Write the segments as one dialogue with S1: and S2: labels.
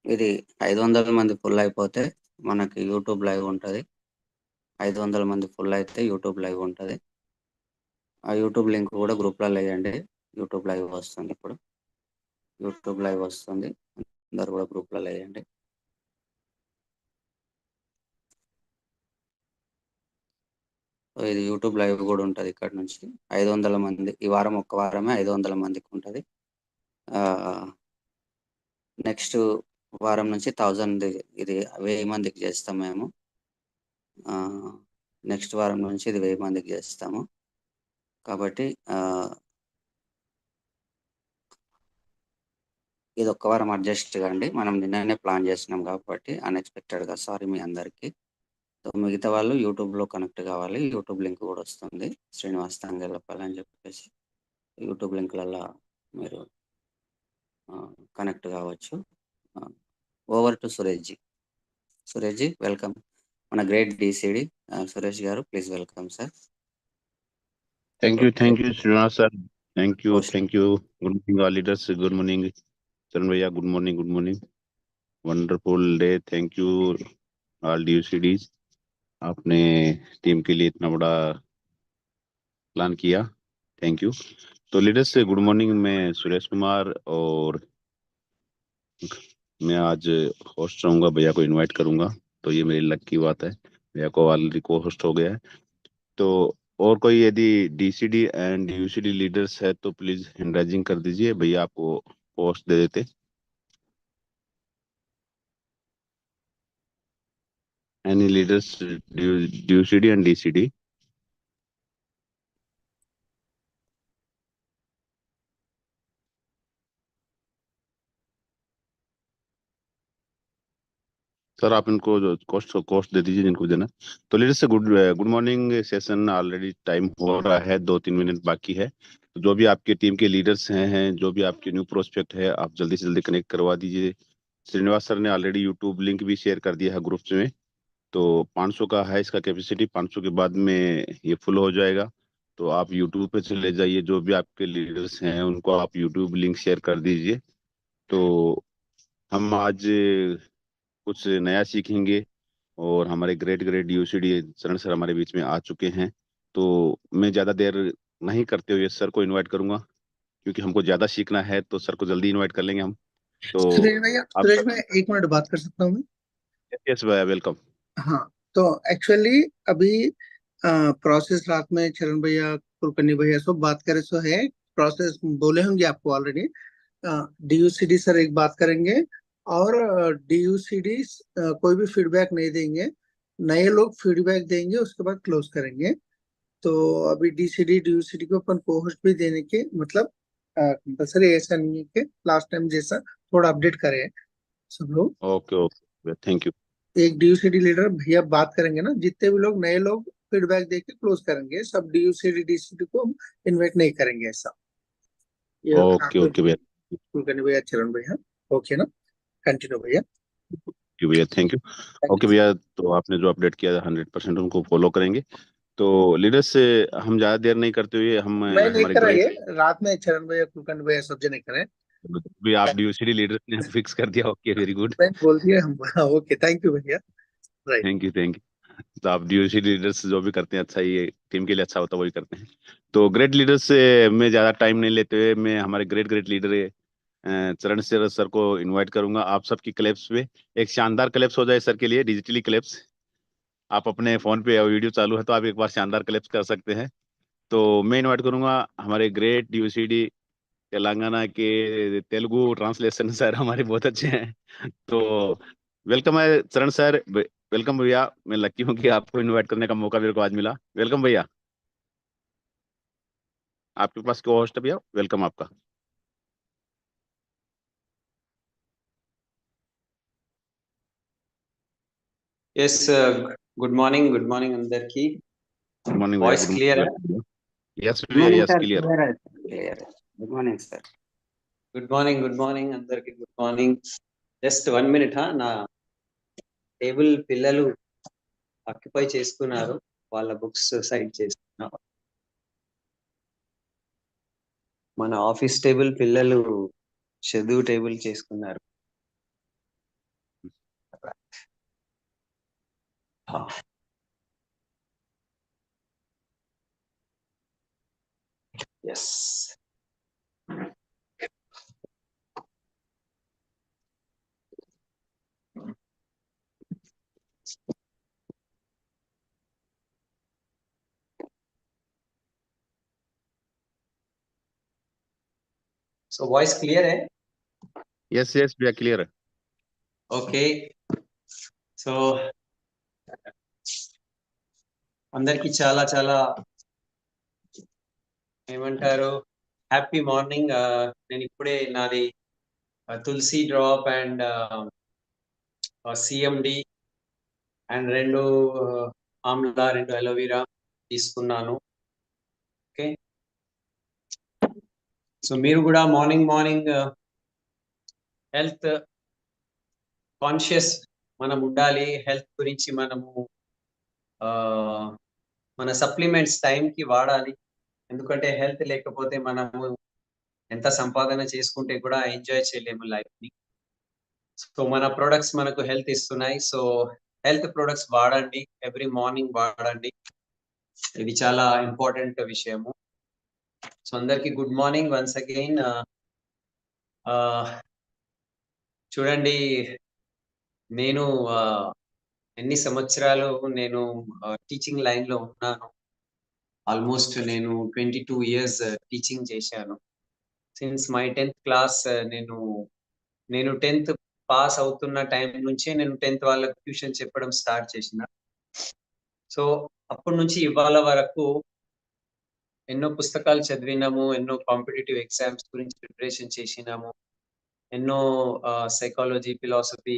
S1: ఇది 500 మంది ఫుల్ అయిపోతే మనకి యూట్యూబ్ లైవ్ ఉంటది. 500 మంది ఫుల్ అయితే యూట్యూబ్ లైవ్ ఉంటది. ఆ యూట్యూబ్ లింక్ కూడా గ్రూప్‌లలో ఎయండి. యూట్యూబ్ లైవ్ వస్తుంది ఇప్పుడు. యూట్యూబ్ లైవ్ వస్తుంది. అందరూ కూడా గ్రూప్‌లలో ఎయండి. ఇది యూట్యూబ్ లైవ్ కూడా ఉంటది ఇక్కడి నుంచి. 500 మంది ఈ వారం ఒక్క వారమే 500 మందికి ఉంటది. నెక్స్ట్ వారం నుంచి 1000 ఇది 1000 మందికి చేస్తాం మేము. నెక్స్ట్ వారం నుంచి ఇది 1000 మందికి చేస్తాము. కాబట్టి ఇది ఒక్క వారం అడ్జస్ట్ కండి. మనం నిన్ననే ప్లాన్ చేసినాం కాబట్టి అన్ఎక్స్పెక్టెడ్‌గా సారీ మీ అందరికీ. సో, మిగతా వాళ్ళు యూట్యూబ్‌లో కనెక్ట్ కావాలి. యూట్యూబ్ లింక్ కూడా వస్తుంది. శ్రీనివాస్ తంగెళ్ళపల్లి అని చెప్పేసి యూట్యూబ్ లింక్‌లల్ల మీరు కనెక్ట్ కావచ్చు. Over to Suresh ji. Suresh ji welcome. మన గ్రేట్ డీసీడీ సురేష్ గారు please welcome sir.
S2: Thank you, Srinivas sir. Thank you. Good morning, all leaders. Good morning, Charan Bhaiya. Good morning. Wonderful day. Thank you, all DUCDs. आपने team के लिए इतना बड़ा plan किया, thank you. तो leaders से good morning, मैं सुरेश कुमार और मैं आज होस्ट रहूंगा, भैया को इनवाइट करूंगा, तो ये मेरी लक की बात है, भैया को ऑलरेडी को होस्ट हो गया है। तो और कोई यदि डीसीडी एंड यूसीडी लीडर्स है तो प्लीज हैंड राइजिंग कर दीजिए, भैया आपको पोस्ट दे देते। Any leaders UCD and डीसीडी? Sir आप इनको जो कोस्ट दे दीजिए जिनको देना। तो लीडर्स से good morning. Session already time हो रहा है, 2-3 मिनट बाकी है। तो जो भी आपके टीम के लीडर्स हैं, जो भी आपके न्यू प्रोस्पेक्ट है, आप जल्दी से जल्दी कनेक्ट करवा दीजिए। श्रीनिवास सर ने ऑलरेडी यूट्यूब लिंक भी शेयर कर दिया है ग्रुप्स में। तो 500 का है इसका कैपेसिटी, 500 के बाद में ये फुल हो जाएगा। तो आप यूट्यूब पे चले जाइए, जो भी आपके लीडर्स हैं उनको आप यूट्यूब लिंक शेयर कर दीजिए। तो हम आज कुछ नया सीखेंगे और हमारे ग्रेट यूसीडी चरण सर हमारे बीच में आ चुके हैं। तो मैं ज्यादा देर नहीं करते हुए सर को इनवाइट करूंगा, क्योंकि हमको ज्यादा सीखना है, तो सर को जल्दी इनवाइट कर लेंगे हम। तो आप
S3: सुरेश भाई 1 मिनट बात कर सकता हूँ मैं?
S2: यस भैया, वेलकम।
S3: हाँ, तो एक्चुअली अभी प्रोसेस रात में चरण भैया, कुलकर्णी भैया सब बात करे सो है। प्रोसेस बोले होंगे आपको ऑलरेडी। डीयूसीडी सर एक बात करेंगे और डीयूसीडी कोई भी फीडबैक नहीं देंगे, नए लोग फीडबैक देंगे, उसके बाद क्लोज करेंगे। तो अभी डीसीडी डीयूसीडी को अपन पोस्ट भी देने के मतलब कंपल्सरी ऐसा नहीं है कि लास्ट टाइम जैसा थोड़ा अपडेट करें सब लोग।
S2: Okay, thank you.
S3: एक डीयूसीडी लीडर भैया बात करेंगे ना, जितने भी लोग नए लोग फीडबैक देके क्लोज करेंगे, सब डीयूसीडी डीसीडी को हम इन्वाइट नहीं करेंगे ऐसा।
S2: ओके भैया,
S3: कुलकर्णी भैया, चरण भैया, ओके ना? कंटिन्यू भैया।
S2: भैया थैंक यू। ओके भैया, तो आपने जो अपडेट किया 100% उनको फॉलो करेंगे। तो लीडर्स से हम ज्यादा देर नहीं करते हुए हम
S3: मैं नहीं
S2: हमारे
S3: कराइए,
S2: ग्रेट
S3: रात में चरण भैया कुलकर्णी भैया सब जने करें।
S2: भी आप ड्यूसिटी लीडर्स ने फिक्स कर दिया। ओके, वेरी गुड,
S3: मैं बोल दिया हम। ओके, थैंक यू भैया। Right,
S2: thank you. तो आप ड्यूसिटी लीडर्स जो भी करते हैं अच्छा ही टीम के लिए अच्छा होता है, वही करते हैं। तो ग्रेट लीडर्स से मैं ज्यादा टाइम नहीं लेते हुए मैं हमारे ग्रेट लीडर चरण सर को इनवाइट करूंगा। आप सबकी क्लैप्स पे एक शानदार क्लैप्स हो जाए सर के लिए, डिजिटली क्लैप्स। आप अपने फोन पे वीडियो चालू है तो आप एक बार शानदार क्लैप्स कर सकते हैं। तो मैं इनवाइट करूंगा हमारे ग्रेट यूसीडी तेलंगाना के तेलुगु ट्रांसलेशन सर हमारे बहुत अच्छे हैं। तो वेलकम है चरण सर, वेलकम भैया। मैं लकी हूँ कि आपको इनवाइट करने का मौका मेरे को आज मिला। वेलकम भैया, आपके पास को होस्ट है भैया, वेलकम आपका।
S4: यस, गुड मॉर्निंग अंदर की।
S2: गुड मॉर्निंग भैया,
S4: वॉइस क्लियर है?
S2: यस भैया, yes clear.
S1: Good morning sir.
S4: Good morning अंदर की, गुड मॉर्निंग। జస్ట్ 1 మినిట్ నా టేబుల్ పిల్లలు ఆక్యుపై చేసుకున్నారు, వాళ్ళ బుక్స్ సైడ్ చేస్తున్నారు. మన ఆఫీస్ టేబుల్ పిల్లలు చదువు టేబుల్ చేసుకున్నారు. Yes. So voice clear, eh?
S2: Yes, we are clear.
S4: Okay. So అందరికి చాలా చాలా ఏమంటారు హ్యాపీ మార్నింగ్. నేను ఇప్పుడే నాది Tulsi drop and CMD and 2 amla 2 aloe vera తీసుకున్నాను. ఓకే, సో మీరు కూడా మార్నింగ్ హెల్త్ కాన్షియస్ మనం ఉండాలి. హెల్త్ గురించి మనము మన సప్లిమెంట్స్ టైంకి వాడాలి. ఎందుకంటే హెల్త్ లేకపోతే మనము ఎంత సంపాదన చేసుకుంటే కూడా ఎంజాయ్ చేయలేము లైఫ్ ని. సో మన ప్రొడక్ట్స్ మనకు హెల్త్ ఇస్తున్నాయి. సో హెల్త్ ప్రొడక్ట్స్ వాడండి, ఎవ్రీ మార్నింగ్ వాడండి. ఇది చాలా ఇంపార్టెంట్ విషయము. సో అందరికి గుడ్ మార్నింగ్ వన్స్ అగైన్. చూడండి, నేను ఎన్ని సంవత్సరాలు నేను టీచింగ్ లైన్ లో ఉన్నాను. ఆల్మోస్ట్ నేను 22 years టీచింగ్ చేశాను. సిన్స్ మై 10th క్లాస్ నేను 10th పాస్ అవుతున్న టైం నుంచే నేను 10th వాళ్ళకి ట్యూషన్ చెప్పడం స్టార్ట్ చేసిన. సో అప్పటి నుంచి ఇవాళ వరకు ఎన్నో పుస్తకాలు చదివినాము, ఎన్నో కాంపిటేటివ్ ఎగ్జామ్స్ గురించి ప్రిపరేషన్ చేసినాము, ఎన్నో సైకాలజీ ఫిలాసఫీ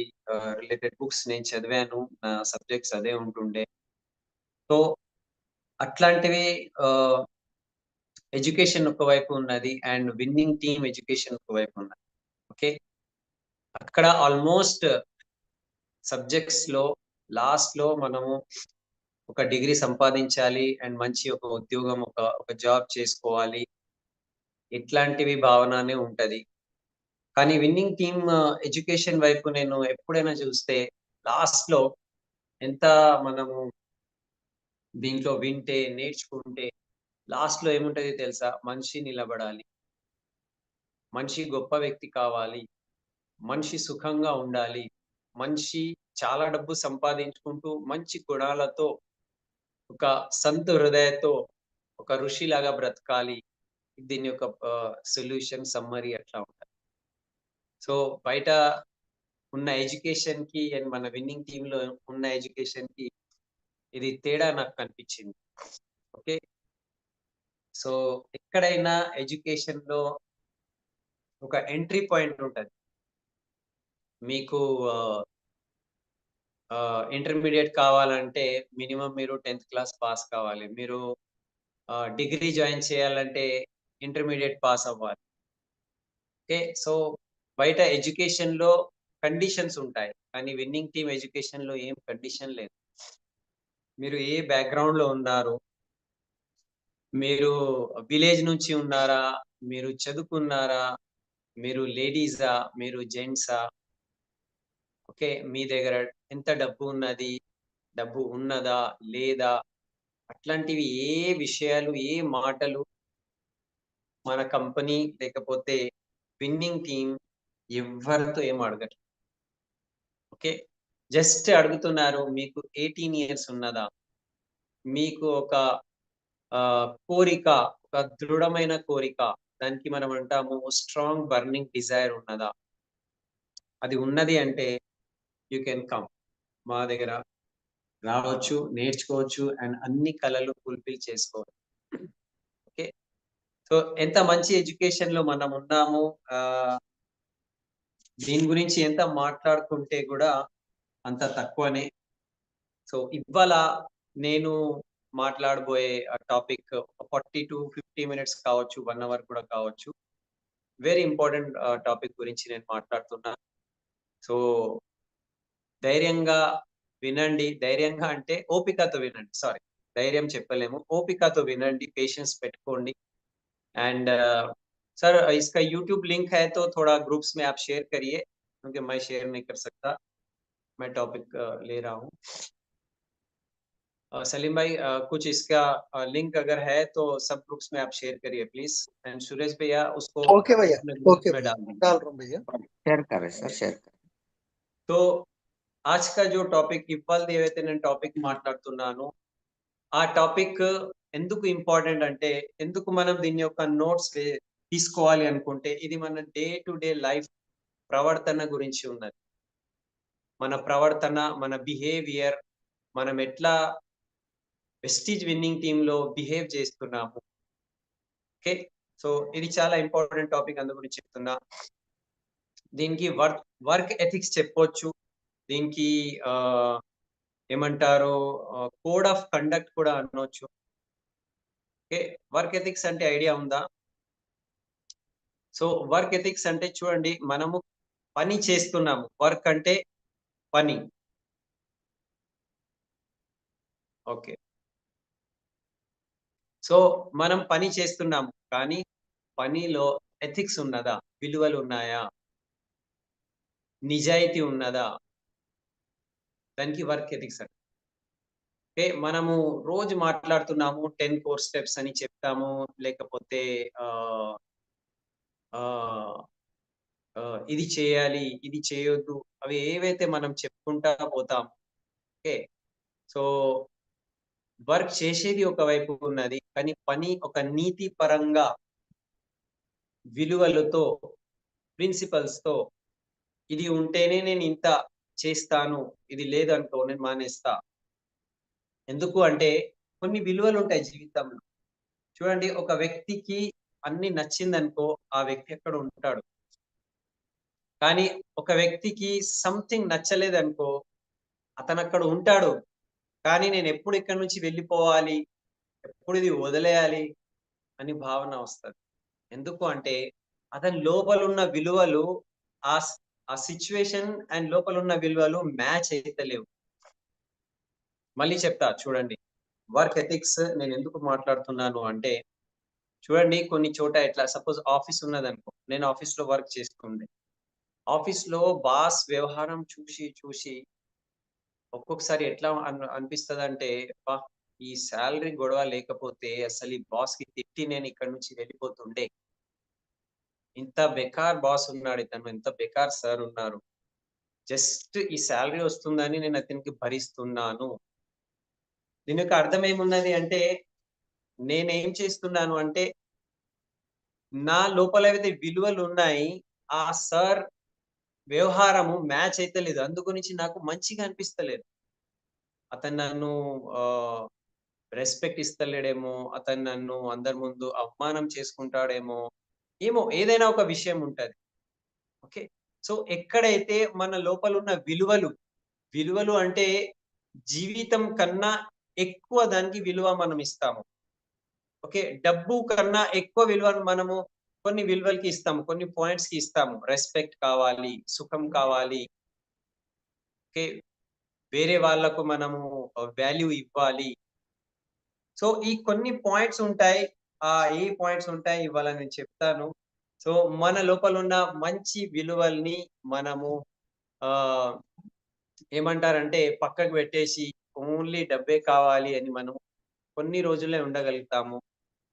S4: రిలేటెడ్ బుక్స్ నేను చదివాను. నా సబ్జెక్ట్స్ అదే ఉంటుండే. సో అట్లాంటివి ఎడ్యుకేషన్ ఒకవైపు ఉన్నది అండ్ విన్నింగ్ టీమ్ ఎడ్యుకేషన్ ఒకవైపు ఉన్నది. ఓకే, అక్కడ ఆల్మోస్ట్ సబ్జెక్ట్స్ లో లాస్ట్ లో మనము ఒక డిగ్రీ సంపాదించాలి అండ్ మంచి ఒక ఉద్యోగం ఒక జాబ్ చేసుకోవాలి, ఇట్లాంటివి భావననే ఉంటది. కానీ విన్నింగ్ టీమ్ ఎడ్యుకేషన్ వైపు నేను ఎప్పుడైనా చూస్తే లాస్ట్ లో ఎంత మనము దీంట్లో వింటే నేర్చుకుంటే లాస్ట్ లో ఏముంటది తెలుసా? మనిషి నిలబడాలి, మనిషి గొప్ప వ్యక్తి కావాలి, మనిషి సుఖంగా ఉండాలి, మనిషి చాలా డబ్బు సంపాదించుకుంటూ మంచి గుణాలతో ఒక సంత హృదయతో ఒక ఋషిలాగా బ్రతకాలి. దీని యొక్క సొల్యూషన్ సమ్మరీ అట్లా ఉంటుంది. సో బయట ఉన్న ఎడ్యుకేషన్ కి అండ్ మన విన్నింగ్ టీమ్ లో ఉన్న ఎడ్యుకేషన్ కి ఇది తేడా నాకు కనిపించింది. ఓకే, సో ఎక్కడైనా ఎడ్యుకేషన్ లో ఒక ఎంట్రీ పాయింట్ ఉంటుంది. మీకు ఇంటర్మీడియట్ కావాలంటే మినిమం మీరు 10th క్లాస్ పాస్ కావాలి. మీరు డిగ్రీ జాయిన్ చేయాలంటే ఇంటర్మీడియట్ పాస్ అవ్వాలి. ఓకే, సో బయట ఎడ్యుకేషన్ లో కండిషన్స్ ఉంటాయి, కానీ విన్నింగ్ టీమ్ ఎడ్యుకేషన్ లో ఏం కండిషన్ లేదు. మీరు ఏ బ్యాక్గ్రౌండ్ లో ఉన్నారు, మీరు విలేజ్ నుంచి ఉన్నారా, మీరు చదువుకున్నారా, మీరు లేడీసా, మీరు జెంట్సా, ఓకే, మీ దగ్గర ఎంత డబ్బు ఉన్నది, డబ్బు ఉన్నదా లేదా, అట్లాంటివి ఏ విషయాలు ఏ మాటలు మన కంపెనీ లేకపోతే విన్నింగ్ టీమ్ ఎవరితో ఏం అడగట్లేదు. ఓకే, జస్ట్ అడుగుతున్నారు మీకు 18 years ఉన్నదా, మీకు ఒక కోరిక, ఒక దృఢమైన కోరిక, దానికి మనం అంటాము స్ట్రాంగ్ బర్నింగ్ డిజైర్ ఉన్నదా. అది ఉన్నది అంటే యూ కెన్ కమ్, మా దగ్గర రావచ్చు, నేర్చుకోవచ్చు అండ్ అన్ని కళలు ఫుల్ఫిల్ చేసుకోవచ్చు. ఓకే, సో ఎంత మంచి ఎడ్యుకేషన్ లో మనం ఉన్నాము, దీని గురించి ఎంత మాట్లాడుకుంటే కూడా అంత తక్కువనే. సో ఇవాళ నేను మాట్లాడబోయే టాపిక్ 40 to 50 minutes కావచ్చు, 1 hour కూడా కావచ్చు. వెరీ ఇంపార్టెంట్ టాపిక్ గురించి నేను మాట్లాడుతున్నా. సో ధైర్యంగా వినండి. ధైర్యంగా అంటే ఓపికతో వినండి. సారీ, ధైర్యం చెప్పలేము, ఓపికతో వినండి, పేషెన్స్ పెట్టుకోండి. एंड सर इसका YouTube लिंक है तो थोड़ा ग्रुप्स में आप शेयर करिए, क्योंकि मैं शेयर नहीं कर सकता. मैं टॉपिक ले रहा हूँ। सलीम भाई कुछ इसका लिंक अगर है तो सब ग्रुप्स में आप शेयर करिए प्लीज, एंड सुरेश भैया उसको
S3: ओके भैया,
S4: अपने ग्रुप
S3: ओके
S4: में
S3: भैया,
S4: डाल देंगे।
S3: डाल रहा हूँ भैया।
S1: షేర్ కరే సార్, షేర్ కరే.
S4: तो आज का जो టాపిక్ ఇవాళ ఏవైతే నేను టాపిక్ మాట్లాడుతున్నాను ఆ టాపిక్ ఎందుకు ఇంపార్టెంట్ అంటే, ఎందుకు మనం దీని యొక్క నోట్స్ తీసుకోవాలి అనుకుంటే, ఇది మన డే టు డే లైఫ్ ప్రవర్తన గురించి ఉన్నది. మన ప్రవర్తన, మన బిహేవియర్, మనం ఎట్లా వెస్టీజ్ విన్నింగ్ టీమ్ లో బిహేవ్ చేస్తున్నాము. ఓకే, సో ఇది చాలా ఇంపార్టెంట్ టాపిక్, అందు గురించి చెప్తున్నా. దీనికి వర్క్ ఎథిక్స్ చెప్పొచ్చు, దీనికి ఏమంటారు కోడ్ ఆఫ్ కండక్ట్ కూడా అనొచ్చు. ఓకే, వర్క్ ఎథిక్స్ అంటే ఐడియా ఉందా? సో వర్క్ ఎథిక్స్ అంటే చూడండి, మనము పని చేస్తున్నాము. వర్క్ అంటే పని. ఓకే, సో మనం పని చేస్తున్నాము, కానీ పనిలో ఎథిక్స్ ఉన్నదా, విలువలు ఉన్నాయా, నిజాయితీ ఉన్నదా, దానికి వర్క్ ఎథిక్స్ అంటే. ఓకే, మనము రోజు మాట్లాడుతున్నాము 10 కోర్ స్టెప్స్ అని చెప్తాము, లేకపోతే ఇది చేయాలి, ఇది చేయొద్దు, అవి ఏవైతే మనం చెప్పుకుంటా పోతాం. ఓకే, సో వర్క్ చేసేది ఒక వైపు ఉన్నది, కానీ పని ఒక నీతి పరంగా విలువలతో, ప్రిన్సిపల్స్ తో, ఇది ఉంటేనే నేను ఇంత చేస్తాను, ఇది లేదనుకో నేను మానేస్తా. ఎందుకు అంటే కొన్ని విలువలు ఉంటాయి జీవితంలో. చూడండి, ఒక వ్యక్తికి అన్ని నచ్చిందనుకో ఆ వ్యక్తి అక్కడ ఉంటాడు, కానీ ఒక వ్యక్తికి సంథింగ్ నచ్చలేదనుకో అతను అక్కడ ఉంటాడు, కానీ నేను ఎప్పుడు ఇక్కడి నుంచి వెళ్ళిపోవాలి, ఎప్పుడు ఇది వదిలేయాలి అని భావన వస్తుంది. ఎందుకు అంటే అతని లోపల ఉన్న విలువలు ఆ సిచ్యువేషన్ అండ్ లోపల ఉన్న విలువలు మ్యాచ్ అయితలేవు. మళ్ళీ చెప్తా చూడండి, వర్క్ ఎథిక్స్ నేను ఎందుకు మాట్లాడుతున్నాను అంటే, చూడండి కొన్ని చోట ఎట్లా, సపోజ్ ఆఫీస్ ఉన్నదనుకో, నేను ఆఫీస్ లో వర్క్ చేస్తుండే, ఆఫీస్ లో బాస్ వ్యవహారం చూసి చూసి ఒక్కొక్కసారి ఎట్లా అనిపిస్తుంది అంటే, ఈ శాలరీ గొడవ లేకపోతే అసలు ఈ బాస్ కి తిట్టి నేను ఇక్కడ నుంచి వెళ్ళిపోతుండే. ఇంత బెకార్ బాస్ ఉన్నాడు, ఇతను ఎంత బెకార్ సార్ ఉన్నారు, జస్ట్ ఈ శాలరీ వస్తుందని నేను అతనికి భరిస్తున్నాను. దీని యొక్క అర్థం ఏమున్నది అంటే, నేనేం చేస్తున్నాను అంటే, నా లోపల ఏవైతే విలువలు ఉన్నాయి ఆ సార్ వ్యవహారము మ్యాచ్ అయితే లేదు, అందు గురించి నాకు మంచిగా అనిపిస్తలేదు. అతను నన్ను రెస్పెక్ట్ ఇస్తలేడేమో, అతను నన్ను అందరి ముందు అవమానం చేసుకుంటాడేమో, ఏమో ఏదైనా ఒక విషయం ఉంటది. ఓకే, సో ఎక్కడైతే మన లోపల ఉన్న విలువలు అంటే జీవితం కన్నా ఎక్కువ దానికి విలువ మనం ఇస్తాము. ఓకే, డబ్బు కన్నా ఎక్కువ విలువను మనము కొన్ని విలువలకి ఇస్తాము, కొన్ని పాయింట్స్ కి ఇస్తాము. రెస్పెక్ట్ కావాలి, సుఖం కావాలి, ఓకే, వేరే వాళ్ళకు మనము వాల్యూ ఇవ్వాలి. సో ఈ కొన్ని పాయింట్స్ ఉంటాయి, ఏ పాయింట్స్ ఉంటాయి ఇవాళ నేను చెప్తాను. సో మన లోపల ఉన్న మంచి విలువల్ని మనము ఆ ఏమంటారంటే పక్కకు పెట్టేసి ఓన్లీ డబ్బే కావాలి అని మనం కొన్ని రోజులే ఉండగలుగుతాము,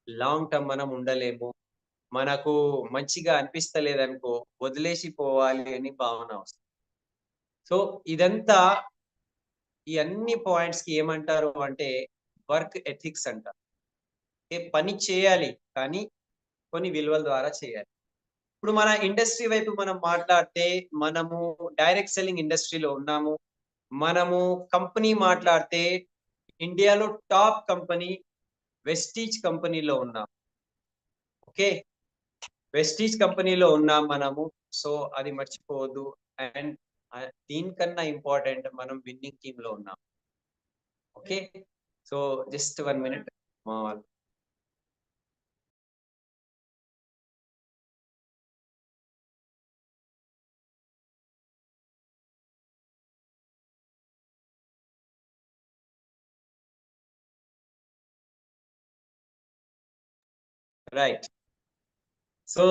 S4: లాంగ్ టర్మ్ మనం ఉండలేము. మనకు మంచిగా అనిపిస్తలేదనుకో వదిలేసి పోవాలి అని భావన వస్తుంది. సో ఇదంతా, ఈ అన్ని పాయింట్స్ కి ఏమంటారు అంటే వర్క్ ఎథిక్స్ అంటారు. పని చేయాలి, కానీ కొన్ని విలువల ద్వారా చేయాలి. ఇప్పుడు మన ఇండస్ట్రీ వైపు మనం మాట్లాడితే, మనము డైరెక్ట్ సెల్లింగ్ ఇండస్ట్రీలో ఉన్నాము. మనము కంపెనీ మాట్లాడితే ఇండియాలో టాప్ కంపెనీ వెస్టీజ్ కంపెనీలో ఉన్నాం. ఓకే, వెస్టీజ్ కంపెనీలో ఉన్నాం మనము. సో అది మర్చిపోవద్దు. అండ్ దీనికన్నా ఇంపార్టెంట్ మనం విన్నింగ్ టీమ్ లో ఉన్నాం. ఓకే, సో జస్ట్ 1 minute మా వాళ్ళు. రైట్, సో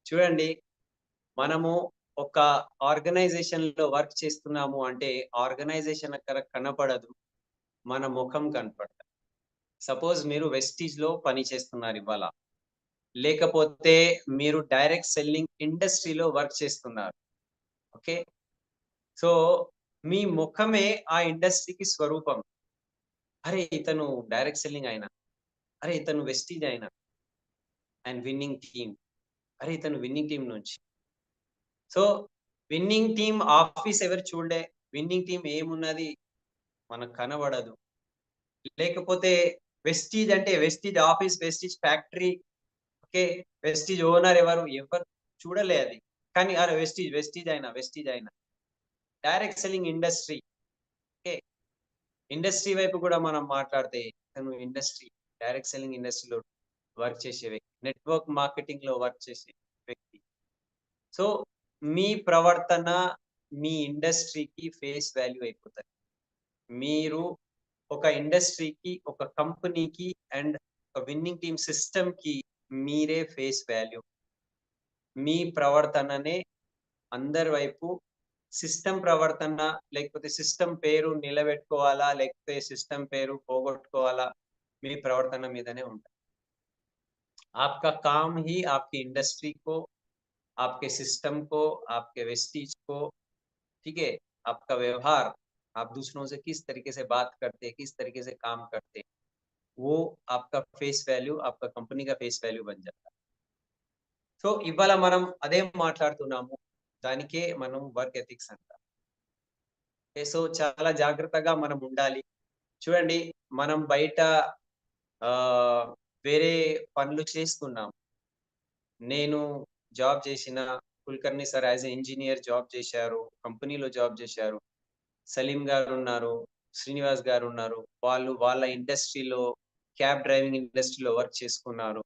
S4: చూడండి, మనము ఒక ఆర్గనైజేషన్ లో వర్క్ చేస్తున్నాము అంటే ఆర్గనైజేషన్ అక్కడ కనపడదు, మన ముఖం కనపడదు. సపోజ్ మీరు వెస్టీజ్ లో పని చేస్తున్నారు ఇవాళ, లేకపోతే మీరు డైరెక్ట్ సెల్లింగ్ ఇండస్ట్రీలో వర్క్ చేస్తున్నారు. ఓకే, సో మీ ముఖమే ఆ ఇండస్ట్రీకి స్వరూపం. అరే ఇతను డైరెక్ట్ సెల్లింగ్ అయినా, అరే ఇతను వెస్టీజ్ అయినా అండ్ విన్నింగ్ టీమ్, అరే ఇతను విన్నింగ్ టీం నుంచి. సో విన్నింగ్ టీం ఆఫీస్ ఎవరు చూడలే, విన్నింగ్ టీం ఏమున్నది మనకు కనబడదు. లేకపోతే వెస్టీజ్ అంటే Vestige office, Vestige factory, okay, Vestige owner ఎవరు చూడలే అది. కానీ అరే వెస్టీజ్ అయినా direct selling industry. Okay, industry వైపు కూడా మనం మాట్లాడితే తను ఇండస్ట్రీ, డైరెక్ట్ సెల్లింగ్ ఇండస్ట్రీలో వర్క్ చేసే వ్యక్తి, నెట్వర్క్ మార్కెటింగ్ లో వర్క్ చేసే వ్యక్తి. సో మీ ప్రవర్తన మీ ఇండస్ట్రీకి ఫేస్ వాల్యూ అయిపోతుంది. మీరు ఒక ఇండస్ట్రీకి, ఒక కంపెనీకి అండ్ ఒక విన్నింగ్ టీమ్ సిస్టమ్ కి మీరే ఫేస్ వాల్యూ. మీ ప్రవర్తననే అందరి వైపు, సిస్టమ్ ప్రవర్తన లేకపోతే సిస్టమ్ పేరు నిలబెట్టుకోవాలా లేకపోతే సిస్టమ్ పేరు పోగొట్టుకోవాలా, మీ ప్రవర్తన మీదనే ఉంటుంది. आपका काम ही आपकी इंडस्ट्री को, आपके सिस्टम को, आपके वेस्टीज को, ठीक है, आपका व्यवहार, आप दूसरों से किस तरीके से बात करते हैं, किस तरीके से काम करते हैं, वो आपका फेस वैल्यू, आपका कंपनी का फेस वैल्यू बन जाता है. సో ఇవాళ మనం అదే మాట్లాడుతున్నాము, దానికే మనం వర్క్ ఎథిక్స్ అంటాం. సో చాలా జాగ్రత్తగా మనం ఉండాలి. చూడండి, మనం బయట వేరే పనులు చేస్తున్నాం. నేను జాబ్ చేసిన, Kulkarni sir as a engineer job చేశారు, కంపెనీలో జాబ్ చేశారు. సలీం గారు ఉన్నారు, శ్రీనివాస్ గారు ఉన్నారు, వాళ్ళు వాళ్ళ ఇండస్ట్రీలో క్యాబ్ డ్రైవింగ్ ఇండస్ట్రీలో వర్క్ చేసుకున్నారు.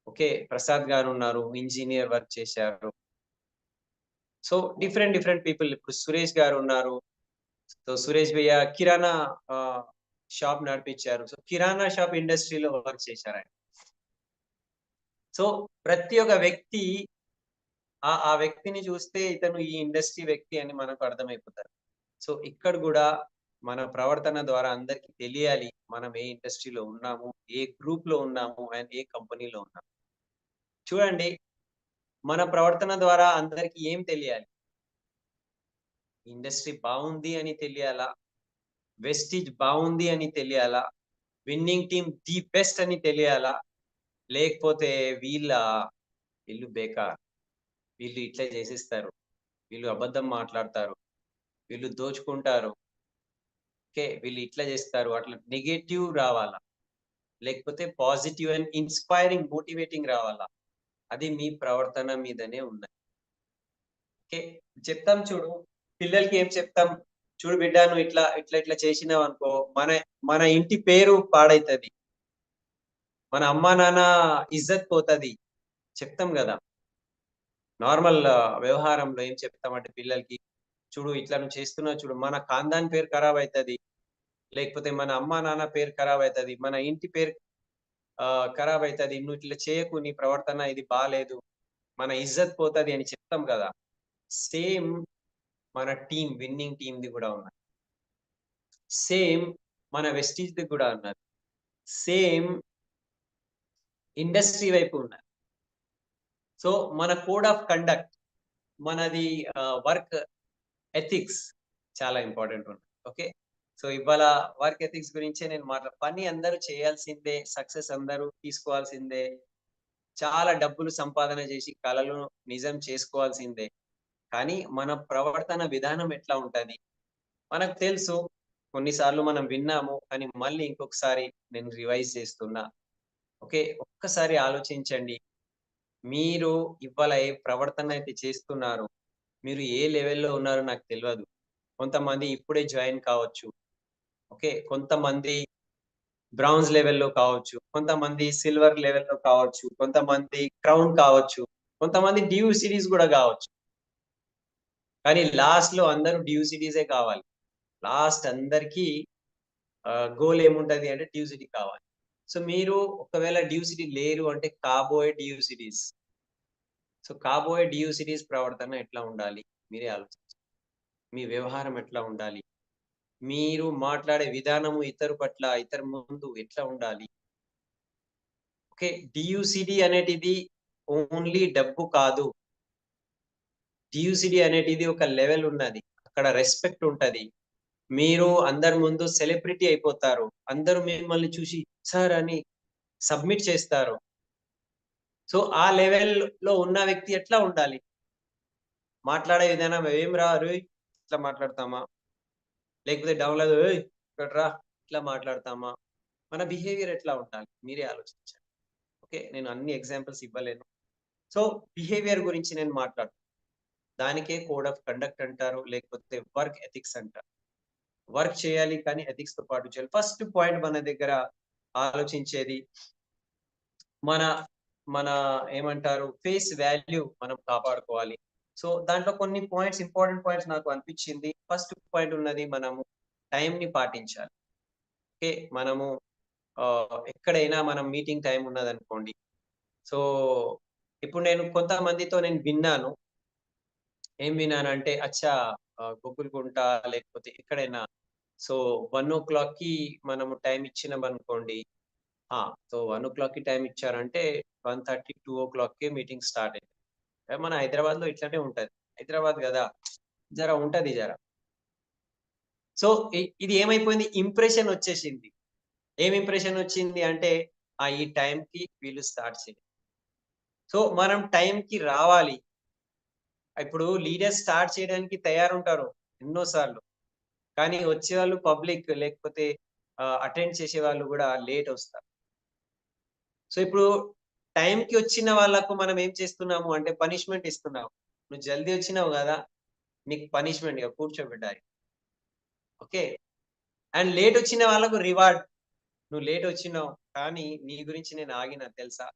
S4: ఓకే, ప్రసాద్ గారు ఉన్నారు, ఇంజనీర్ వర్క్ చేశారు. So different people. ఇప్పుడు సురేష్ గారు ఉన్నారు, సో సురేష్ భయ్య కిరాణా షాప్ నడిపించారు, సో కిరాణా షాప్ ఇండస్ట్రీలో వర్క్ చేశారు ఆయన. సో ప్రతి ఒక్క వ్యక్తి ఆ వ్యక్తిని చూస్తే ఇతను ఈ ఇండస్ట్రీ వ్యక్తి అని మనకు అర్థమైపోతారు. సో ఇక్కడ కూడా మన ప్రవర్తన ద్వారా అందరికి తెలియాలి మనం ఏ ఇండస్ట్రీలో ఉన్నాము, ఏ గ్రూప్ లో ఉన్నాము అండ్ ఏ కంపెనీలో ఉన్నాము. చూడండి, మన ప్రవర్తన ద్వారా అందరికి ఏం తెలియాలి? ఇండస్ట్రీ బాగుంది అని తెలియాలా, వెస్టీజ్ బాగుంది అని తెలియాలా, విన్నింగ్ టీమ్ ది బెస్ట్ అని తెలియాలా, లేకపోతే వీళ్ళు బేకార్, వీళ్ళు ఇట్లా చేసిస్తారు, వీళ్ళు అబద్ధం మాట్లాడతారు, వీళ్ళు దోచుకుంటారు, ఓకే, వీళ్ళు ఇట్లా చేస్తారు, అట్లా నెగటివ్ రావాలా, లేకపోతే పాజిటివ్ అండ్ ఇన్స్పైరింగ్ మోటివేటింగ్ రావాలా? అది మీ ప్రవర్తన మీదనే ఉన్నది. ఓకే, చెప్తాం చూడు, పిల్లలకి ఏం చెప్తాం? చూడు బిడ్డ, నువ్వు ఇట్లా చేసినావు అనుకో, మన ఇంటి పేరు పాడైతుంది, మన అమ్మా నాన్న ఇజ్జత్ పోతుంది, చెప్తాం కదా. నార్మల్ వ్యవహారంలో ఏం చెప్తామంటే పిల్లలకి, చూడు ఇట్లా నువ్వు చేస్తున్నావు చూడు, మన ఖాందాన్ పేరు ఖరాబ్ అవుతుంది, లేకపోతే మన అమ్మా నాన్న పేరు ఖరాబ్ అవుతుంది, మన ఇంటి పేరు ఖరాబ్ అవుతుంది, నువ్వు ఇట్లా చేయకు, నీ ప్రవర్తన ఇది బాగాలేదు, మన ఇజ్జత్ పోతుంది అని చెప్తాం కదా. సేమ్ మన టీం, విన్నింగ్ టీంది కూడా ఉన్నది, సేమ్ మన వెస్టీజ్ది కూడా ఉన్నది, సేమ్ ఇండస్ట్రీ వైపు ఉన్నది. సో మన కోడ్ ఆఫ్ కండక్ట్, మనది వర్క్ ఎథిక్స్ చాలా ఇంపార్టెంట్ ఉంటుంది. ఓకే, సో ఇవాళ వర్క్ ఎథిక్స్ గురించే నేను పని అందరూ చేయాల్సిందే, సక్సెస్ అందరూ తీసుకోవాల్సిందే, చాలా డబ్బులు సంపాదన చేసి కళలు నిజం చేసుకోవాల్సిందే. కానీ మన ప్రవర్తన విధానం ఎట్లా ఉంటది మనకు తెలుసు. కొన్నిసార్లు మనం విన్నాము, కానీ మళ్ళీ ఇంకొకసారి నేను రివైజ్ చేస్తున్నా. ఓకే, ఒక్కసారి ఆలోచించండి, మీరు ఇవాళ ఏ ప్రవర్తన అయితే చేస్తున్నారు, మీరు ఏ లెవెల్లో ఉన్నారో నాకు తెలియదు. కొంతమంది ఇప్పుడే జాయిన్ కావచ్చు, ఓకే, కొంతమంది బ్రౌన్స్ లెవెల్లో కావచ్చు, కొంతమంది సిల్వర్ లెవెల్లో కావచ్చు, కొంతమంది క్రౌన్ కావచ్చు, కొంతమంది డ్యూ సిరీస్ కూడా కావచ్చు. కానీ లాస్ట్ లో అందరూ డ్యూ సిరీసే కావాలి. లాస్ట్ అందరికి గోల్ ఏముంటది అంటే డ్యూ సిటీ కావాలి. సో మీరు ఒకవేళ డ్యూ సిటీ లేరు అంటే కాబోయే డ్యూ సిటీస్, సో కాబోయే డియూసిటీస్ ప్రవర్తన ఎట్లా ఉండాలి మీరే ఆలోచించండి. మీ వ్యవహారం ఎట్లా ఉండాలి, మీరు మాట్లాడే విధానము ఇతరు పట్ల ఇతరు ముందు ఎట్లా ఉండాలి. ఓకే, డియూసిడి అనేటిది ఓన్లీ డబ్బు కాదు. డియూసిడి అనేటిది ఒక లెవెల్ ఉన్నది, అక్కడ రెస్పెక్ట్ ఉంటది. మీరు అందరి ముందు సెలబ్రిటీ అయిపోతారు, అందరూ మిమ్మల్ని చూసి సార్ అని సబ్మిట్ చేస్తారు. సో ఆ లెవెల్లో ఉన్న వ్యక్తి ఎట్లా ఉండాలి, మాట్లాడే విధానం ఏం రారు ఇట్లా మాట్లాడతామా, లేకపోతే డౌన్లో ఇక్కడ రా ఇట్లా మాట్లాడతామా, మన బిహేవియర్ ఎట్లా ఉండాలి మీరే ఆలోచించండి. ఓకే, నేను అన్ని ఎగ్జాంపుల్స్ ఇవ్వలేను. సో బిహేవియర్ గురించి నేను మాట్లాడుతాను, దానికే కోడ్ ఆఫ్ కండక్ట్ అంటారు, లేకపోతే వర్క్ ఎథిక్స్ అంటారు. వర్క్ చేయాలి కానీ ఎథిక్స్ తో పాటు చేయాలి. ఫస్ట్ పాయింట్ మన దగ్గర ఆలోచించేది మన మన ఏమంటారు ఫేస్ వాల్యూ మనం కాపాడుకోవాలి. సో దాంట్లో కొన్ని పాయింట్స్, ఇంపార్టెంట్ పాయింట్స్ నాకు అనిపించింది. ఫస్ట్ పాయింట్ ఉన్నది, మనము టైం ని పాటించాలి. ఓకే, మనము ఎక్కడైనా మనం మీటింగ్ టైం ఉన్నది అనుకోండి. సో ఇప్పుడు నేను కొంతమందితో నేను విన్నాను, ఏం విన్నానంటే అచ్చా గొగ్గులగుంట లేకపోతే ఎక్కడైనా సో 1:00 కి మనము టైం ఇచ్చినాం అనుకోండి. సో 1:00 కి టైం ఇచ్చారంటే 1:30, 2:00కే మీటింగ్ స్టార్ట్ అయింది. మన హైదరాబాద్ లో ఇట్లానే ఉంటది, హైదరాబాద్ కదా జర ఉంటది జర. సో ఇది ఏమైపోయింది, ఇంప్రెషన్ వచ్చేసింది. ఏం ఇంప్రెషన్ వచ్చింది అంటే ఈ టైం కి వీళ్ళు స్టార్ట్ చేయాలి. సో మనం టైం కి రావాలి. ఇప్పుడు లీడర్స్ స్టార్ట్ చేయడానికి తయారుంటారు ఎన్నోసార్లు, కానీ వచ్చే వాళ్ళు పబ్లిక్ లేకపోతే అటెండ్ చేసే వాళ్ళు కూడా లేట్ వస్తారు. సో ఇప్పుడు టైంకి వచ్చిన వాళ్ళకు మనం ఏం చేస్తున్నాము అంటే పనిష్మెంట్ ఇస్తున్నాము. నువ్వు జల్దీ వచ్చినావు కదా, నీకు పనిష్మెంట్ ఇక కూర్చోబెట్టాలి. ఓకే, అండ్ లేట్ వచ్చిన వాళ్ళకు రివార్డ్. నువ్వు లేట్ వచ్చినావు కానీ నీ గురించి నేను ఆగినా తెలుసా,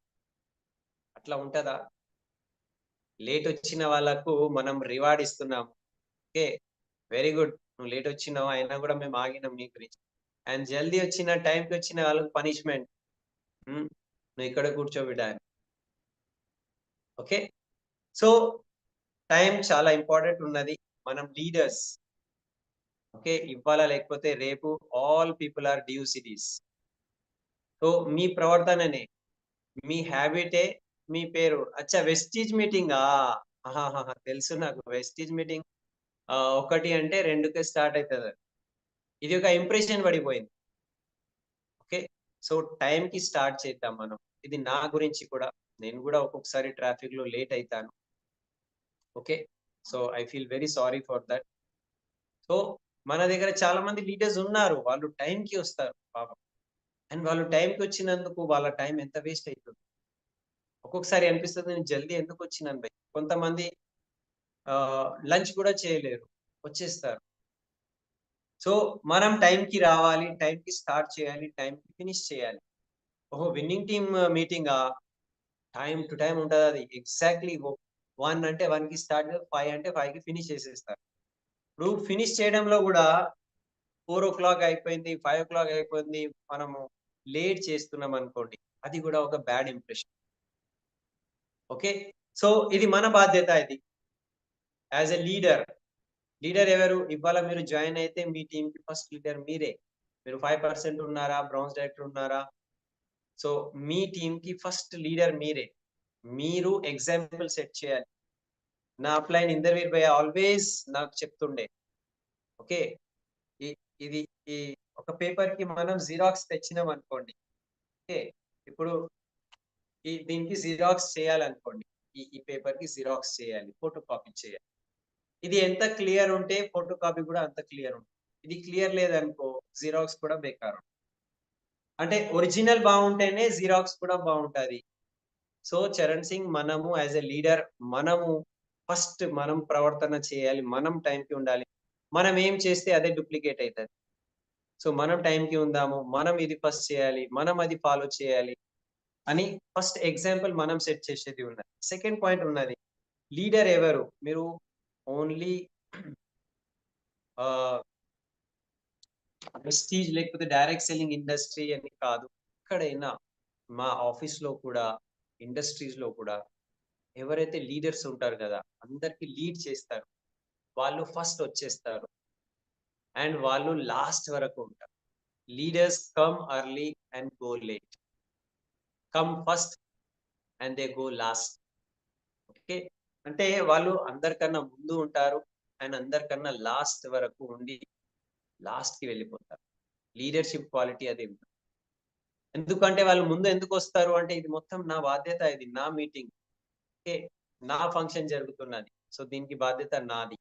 S4: అట్లా ఉంటదా? లేట్ వచ్చిన వాళ్ళకు మనం రివార్డ్ ఇస్తున్నాము. ఓకే, వెరీ గుడ్, నువ్వు లేట్ వచ్చినావు అయినా కూడా మేము ఆగినాం నీ గురించి. అండ్ జల్దీ వచ్చిన టైంకి వచ్చిన వాళ్ళకు పనిష్మెంట్, నువ్వు ఇక్కడ కూర్చోబెట్టాలి. ఓకే, సో టైం చాలా ఇంపార్టెంట్ ఉన్నది. మనం లీడర్స్ ఓకే ఇవ్వాలా లేకపోతే రేపు ఆల్ పీపుల్ ఆర్ డియూసిటీస్. సో మీ ప్రవర్తననే, మీ హ్యాబిటే మీ పేరు. అచ్చా వెస్టీజ్ మీటింగ్ తెలుసు నాకు, వెస్టీజ్ మీటింగ్ 1 అంటే 2కే స్టార్ట్ అవుతుంది. ఇది ఒక ఇంప్రెషన్ పడిపోయింది. ఓకే, సో టైం కి స్టార్ట్ చేద్దాం మనం. ఇది నా గురించి కూడా, నేను కూడా ఒక్కొక్కసారి ట్రాఫిక్ లో లేట్ అవుతాను. Okay, so I feel very sorry for that. So మన దగ్గర చాలా మంది లీడర్స్ ఉన్నారు, వాళ్ళు టైం కి వస్తారు పాపం, అండ్ వాళ్ళు టైం కి వచ్చినందుకు వాళ్ళ టైం ఎంత వేస్ట్ అవుతుంది. ఒక్కొక్కసారి అనిపిస్తుంది నేను జల్దీ ఎందుకు వచ్చినాను భయ్. కొంతమంది లంచ్ కూడా చేయలేరు, వచ్చేస్తారు. సో మనం టైం కి రావాలి, టైం కి స్టార్ట్ చేయాలి, టైం కి ఫినిష్ చేయాలి. Winning team meeting time to time ఉంటుంది. అది ఎగ్జాక్ట్లీ 1 అంటే 1 కి స్టార్ట్, 5 అంటే 5 కి ఫినిష్ చేసేస్తారు. ఇప్పుడు ఫినిష్ చేయడంలో కూడా 4:00 అయిపోయింది, 5:00 అయిపోయింది, మనము లేట్ చేస్తున్నాం అనుకోండి, అది కూడా ఒక బ్యాడ్ ఇంప్రెషన్. ఓకే, సో ఇది మన బాధ్యత. ఇది యాజ్ ఎ లీడర్, లీడర్ ఎవరు ఇవాళ మీరు జాయిన్ అయితే మీ టీమ్ కి ఫస్ట్ లీడర్ మీరే. మీరు 5% ఉన్నారా, బ్రౌన్స్ డైరెక్టర్ ఉన్నారా, సో మీ టీమ్ కి ఫస్ట్ లీడర్ మీరే. మీరు ఎగ్జాంపుల్ సెట్ చేయాలి. నా అప్లైన్ ఇందర్వీర్ భయ్య ఆల్వేస్ నాకు చెప్తుండే, ఓకే ఇది ఈ ఒక పేపర్ కి మనం జిరాక్స్ తెచ్చినాం అనుకోండి. ఓకే, ఇప్పుడు దీనికి జిరాక్స్ చేయాలనుకోండి, ఈ పేపర్ కి జిరాక్స్ చేయాలి, ఫోటో కాపీ చేయాలి. ఇది ఎంత క్లియర్ ఉంటే ఫోటో కాపీ కూడా అంత క్లియర్ ఉంటుంది. ఇది క్లియర్ లేదనుకో జిరాక్స్ కూడా బేకార్. అంటే ఒరిజినల్ బాగుంటేనే జిరాక్స్ కూడా బాగుంటది. సో చరణ్ సింగ్, మనము యాజ్ ఎ లీడర్ మనము ఫస్ట్ మనం ప్రవర్తన చేయాలి, మనం టైంకి ఉండాలి. మనం ఏం చేస్తే అదే డూప్లికేట్ అవుతుంది. సో మనం టైంకి ఉందాము, మనం ఇది ఫస్ట్ చేయాలి, మనం అది ఫాలో చేయాలి అని ఫస్ట్ ఎగ్జాంపుల్ మనం సెట్ చేసేది ఉన్నది. సెకండ్ పాయింట్ ఉన్నది, లీడర్ ఎవరు. మీరు ఓన్లీ ప్రెస్టీజ్ లేకపోతే డైరెక్ట్ సెల్లింగ్ ఇండస్ట్రీ అని కాదు, ఎక్కడైనా మా ఆఫీస్ లో కూడా, ఇండస్ట్రీస్ లో కూడా ఎవరైతే లీడర్స్ ఉంటారు కదా, అందరికి లీడ్ చేస్తారు, వాళ్ళు ఫస్ట్ వచ్చేస్తారు అండ్ వాళ్ళు లాస్ట్ వరకు ఉంటారు. Leaders come early and go late, come first and they go last. Okay, అంటే వాళ్ళు అందరికన్నా ముందు ఉంటారు అండ్ అందరికన్నా లాస్ట్ వరకు ఉండి లాస్ట్ కి వెళ్ళిపోతారు. లీడర్షిప్ క్వాలిటీ అది. ఎందుకంటే వాళ్ళు ముందు ఎందుకు వస్తారు అంటే, ఇది మొత్తం నా బాధ్యత, ఇది నా మీటింగ్, ఓకే, నా ఫంక్షన్ జరుగుతున్నది, సో దీనికి బాధ్యత నాది.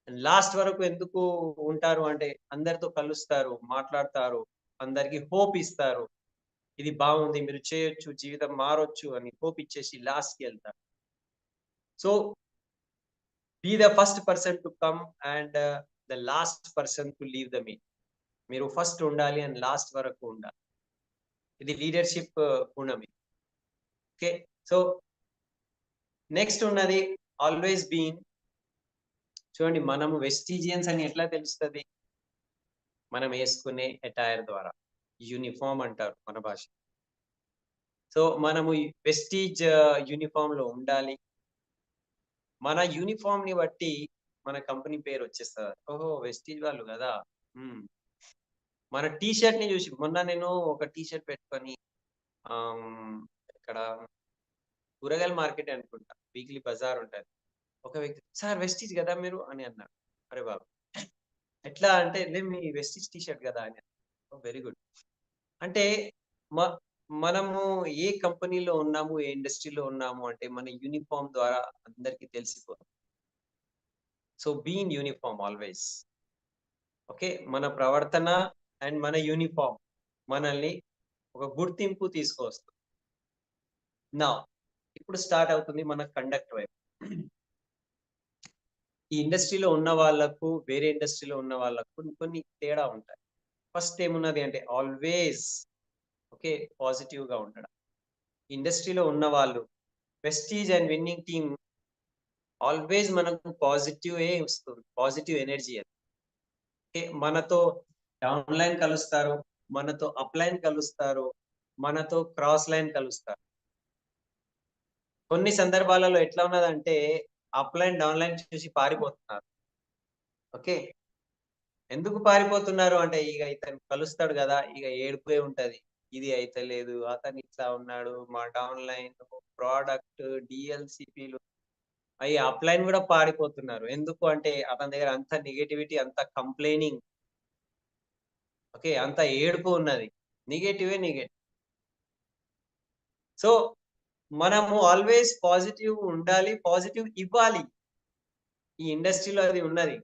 S4: లాస్ట్ వరకు ఎందుకు ఉంటారు అంటే, అందరితో కలుస్తారు, మాట్లాడతారు, అందరికి హోప్ ఇస్తారు, ఇది బాగుంది, మీరు చేయొచ్చు, జీవితం మారొచ్చు అని హోప్ ఇచ్చేసి లాస్ట్ కి వెళ్తారు. So be the first person to come and the last person to leave the meet. మీరు ఫస్ట్ ఉండాలి అండ్ లాస్ట్ వరకు ఉండాలి. ఇది లీడర్షిప్ గుణం. ఓకే, సో నెక్స్ట్ ఉన్నది ఆల్వేస్ బీన్. చూడండి, మనము వెస్టీజియన్స్ అని ఎట్లా తెలుస్తుంది? మనం వేసుకునే అటైర్ ద్వారా, యూనిఫామ్ అంటారు మన భాష. సో మనము వెస్టీజ్ యూనిఫామ్ లో ఉండాలి. మన యూనిఫామ్ ని బట్టి మన కంపెనీ పేరు వచ్చేస్తుంది. ఓహో, వెస్టీజ్ వాళ్ళు కదా. మన టీ షర్ట్ ని చూసి, మొన్న నేను ఒక టీ షర్ట్ పెట్టుకొని ఇక్కడ కూరగాయల మార్కెట్ అనుకుంటా, వీక్లీ బజార్ ఉంటుంది, ఒక వ్యక్తి, సార్ వెస్టీజ్ కదా మీరు అని అన్నాడు. అరే బాబు, ఎట్లా అంటే, లేదు మీ వెస్టీజ్ టీ షర్ట్ కదా అని. Very good. అంటే మనము ఏ కంపెనీలో ఉన్నాము, ఏ ఇండస్ట్రీలో ఉన్నాము అంటే మన యూనిఫామ్ ద్వారా అందరికి తెలిసిపోతుంది. So be in uniform always. Okay, మన ప్రవర్తన అండ్ మన యూనిఫామ్ మనల్ని ఒక గుర్తింపు తీసుకొస్తుంది. నా ఇప్పుడు స్టార్ట్ అవుతుంది మన కండక్ట్ వైపు. ఈ ఇండస్ట్రీలో ఉన్న వాళ్ళకు వేరే ఇండస్ట్రీలో ఉన్న వాళ్ళకు కొన్ని తేడా ఉంటాయి. ఫస్ట్ ఏమున్నది అంటే, ఆల్వేస్ ఓకే పాజిటివ్ గా ఉండడం. ఇండస్ట్రీలో ఉన్న వాళ్ళు, prestige and winning team always మనకు పాజిటివ్ వస్తుంది, పాజిటివ్ ఎనర్జీ. అది ఓకే, మనతో డౌన్ లైన్ కలుస్తారు, మనతో అప్ లైన్ కలుస్తారు, మనతో క్రాస్ లైన్ కలుస్తారు. కొన్ని సందర్భాలలో ఎట్లా ఉన్నదంటే, అప్ లైన్ డౌన్ లైన్ చూసి పారిపోతున్నారు. ఓకే, ఎందుకు పారిపోతున్నారు అంటే, ఇక ఇతను కలుస్తాడు కదా, ఇక ఏడుపే ఉంటది, ఇది అయితే లేదు, అతను ఇట్లా ఉన్నాడు, మా డౌన్ లైన్ ప్రోడక్ట్ డిఎల్సిపిలు అవి అప్ లైన్ కూడా పారిపోతున్నారు. ఎందుకు అంటే అతని దగ్గర అంత నెగటివిటీ, అంత కంప్లైనింగ్, ఓకే, అంత ఏడుపు ఉన్నది, నెగటివ్. సో మనము ఆల్వేస్ పాజిటివ్ ఉండాలి, పాజిటివ్ ఇవ్వాలి. ఈ ఇండస్ట్రీలో అది ఉన్నది.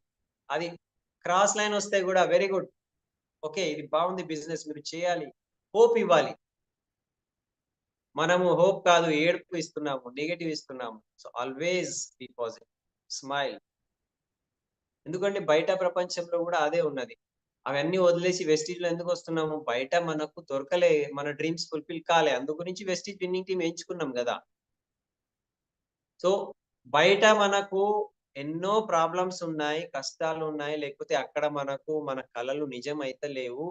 S4: అది క్రాస్ లైన్ వస్తే కూడా వెరీ గుడ్, ఓకే, ఇది బాగుంది బిజినెస్, మీరు చేయాలి, హోప్ ఇవ్వాలి. మనము హోప్ కాదు, ఏడుపు ఇస్తున్నాము, నెగటివ్ ఇస్తున్నాము. So always be positive, smile. ఎందుకంటే బయట ప్రపంచంలో కూడా అదే ఉన్నది. అవన్నీ వదిలేసి వెస్టీజ్ లో ఎందుకు వస్తున్నాము? బయట మనకు దొరకలే, మన డ్రీమ్స్ ఫుల్ఫిల్ కాలే, అందు గురించి వెస్టీజ్ విన్నింగ్ టీం ఎంచుకున్నాం కదా. సో బయట మనకు ఎన్నో ప్రాబ్లమ్స్ ఉన్నాయి, కష్టాలు ఉన్నాయి, లేకపోతే అక్కడ మనకు మన కలలు నిజం అయితే లేవు,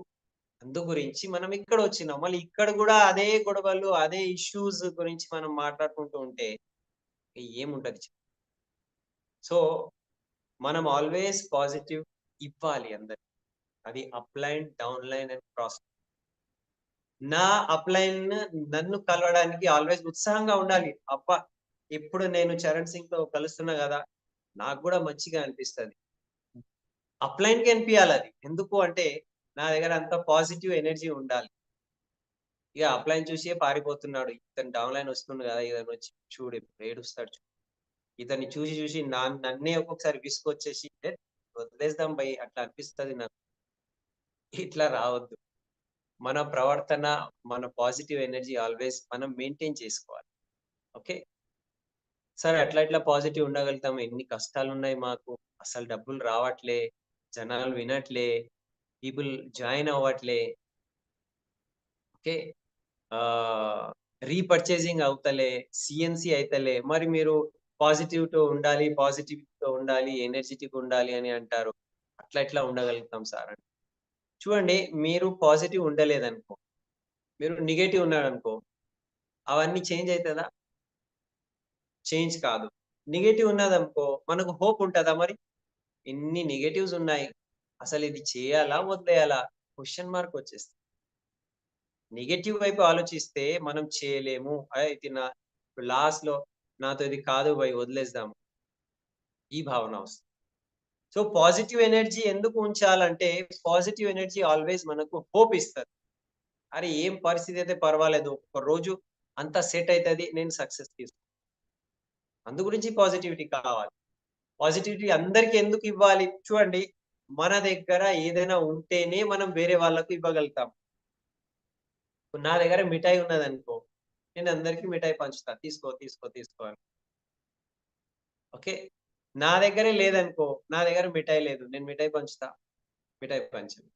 S4: అందు గురించి మనం ఇక్కడ వచ్చినాం. మళ్ళీ ఇక్కడ కూడా అదే గొడవలు, అదే ఇష్యూస్ గురించి మనం మాట్లాడుకుంటూ ఉంటే ఏముంటది? సో మనం ఆల్వేస్ పాజిటివ్ ఇవ్వాలి అందరికి. అది up line, down line and cross. నా అప్ లైన్ నన్ను కలవడానికి ఆల్వేస్ ఉత్సాహంగా ఉండాలి. అబ్బా, ఇప్పుడు నేను చరణ్ సింగ్ తో కలుస్తున్నా కదా, నాకు కూడా మంచిగా అనిపిస్తుంది. అప్ లైన్ కి అనిపించాలి అది. ఎందుకు అంటే నా దగ్గర అంత పాజిటివ్ ఎనర్జీ ఉండాలి. ఇక అప్ లైన్ చూసే పారిపోతున్నాడు, ఇతను డౌన్ లైన్ వస్తుంది కదా, ఇతను వచ్చి చూడు ఏడుస్తాడు, ఇతన్ని చూసి చూసి నన్నే ఒక్కొక్కసారి విసుకొచ్చేసి వదిలేద్దాం భయ్ అట్లా అనిపిస్తుంది నాకు. ఇట్లా రావద్దు. మన ప్రవర్తన, మన పాజిటివ్ ఎనర్జీ ఆల్వేస్ మనం మెయింటైన్ చేసుకోవాలి. ఓకే, సరే అట్లా ఇట్లా పాజిటివ్ ఉండగలుగుతాం. ఎన్ని కష్టాలు ఉన్నాయి మాకు, అసలు డబ్బులు రావట్లే, జనాలు వినట్లే, పీపుల్ జాయిన్ అవ్వట్లే, ఓకే, రీపర్చేసింగ్ అవుతలే, సిఎన్సి అయితలే. మరి మీరు పాజిటివ్ తో ఉండాలి, పాజిటివ్ తో ఉండాలి, ఎనర్జెటిక్ ఉండాలి అని అంటారు. అట్లా ఎట్లా ఉండగలుగుతాం సార్ అంటే, చూడండి, మీరు పాజిటివ్ ఉండలేదనుకో, మీరు నెగటివ్ ఉన్నారనుకో, అవన్నీ చేంజ్ అవుతుందా? చేంజ్ కాదు. నెగటివ్ ఉన్నదనుకో మనకు హోప్ ఉంటదా మరి? ఎన్ని నెగటివ్స్ ఉన్నాయి. అసలు ఇది చేయాలా? వదిలేయాలా? క్వెషన్ మార్క్ వచ్చేస్తుంది. నెగటివ్ వైపు ఆలోచిస్తే మనం చేయలేము. ఇది లాస్ట్‌లో నాతో ఇది కాదు భయ్ వదిలేద్దాము. ఈ భావన వస్తుంది. సో పాజిటివ్ ఎనర్జీ ఎందుకు ఉంచాలంటే పాజిటివ్ ఎనర్జీ ఆల్వేస్ మనకు హోప్ ఇస్తది. అరే ఏం పరిస్థితి అయితే పర్వాలేదు. ఒక రోజు అంతా సెట్ అయితది. నేను సక్సెస్ తీసుకుంటా. అందు గురించి పాజిటివిటీ కావాలి. పాజిటివిటీ అందరికి ఎందుకు ఇవ్వాలి? చూడండి మన దగ్గర ఏదైనా ఉంటేనే మనం వేరే వాళ్ళకు ఇవ్వగలుగుతాం. నా దగ్గర మిఠాయి ఉన్నదనుకో, నేను అందరికి మిఠాయి పంచుతా. తీసుకో, తీసుకో, తీసుకో అని. ఓకే. నా దగ్గరే లేదనుకో, నా దగ్గర మిఠాయి లేదు. నేను మిఠాయి పంచుతా. మిఠాయి పంచను.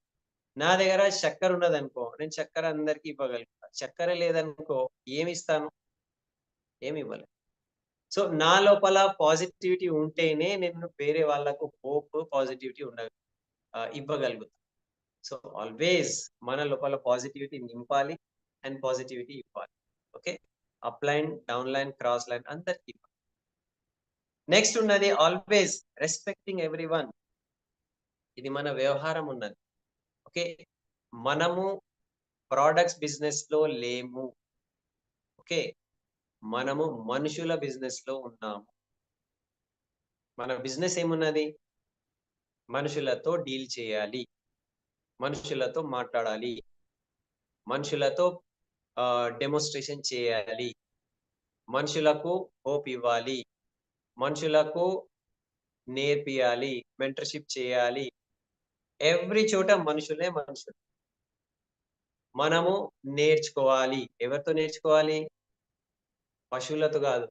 S4: నా దగ్గర చక్కెర ఉన్నదనుకో, నేను చక్కెర అందరికి ఇవ్వగలుగుతా. చక్కెర లేదనుకో ఏమిస్తాను? ఏమి ఇవ్వలేను. సో నా లోపల పాజిటివిటీ ఉంటేనే నేను వేరే వాళ్ళకు హోప్, పాజిటివిటీ ఇవ్వగలుగుతా. సో ఆల్వేస్ మన లోపల పాజిటివిటీ నింపాలి అండ్ పాజిటివిటీ ఇవ్వాలి. Okay. Up line, down line, cross line అందరికి ఇవ్వాలి. నెక్స్ట్ ఉన్నది ఆల్వేస్ రెస్పెక్టింగ్ ఎవ్రీవన్. ఇది మన వ్యవహారం ఉన్నది. ఓకే. మనము ప్రొడక్ట్స్ బిజినెస్ లో లేము. ఓకే. మనము మనుషుల బిజినెస్ లో ఉన్నాము. మన బిజినెస్ ఏమున్నది? మనుషులతో డీల్ చేయాలి, మనుషులతో మాట్లాడాలి, మనుషులతో డెమోన్స్ట్రేషన్ చేయాలి, మనుషులకు హోప్ ఇవ్వాలి, మనుషులకు నేర్పియాలి, మెంటర్షిప్ చేయాలి. ఎవ్రీ చోట మనుషులే మనుషులు. మనము నేర్చుకోవాలి. ఎవరితో నేర్చుకోవాలి? పశువులతో కాదు.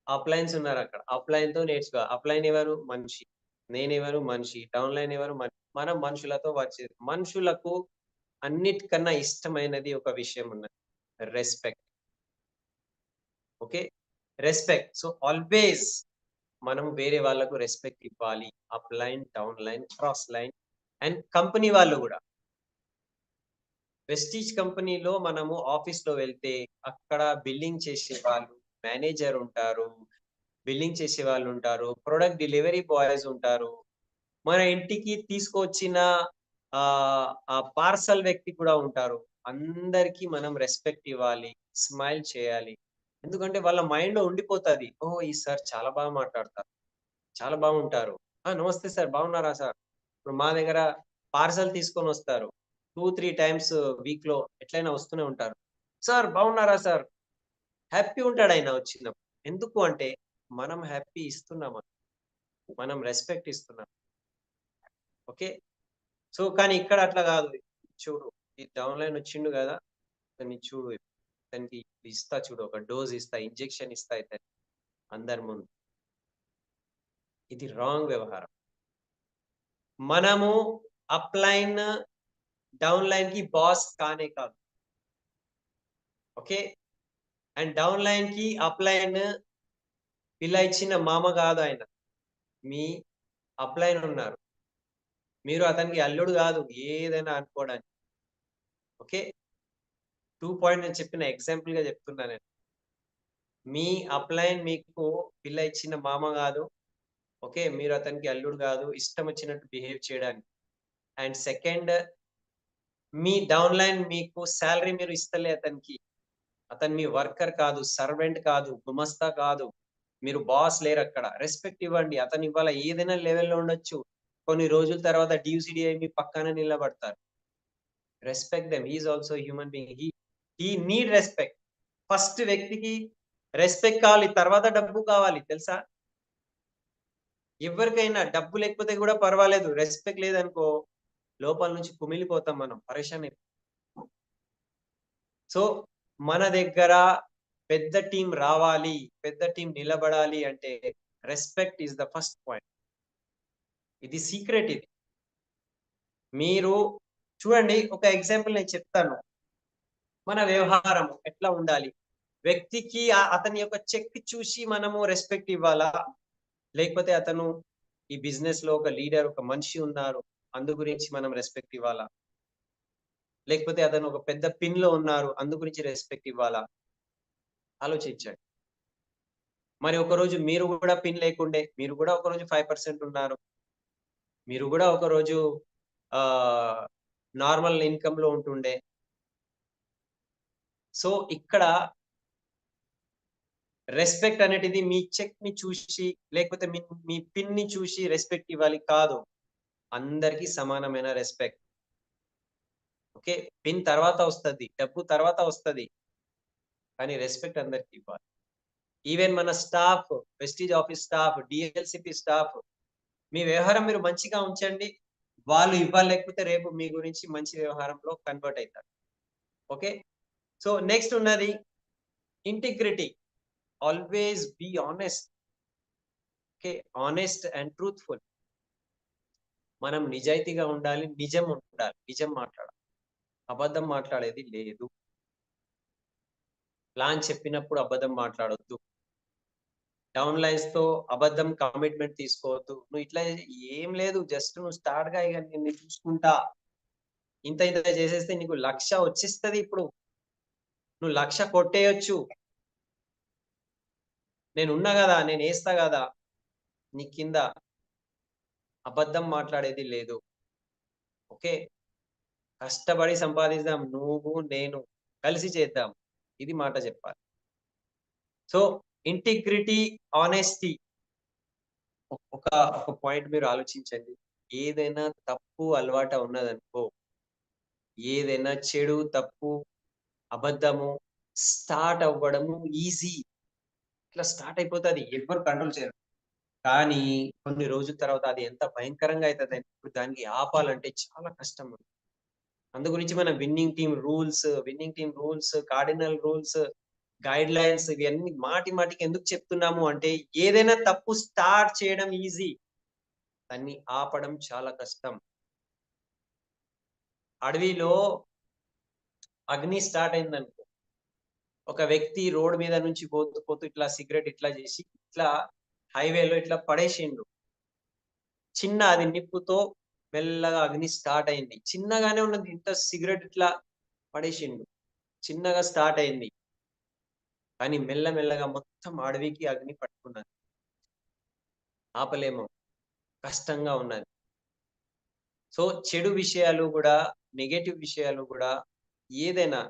S4: అప్లైన్స్ ఉన్నారు అక్కడ. అప్లైన్‌తో నేర్చుకోవాలి. అప్లైన్ ఎవరు? మనిషి. నేనెవరు? మనిషి. డౌన్ లైన్ ఎవరు? మనం మనుషులతో వర్క్ చేయాలి. మనుషులకు అన్నిటికన్నా ఇష్టమైనది ఒక విషయం ఉన్నది. Respect. Okay. Respect. So always మనం వేరే వాళ్ళకు రెస్పెక్ట్ ఇవ్వాలి. Up line, down line, cross line and company వాళ్ళు కూడా. వెస్టీజ్ కంపెనీలో మనము ఆఫీస్‌లో వెళ్తే అక్కడ బిల్లింగ్ చేసేవాళ్ళు, మేనేజర్ ఉంటారు, బిల్లింగ్ చేసేవాళ్ళు ఉంటారు, ప్రొడక్ట్ డెలివరీ బాయ్స్ ఉంటారు. మన ఇంటికి తీసుకొచ్చిన ఆ పార్సల్ వ్యక్తి కూడా ఉంటారు. అందరికీ మనం రెస్పెక్ట్ ఇవ్వాలి, స్మైల్ చేయాలి. ఎందుకంటే వాళ్ళ మైండ్‌లో ఉండిపోతది. ఓహ్! ఈ సార్ చాలా బాగా మాట్లాడతారు. చాలా బాగుంటారు. నమస్తే సార్ బాగున్నారా సార్? ఇప్పుడు మా దగ్గర పార్సల్ తీసుకొనొస్తారు. 2, 3 టైమ్స్ వీక్‌లో ఎట్లైనా వస్తూనే ఉంటారు. సార్ బాగున్నారా సార్? హ్యాపీ ఉంటాడాయన వచ్చినప్పుడు. ఎందుకు అంటే మనం హ్యాపీ ఇస్తున్నాం. మనం రెస్పెక్ట్ ఇస్తున్నాం. ఓకే. సో కానీ ఇక్కడ అట్లా కాదు. చూడు ఈ డౌన్ లైన్ వచ్చిండు కదా! ఇతన్ని చూడు. ఇతనికి ఇస్తా చూడు. ఒక డోస్ ఇస్తా, ఇంజెక్షన్ ఇస్తా ఇతనికి అందరి ముందు. ఇది రాంగ్ వ్యవహారం. మనము అప్ లైన్, డౌన్ లైన్ కి బాస్ కానే కాదు. ఓకే. అండ్ డౌన్ లైన్ కి అప్ లైన్ పిల్ల ఇచ్చిన మామ కాదు ఆయన. మీ అప్ లైన్ ఉన్నారు. మీరు అతనికి అల్లుడు కాదు ఏదైనా అనుకోవడానికి. ఓకే. 2 పాయింట్ నేను చెప్పిన ఎగ్జాంపుల్ గా చెప్తున్నా నేను. మీ అప్ లైన్ మీకు పిల్ల ఇచ్చిన మామ కాదు. ఓకే. మీరు అతనికి అల్లుడు కాదు. ఇష్టం వచ్చినట్టు బిహేవ్ చేయడానికి. And second me down line మీకు సాలరీ మీరు ఇస్తలే అతనికి. అతను మీ వర్కర్ కాదు, సర్వెంట్ కాదు, గుమస్తా కాదు. మీరు బాస్ లేరక్కడ. రెస్పెక్ట్ ఇవ్వండి. అతను ఇవాళ ఏదైనా లెవెల్‌లో ఉండొచ్చు. కొన్ని రోజుల తర్వాత డీసీడీఐ మీ పక్కన నిలబడతారు. Respect them. He is also human being. He need respect. First వ్యక్తికి రెస్పెక్ట్ కావాలి. తర్వాత డబ్బు కావాలి తెలుసా? ఎవరికైనా డబ్బు లేకపోతే కూడా పర్వాలేదు. రెస్పెక్ట్ లేదనుకో లోపల నుంచి కుమిలిపోతాం మనం. పరేషాన్ సో మన దగ్గర పెద్ద టీం రావాలి, పెద్ద టీం నిలబడాలి అంటే respect is the first point. ఇది సీక్రెట్ ఇది. మీరు చూడండి ఒక ఎగ్జాంపుల్ నేను చెప్తాను. మన వ్యవహారం ఎట్లా ఉండాలి? వ్యక్తికి అతని యొక్క చెక్ చూసి మనము రెస్పెక్ట్ ఇవ్వాలా? లేకపోతే అతను ఈ బిజినెస్ లో ఒక లీడర్, ఒక మనిషి ఉన్నారు అందు గురించి మనం రెస్పెక్ట్ ఇవ్వాలా? లేకపోతే అతను ఒక పెద్ద పిన్ లో ఉన్నారు అందు గురించి రెస్పెక్ట్ ఇవ్వాలా? ఆలోచించండి. మరి ఒకరోజు మీరు కూడా పిన్ లేకుండే, మీరు కూడా ఒకరోజు 5% ఉన్నారు, మీరు కూడా ఒకరోజు నార్మల్ ఇన్కమ్ లో ఉంటుండే. సో ఇక్కడ రెస్పెక్ట్ అనేటిది మీ చెక్ ని చూసి లేకపోతే మీ పిన్ ని చూసి రెస్పెక్ట్ ఇవ్వాలి కాదు, అందరికీ సమానమైన రెస్పెక్ట్. ఓకే, పిన్ తర్వాత వస్తుంది, డబ్బు తర్వాత వస్తుంది, కానీ రెస్పెక్ట్ అందరికి ఇవ్వాలి. ఈవెన్ మన staff, Vestige office staff, DLCP staff, మీ వ్యవహారం మీరు మంచిగా ఉంచండి, వాళ్ళు ఇవ్వలేకపోతే రేపు మీ గురించి మంచి వ్యవహారంలో కన్వర్ట్ అవుతారు. ఓకే, సో నెక్స్ట్ ఉన్నది integrity. Always be honest. Okay, honest and truthful. మనం నిజాయితీగా ఉండాలి, నిజం ఉండాలి, నిజం మాట్లాడాలి, అబద్ధం మాట్లాడేది లేదు. ప్లాన్ చెప్పినప్పుడు అబద్ధం మాట్లాడొద్దు, డౌన్ లైన్స్ తో అబద్ధం కమిట్మెంట్ తీసుకోవద్దు. నువ్వు ఇట్లా ఏం లేదు, జస్ట్ నువ్వు స్టార్ట్ గా ఇక నేను చూసుకుంటా, ఇంత ఇంత చేసేస్తే నీకు 1,00,000 వచ్చేస్తుంది. ఇప్పుడు నువ్వు 1,00,000 కొట్టేయచ్చు, నేను ఉన్నా కదా, నేను వేస్తా కదా, నీ కింద అబద్ధం మాట్లాడేది లేదు. ఓకే, కష్టపడి సంపాదిద్దాం, నువ్వు నేను కలిసి చేద్దాం, ఇది మాట చెప్పాలి. So integrity, honesty. ఒక పాయింట్ మీరు ఆలోచించండి. ఏదైనా తప్పు అలవాటు ఉన్నదనుకో, ఏదైనా చెడు, తప్పు, అబద్ధము స్టార్ట్ అవ్వడము ఈజీ, ఇట్లా స్టార్ట్ అయిపోతుంది, ఎవరు కంట్రోల్ చేయరు. కానీ కొన్ని రోజుల తర్వాత అది ఎంత భయంకరంగా అవుతుంది, ఇప్పుడు దానికి ఆపాలంటే చాలా కష్టం. అందు గురించి మనం winning team rules, cardinal rules, guide lines, ఇవన్నీ మాటి మాటికి ఎందుకు చెప్తున్నాము అంటే, ఏదైనా తప్పు స్టార్ట్ చేయడం ఈజీ, దాన్ని ఆపడం చాలా కష్టం. అడవిలో అగ్ని స్టార్ట్ అయిందనుకో, ఒక వ్యక్తి రోడ్ మీద నుంచి పోతూ పోతూ ఇట్లా సిగరెట్ ఇట్లా చేసి ఇట్లా హైవేలో ఇట్లా పడేసిండు. చిన్న అది నిప్పుతో మెల్లగా అగ్ని స్టార్ట్ అయింది, చిన్నగానే ఉన్నది, ఇంత సిగరెట్ ఇట్లా పడేసిండు, చిన్నగా స్టార్ట్ అయింది, కానీ మెల్లమెల్లగా మొత్తం అడవికి అగ్ని పట్టుకున్నది. ఆపలేము, కష్టంగా ఉన్నది. సో చెడు విషయాలు కూడా, నెగటివ్ విషయాలు కూడా, ఏదైనా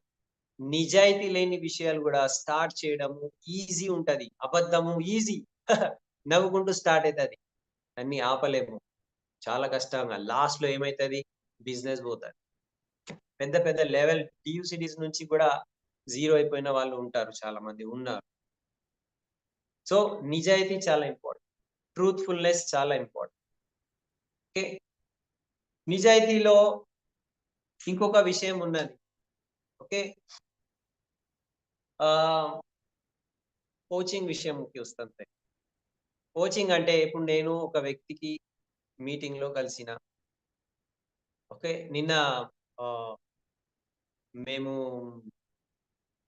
S4: నిజాయితీ లేని విషయాలు కూడా స్టార్ట్ చేయడము ఈజీ ఉంటది, అబద్ధము ఈజీ నవ్వుకుంటూ స్టార్ట్ అవుతుంది, అన్ని ఆపలేము, చాలా కష్టంగా. లాస్ట్ లో ఏమైతుంది, బిజినెస్ పోతుంది. పెద్ద పెద్ద లెవెల్ టీయూసిడీస్ నుంచి కూడా జీరో అయిపోయిన వాళ్ళు ఉంటారు, చాలా మంది ఉన్నారు. సో నిజాయితీ చాలా ఇంపార్టెంట్, ట్రూత్ఫుల్నెస్ చాలా ఇంపార్టెంట్. ఓకే, నిజాయితీలో ఇంకొక విషయం ఉన్నది. ఓకే, కోచింగ్ విషయంకి వస్తుంది. కోచింగ్ అంటే ఇప్పుడు నేను ఒక వ్యక్తికి మీటింగ్ లో కలిసిన, ఓకే, నిన్న మేము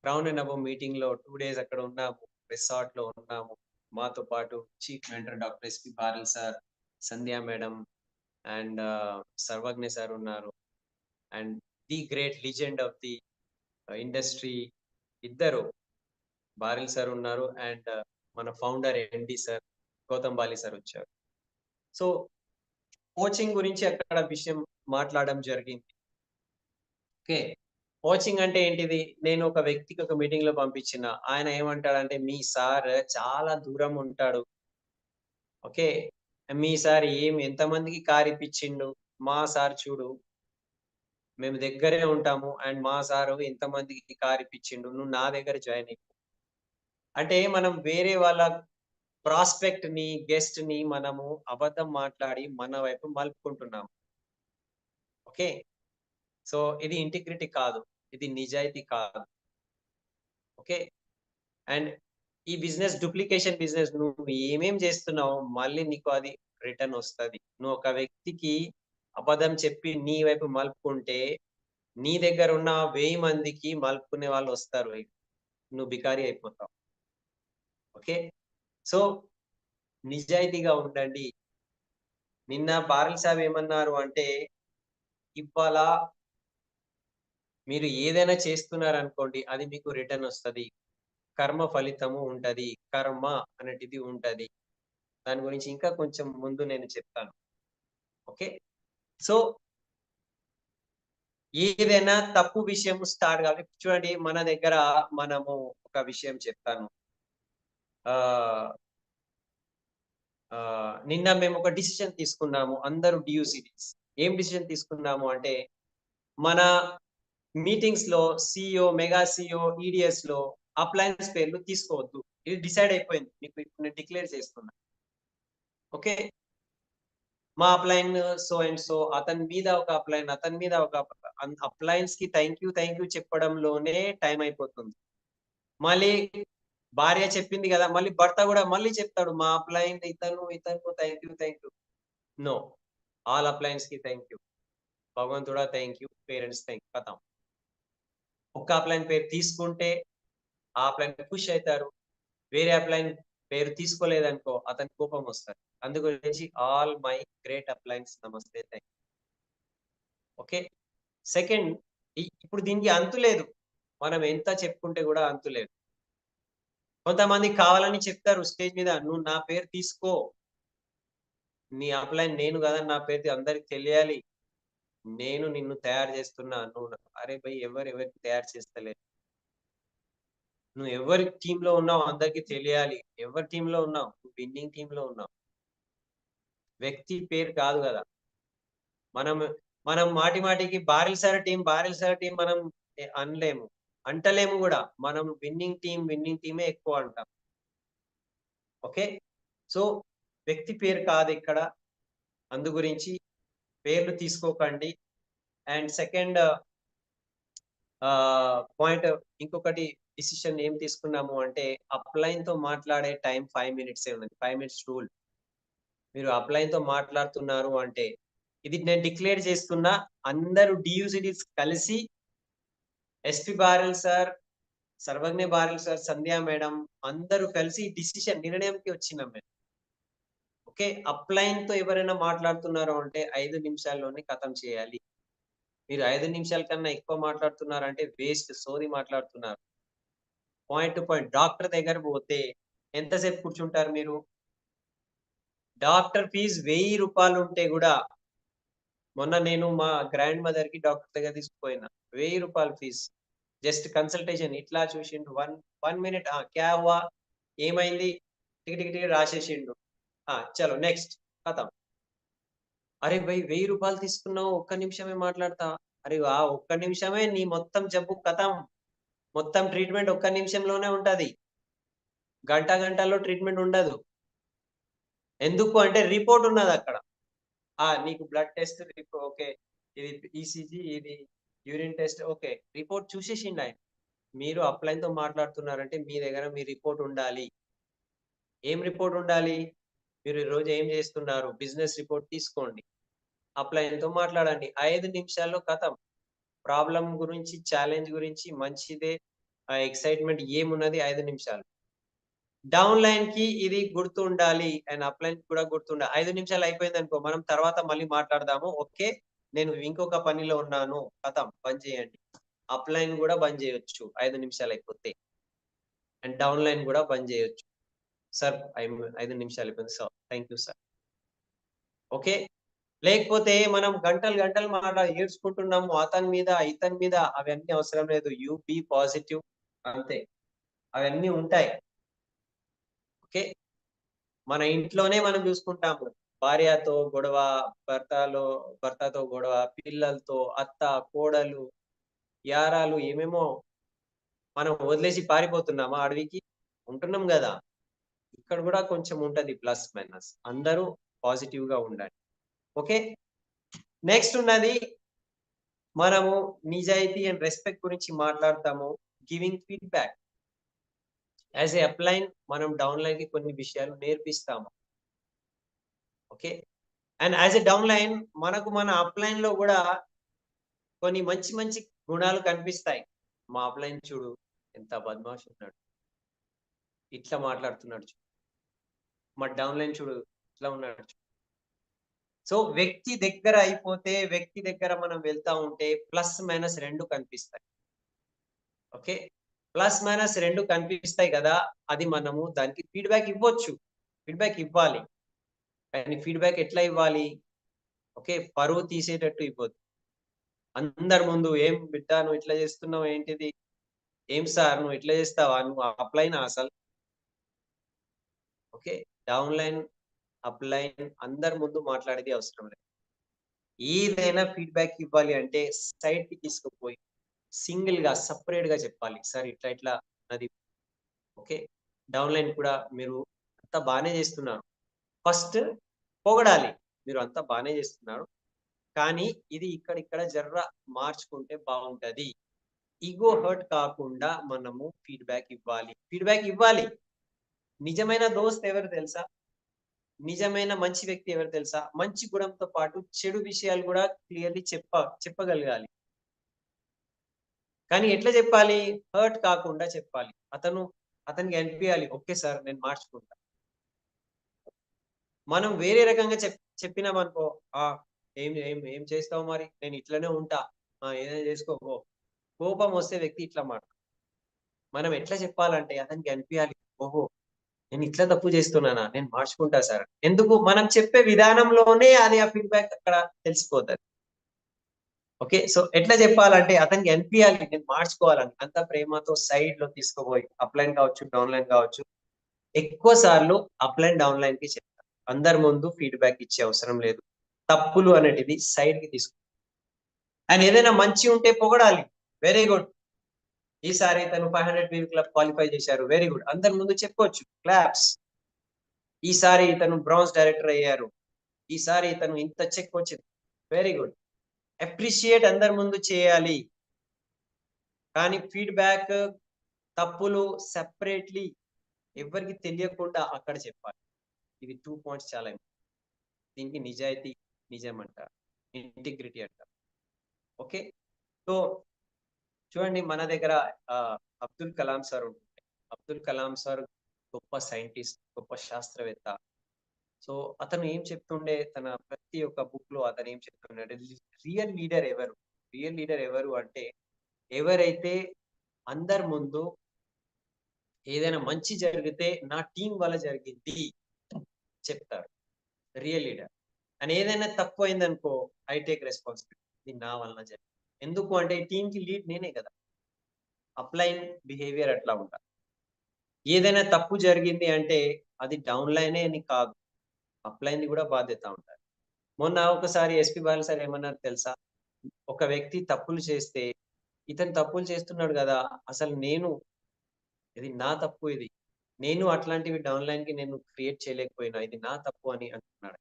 S4: క్రౌన్ అండ్ అబవ్ మీటింగ్ లో 2 days అక్కడ ఉన్నాము, రిసార్ట్ లో ఉన్నాము. మాతో పాటు chief mentor doctor SP Baral sir, Sandhya madam and Sarvagya sir ఉన్నారు, and the great legend of the industry ఇద్దరు, బారిల్ సార్ ఉన్నారు, అండ్ మన founder MD sir Gautam Bali sir వచ్చారు. సో కోచింగ్ గురించి అక్కడ విషయం మాట్లాడడం జరిగింది. ఓకే, కోచింగ్ అంటే ఏంటిది, నేను ఒక వ్యక్తికి ఒక మీటింగ్ లో పంపించిన, ఆయన ఏమంటాడంటే, మీ సార్ చాలా దూరం ఉంటాడు. ఓకే, మీ సార్ ఎంతమందికి కార్ ఇప్పించిండు, మా సార్ చూడు మేము దగ్గరే ఉంటాము, అండ్ మా సారు ఎంతమందికి కార్ ఇప్పించిండు, నువ్వు నా దగ్గర జాయిన్ అయ్యి. అంటే మనం వేరే వాళ్ళ ప్రాస్పెక్ట్ ని, గెస్ట్ ని మనము అబద్ధం మాట్లాడి మన వైపు మలుపుకుంటున్నాము. ఓకే, సో ఇది ఇంటిగ్రిటీ కాదు, ఇది నిజాయితీ కాదు. ఓకే, అండ్ ఈ బిజినెస్ డూప్లికేషన్ బిజినెస్, నువ్వు ఏమేం చేస్తున్నావు మళ్ళీ నీకు అది రిటర్న్ వస్తుంది. నువ్వు ఒక వ్యక్తికి అబద్ధం చెప్పి నీ వైపు మలుపుకుంటే, నీ దగ్గర ఉన్న 1000 మందికి మలుపుకునే వాళ్ళు వస్తారు, నువ్వు బికారి అయిపోతావు. ఓకే, సో నిజాయితీగా ఉండండి. నిన్న బారల్ సాబ్ ఏమన్నారు అంటే, ఇవాళ మీరు ఏదైనా చేస్తున్నారనుకోండి, అది మీకు రిటర్న్ వస్తుంది, కర్మ ఫలితము ఉంటది, కర్మ అనేటిది ఉంటది. దాని గురించి ఇంకా కొంచెం ముందు నేను చెప్తాను. ఓకే, సో ఏదైనా తప్పు విషయం స్టార్ట్ కావాలి. చూడండి, మన దగ్గర మనము ఒక విషయం చెప్తాను. నిన్న మేము ఒక డిసిషన్ తీసుకున్నాము, అందరూ డియూసిటీస్. ఏం డిసిషన్ తీసుకున్నాము అంటే, మన మీటింగ్స్ లో సిఇఓ, మెగా సిఇఓ, ఈడిఎస్ లో అప్లయన్స్ పేర్లు తీసుకోవద్దు. ఇది డిసైడ్ అయిపోయింది, మీకు ఇప్పుడు నేను డిక్లేర్ చేస్తున్నా. ఓకే, మా అప్లైన్ సో అండ్ సో, అతని మీద ఒక అప్లైన్, అతని మీద ఒక అప్లయన్స్ కి థ్యాంక్ యూ చెప్పడంలోనే టైం అయిపోతుంది. మళ్ళీ భార్య చెప్పింది కదా, మళ్ళీ భర్త కూడా మళ్ళీ చెప్తాడు, మా అప్లైన్ ఇతను thank you. No, all uplines కి థ్యాంక్ యూ, భగవంతుడా thank you, parents thank you, కథం. ఒక్క అప్లైన్ పేరు తీసుకుంటే ఆ అప్లైన్ ఖుష్ అవుతారు. వేరే అప్లైన్ పేరు తీసుకోలేదనుకో అతని కోపం వస్తారు. అందు గురించి ఆల్ మై గ్రేట్ అప్లైన్స్ నమస్తే, థ్యాంక్ యూ. ఓకే, సెకండ్, ఇప్పుడు దీనికి అంతు లేదు, మనం ఎంత చెప్పుకుంటే కూడా అంతు లేదు. కొంతమంది కావాలని చెప్తారు స్టేజ్ మీద, నువ్వు నా పేరు తీసుకో, నీ అప్లైన్ నేను కదా, నా పేరు అందరికి తెలియాలి, నేను నిన్ను తయారు చేస్తున్నా. నువ్వు అరే భయ్, ఎవరికి తయారు చేస్తలేదు, నువ్వు ఎవరి టీంలో ఉన్నావు అందరికి తెలియాలి. ఎవరి టీంలో ఉన్నావు, నువ్వు విన్నింగ్ టీంలో ఉన్నావు, వ్యక్తి పేరు కాదు కదా. మనం మాటికి బారిల్ సార్ టీం మనం అనలేము, అంటలేము కూడా. మనం విన్నింగ్ టీమే ఎక్కువ అంటాం. ఓకే, సో వ్యక్తి పేరు కాదు ఇక్కడ, అందు గురించి పేర్లు తీసుకోకండి. అండ్ సెకండ్ పాయింట్, ఇంకొకటి డిసిషన్ ఏం తీసుకున్నాము అంటే, అప్లైన్ తో మాట్లాడే టైం 5 minutes ఉన్నది, 5 minutes రూల్. మీరు అప్లైన్ తో మాట్లాడుతున్నారు అంటే, ఇది నేను డిక్లేర్ చేస్తున్నా, అందరూ డియూసిటీస్ కలిసి, ఎస్పి బారెల్ సార్, సర్వజ్ఞ బారెల్ సార్, సంధ్యా మేడం, అందరూ కలిసి నిర్ణయంకి వచ్చినాం మేము. ఓకే, అప్లైన్ తో ఎవరైనా మాట్లాడుతున్నారు అంటే 5 నిమిషాల్లోనే ఖతం చేయాలి. మీరు 5 నిమిషాల కన్నా ఎక్కువ మాట్లాడుతున్నారంటే వేస్ట్, సోది మాట్లాడుతున్నారు. Point to point. డాక్టర్ దగ్గర పోతే ఎంతసేపు కూర్చుంటారు మీరు? డాక్టర్ ఫీజు 1000 రూపాయలు ఉంటే కూడా, మొన్న నేను మా గ్రాండ్ మదర్ కి డాక్టర్ దగ్గర తీసుకుపోయినా, 1000 రూపాయలు ఫీజు, జస్ట్ కన్సల్టేషన్. ఇట్లా చూసిండు, 1 minute, క్యా హువా, ఏమైంది, టిక్ రాసేసిండు, చలో నెక్స్ట్, ఖతం. అరే భయ్, 1000 రూపాయలు తీసుకున్నావు, ఒక్క నిమిషమే మాట్లాడతా. అరే ఒక్క నిమిషమే నీ మొత్తం జబ్బు ఖతం. మొత్తం ట్రీట్మెంట్ ఒక్క నిమిషంలోనే ఉంటది, గంటలో ట్రీట్మెంట్ ఉండదు. ఎందుకు అంటే రిపోర్ట్ ఉన్నది అక్కడ. నీకు బ్లడ్ టెస్ట్ ఓకే, ఇది ఈసీజీ, ఇది యూరిన్ టెస్ట్, ఓకే, రిపోర్ట్ చూసేసిండు ఆయన. మీరు అప్లైన్ తో మాట్లాడుతున్నారంటే మీ దగ్గర మీ రిపోర్ట్ ఉండాలి. ఏం రిపోర్ట్ ఉండాలి? మీరు ఈ రోజు ఏం చేస్తున్నారు, బిజినెస్ రిపోర్ట్ తీసుకోండి, అప్లైన్ తో మాట్లాడండి, 5 నిమిషాల్లో ఖతం. ప్రాబ్లం గురించి, ఛాలెంజ్ గురించి, మంచిదే, ఎక్సైట్మెంట్ ఏమున్నది, 5 నిమిషాలు. డౌన్ లైన్ కి ఇది గుర్తుండాలి, అండ్ అప్లైన్ కూడా గుర్తుండాలి. 5 నిమిషాలు అయిపోయింది అనుకో, మనం తర్వాత మళ్ళీ మాట్లాడదాము, ఓకే, నేను ఇంకొక పనిలో ఉన్నాను, ఖతం, బంద్ చేయండి. అప్లైన్ కూడా బంద్ చేయొచ్చు 5 నిమిషాలు అయిపోతే, అండ్ డౌన్ లైన్ కూడా బంద్ చేయొచ్చు. సార్ 5 నిమిషాలు అయిపోయింది sir, thank you sir. Okay, లేకపోతే మనం గంటలు ఏడ్చుకుంటున్నాము అతని మీద, ఇతని మీద, అవన్నీ అవసరం లేదు. యూ బీ పాజిటివ్, అంతే, అవన్నీ ఉంటాయి. ఓకే, మన ఇంట్లోనే మనం చూసుకుంటాము, భార్యతో గొడవ, భర్తతో గొడవ, పిల్లలతో, అత్త, కోడలు, యారాలు, ఏమేమో. మనం వదిలేసి పారిపోతున్నామా అడవికి? ఉంటున్నాం కదా. ఇక్కడ కూడా కొంచెం ఉంటది ప్లస్ మైనస్, అందరూ పాజిటివ్ గా ఉండాలి. ఓకే, నెక్స్ట్ ఉన్నది, మనము నిజాయితీ అండ్ రెస్పెక్ట్ గురించి మాట్లాడతాము. Giving feedback. As a upline మనం డౌన్ లైన్ కి కొన్ని విషయాలు నేర్పిస్తాము. Okay, and as a downline మనకు మన అప్లైన్ లో కూడా కొన్ని మంచి గుణాలు కనిపిస్తాయి. మా అప్లైన్ చూడు ఎంత బద్మాష్ ఉన్నాడు, ఇట్లా మాట్లాడుతున్నాడు చూడు, మా డౌన్ లైన్ చూడు ఇట్లా ఉన్నాడు. సో వ్యక్తి దగ్గర మనం వెళ్తా ఉంటే ప్లస్ మైనస్ రెండు కనిపిస్తాయి. ఓకే, ప్లస్ మైనస్ రెండు కనిపిస్తాయి కదా, అది మనము దానికి ఫీడ్బ్యాక్ ఇవ్వచ్చు, ఫీడ్బ్యాక్ ఇవ్వాలి. కానీ ఫీడ్బ్యాక్ ఎట్లా ఇవ్వాలి? ఓకే, పరువు తీసేటట్టు ఇవ్వద్దు. అందరి ముందు ఏం బిడ్డ నువ్వు ఇట్లా చేస్తున్నావు ఏంటిది, ఏం సార్ నువ్వు ఇట్లా చేస్తావా, నువ్వు అప్లైన్ అసలు. ఓకే, డౌన్ లైన్ అప్లైన్ అందరి ముందు మాట్లాడేది అవసరం లేదు. ఏదైనా ఫీడ్బ్యాక్ ఇవ్వాలి అంటే సైడ్ కి తీసుకుపోయి సింగిల్ గా సపరేట్ గా చెప్పాలి, సార్ ఇట్లా ఇట్లా అది. ఓకే, డౌన్ లైన్ కూడా మీరు అంతా బాగానే చేస్తున్నారు, ఫస్ట్ పొగడాలి, మీరు అంతా బాగానే చేస్తున్నారు కానీ ఇది ఇక్కడ జర్ర మార్చుకుంటే బాగుంటది. ఈగో హర్ట్ కాకుండా మనము ఫీడ్బ్యాక్ ఇవ్వాలి. నిజమైన దోస్త్ ఎవరు తెలుసా? నిజమైన మంచి వ్యక్తి ఎవరు తెలుసా? మంచి గుణంతో పాటు చెడు విషయాలు కూడా క్లియర్లీ చెప్పగలగాలి. కానీ ఎట్లా చెప్పాలి? హర్ట్ కాకుండా చెప్పాలి. అతనికి అనిపించాలి, ఓకే సార్ నేను మార్చుకుంటా. మనం వేరే రకంగా చెప్పినామనుకో, ఏం ఏం ఏం చేస్తావు మరి, నేను ఇట్లనే ఉంటా, ఏదైనా చేసుకో, కోపం వస్తే వ్యక్తి ఇట్లా మాట. మనం ఎట్లా చెప్పాలంటే అతనికి అనిపించాలి, ఓహో నేను ఇట్లా తప్పు చేస్తున్నానా, నేను మార్చుకుంటా సార్. ఎందుకు? మనం చెప్పే విధానంలోనే అది ఆ ఫీడ్బ్యాక్ అక్కడ తెలిసిపోతుంది. ఓకే, సో ఎట్లా చెప్పాలంటే అతనికి అనిపించాలి నేను మార్చుకోవాలని. అంత ప్రేమతో సైడ్ లో తీసుకుపోయి, అప్లైన్ కావచ్చు డౌన్ లైన్ కావచ్చు, ఎక్కువ సార్లు అప్లైన్ డౌన్ లైన్ కి చెప్తారు. అందరి ముందు ఫీడ్బ్యాక్ ఇచ్చే అవసరం లేదు. తప్పులు అనేటివి సైడ్ కి తీసుకో. ఆయన ఏదైనా మంచి ఉంటే పొగడాలి, వెరీ గుడ్, ఈసారి తను 500 PV క్లబ్ క్వాలిఫై చేశారు, వెరీ గుడ్, అందరి ముందు చెప్పుకోవచ్చు, క్లాప్స్. ఈసారి ఇతను బ్రాంజ్ డైరెక్టర్ అయ్యారు, ఈసారి ఇతను ఇంత చెక్ వచ్చింది, వెరీ గుడ్, అప్రిషియేట్ అందరి ముందు చేయాలి. కానీ ఫీడ్బ్యాక్ తప్పులు సెపరేట్లీ ఎవరికి తెలియకుండా అక్కడ చెప్పాలి. ఇవి 2 పాయింట్స్ చాలా ఇంపార్టెంట్. దీనికి నిజాయితీ, నిజం అంటారు, ఇంటిగ్రిటీ అంటారు. ఓకే, సో చూడండి మన దగ్గర అబ్దుల్ కలాం సార్ ఉంటుంది. అబ్దుల్ కలాం సార్ గొప్ప సైంటిస్ట్, గొప్ప శాస్త్రవేత్త. సో అతను ఏం చెప్తుండే, తన ప్రతి ఒక్క బుక్ లో అతను ఏం చెప్తుండే, రియల్ లీడర్ ఎవరు అంటే ఎవరైతే అందరి ముందు ఏదైనా మంచి జరిగితే నా టీం వల్ల జరిగింది చెప్తారు, రియల్ లీడర్. అని ఏదైనా తక్కువ అయిందనుకో, ఐ టేక్ రెస్పాన్సిబిలిటీ, నా వలన జరిగింది. ఎందుకు అంటే టీం కి లీడ్ నేనే కదా. అప్లైన్ బిహేవియర్ అట్లా ఉంటా. ఏదైనా తప్పు జరిగింది అంటే అది డౌన్ లైనే అని కాదు, అప్లైన్ కూడా బాధ్యత ఉంటారు. మొన్న ఒకసారి ఎస్పీ బాల సార్ ఏమన్నారు తెలుసా? ఒక వ్యక్తి తప్పులు చేస్తే, ఇతను తప్పులు చేస్తున్నాడు కదా, అసలు ఇది నా తప్పు, ఇది నేను అట్లాంటివి డౌన్ లైన్ కి నేను క్రియేట్ చేయలేకపోయినా, ఇది నా తప్పు అని అంటున్నాడు.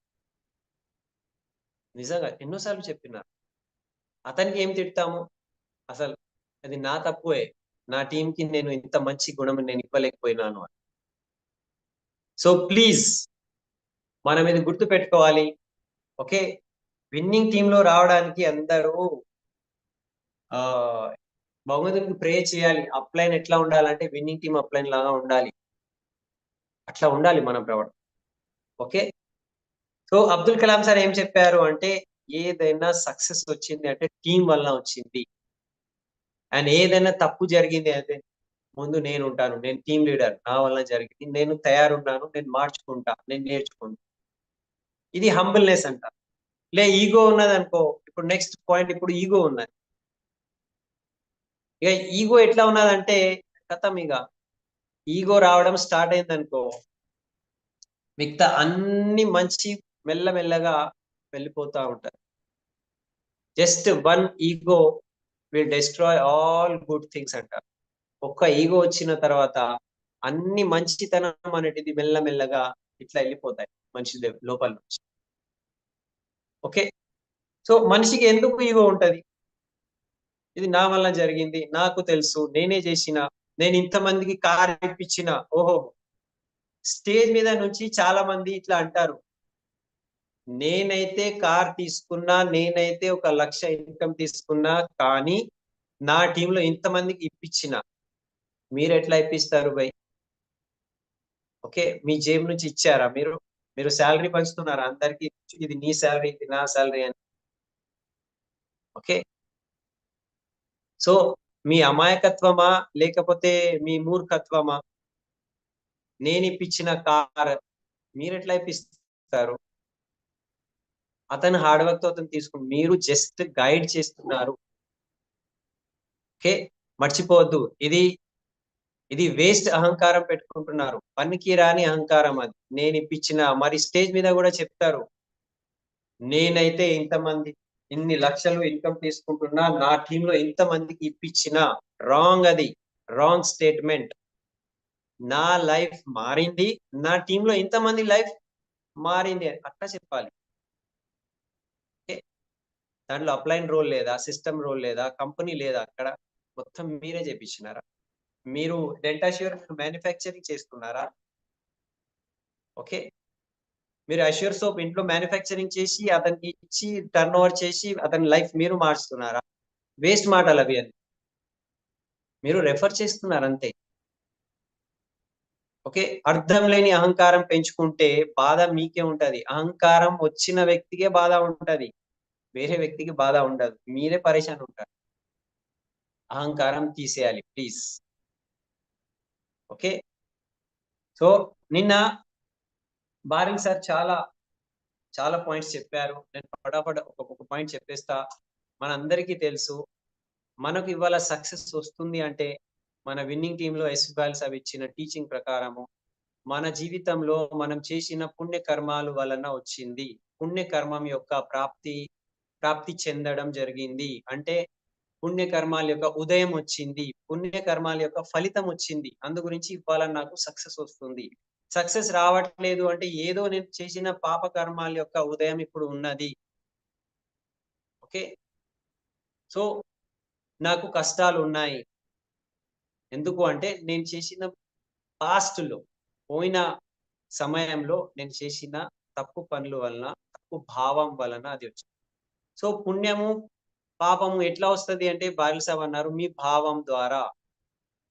S4: నిజంగా ఎన్నోసార్లు చెప్పినారు. అతనికి ఏం తిడతాము, అసలు అది నా తప్పుయే, నా టీంకి నేను ఇంత మంచి గుణం నేను ఇవ్వలేకపోయినాను అని. సో ప్లీజ్ మనం ఇది గుర్తు పెట్టుకోవాలి. ఓకే, విన్నింగ్ టీంలో రావడానికి అందరూ భగవంతునికి ప్రే చేయాలి. అప్లైన్ ఎట్లా ఉండాలంటే విన్నింగ్ టీం అప్లైన్ లాగా ఉండాలి, అట్లా ఉండాలి మన ప్రవర్తన. Okay, so Abdul Kalam sir ఏం చెప్పారు అంటే ఏదైనా సక్సెస్ వచ్చింది అంటే టీం వల్ల వచ్చింది, అండ్ ఏదైనా తప్పు జరిగింది అయితే ముందు నేను ఉంటాను, నేను టీం లీడర్, నా వల్ల జరిగింది, నేను తయారున్నాను, నేను మార్చుకుంటా, నేను నేర్చుకుంటా. ఇది హంబుల్నెస్ అంట. ఈగో ఉన్నది అనుకో, ఇప్పుడు నెక్స్ట్ పాయింట్, ఇప్పుడు ఈగో ఉన్నది. ఇక ఈగో ఎట్లా ఉన్నదంటే కథం, ఇక ఈగో రావడం స్టార్ట్ అయింది అనుకో, మిగతా అన్ని మంచి మెల్లమెల్లగా వెళ్ళిపోతా ఉంటారు. Just one ego will destroy all good things అంటారు. ఒక్క ఈగో వచ్చిన తర్వాత అన్ని మంచితనం అనేటిది మెల్లమెల్లగా ఇట్లా వెళ్ళిపోతాయి మనిషి లోపల నుంచి. ఓకే, సో మనిషికి ఎందుకు ఈగో ఉంటది? ఇది నా వల్ల జరిగింది, నాకు తెలుసు, నేనే చేసిన, నేను ఇంతమందికి కార్ ఇప్పించిన. ఓహో, స్టేజ్ మీద నుంచి చాలా మంది ఇట్లా అంటారు, నేనైతే కార్ తీసుకున్నా, నేనైతే 1 లక్ష ఇన్కమ్ తీసుకున్నా, కానీ నా టీంలో ఇంతమందికి ఇప్పించిన. మీరు ఎట్లా ఇప్పిస్తారు బై? ఓకే, మీ జేబు నుంచి ఇచ్చారా? మీరు శాలరీ పంచుతున్నారా అందరికి? ఇది నీ శాలరీ, ఇది నా శాలరీ అని. ఓకే, సో మీ అమాయకత్వమా లేకపోతే మీ మూర్ఖత్వమా? నేను ఇప్పించిన కార్ మీరు ఎట్లా ఇప్పిస్తారు? అతను హార్డ్ వర్క్ తో అతను మీరు జస్ట్ గైడ్ చేస్తున్నారు. ఓకే, మర్చిపోవద్దు. ఇది వేస్ట్ అహంకారం పెట్టుకుంటున్నారు, పనికి రాని అహంకారం అది. నేను ఇప్పించిన, మరి స్టేజ్ మీద కూడా చెప్తారు, నేనైతే ఇంతమంది ఇన్ని లక్షలు ఇన్కమ్ తీసుకుంటున్నా, నా టీంలో ఇంతమందికి ఇప్పించిన. రాంగ్, అది రాంగ్ స్టేట్మెంట్. నా లైఫ్ మారింది, నా టీంలో ఇంతమంది లైఫ్ మారింది అని అట్లా చెప్పాలి. దాంట్లో అప్లైన్ రోల్ లేదా, సిస్టమ్ రోల్ లేదా, కంపెనీ లేదా, అక్కడ మొత్తం మీరే చేపించినారా? మీరు డెంటాష్యూర్ మ్యానుఫ్యాక్చరింగ్ చేస్తున్నారా? ఓకే, మీరు అష్యూర్ సోప్ ఇంట్లో మ్యానుఫ్యాక్చరింగ్ చేసి అతనికి ఇచ్చి టర్న్ ఓవర్ చేసి అతని లైఫ్ మీరు మార్చుతున్నారా? వేస్ట్ మాటలు అవి అని మీరు రెఫర్ చేస్తున్నారు అంతే. ఓకే, అర్థం లేని అహంకారం పెంచుకుంటే బాధ మీకే ఉంటది. అహంకారం వచ్చిన వ్యక్తికే బాధ ఉంటది, వేరే వ్యక్తికి బాధ ఉండదు. మీరే పరేషాన్ ఉంటారు. అహంకారం తీసేయాలి ప్లీజ్. ఓకే, సో నిన్న బారిల్ సార్ చాలా పాయింట్స్ చెప్పారు. నేను ఫటాఫట్ ఒక్కొక్క పాయింట్ చెప్పేస్తా. మనందరికీ తెలుసు, మనకు ఇవాళ సక్సెస్ వస్తుంది అంటే మన విన్నింగ్ టీంలో ఎస్బాల్ సార్ ఇచ్చిన టీచింగ్ ప్రకారము మన జీవితంలో మనం చేసిన పుణ్యకర్మాలు వలన వచ్చింది. పుణ్యకర్మం యొక్క ప్రాప్తి చెందడం జరిగింది. అంటే పుణ్యకర్మాల యొక్క ఉదయం వచ్చింది, పుణ్యకర్మాల యొక్క ఫలితం వచ్చింది. అందు గురించి ఇవాళ నాకు సక్సెస్ వస్తుంది. సక్సెస్ రావట్లేదు అంటే ఏదో నేను చేసిన పాప కర్మాల యొక్క ఉదయం ఇప్పుడు ఉన్నది. ఓకే, సో నాకు కష్టాలు ఉన్నాయి. ఎందుకు అంటే నేను చేసిన పాస్ట్ లో, పోయిన సమయంలో నేను చేసిన తప్పు పనుల వలన, తప్పు భావం వలన అది వచ్చింది. సో పుణ్యము పాపము ఎట్లా వస్తుంది అంటే బారిల్ సాబ్ అన్నారు, మీ భావం ద్వారా.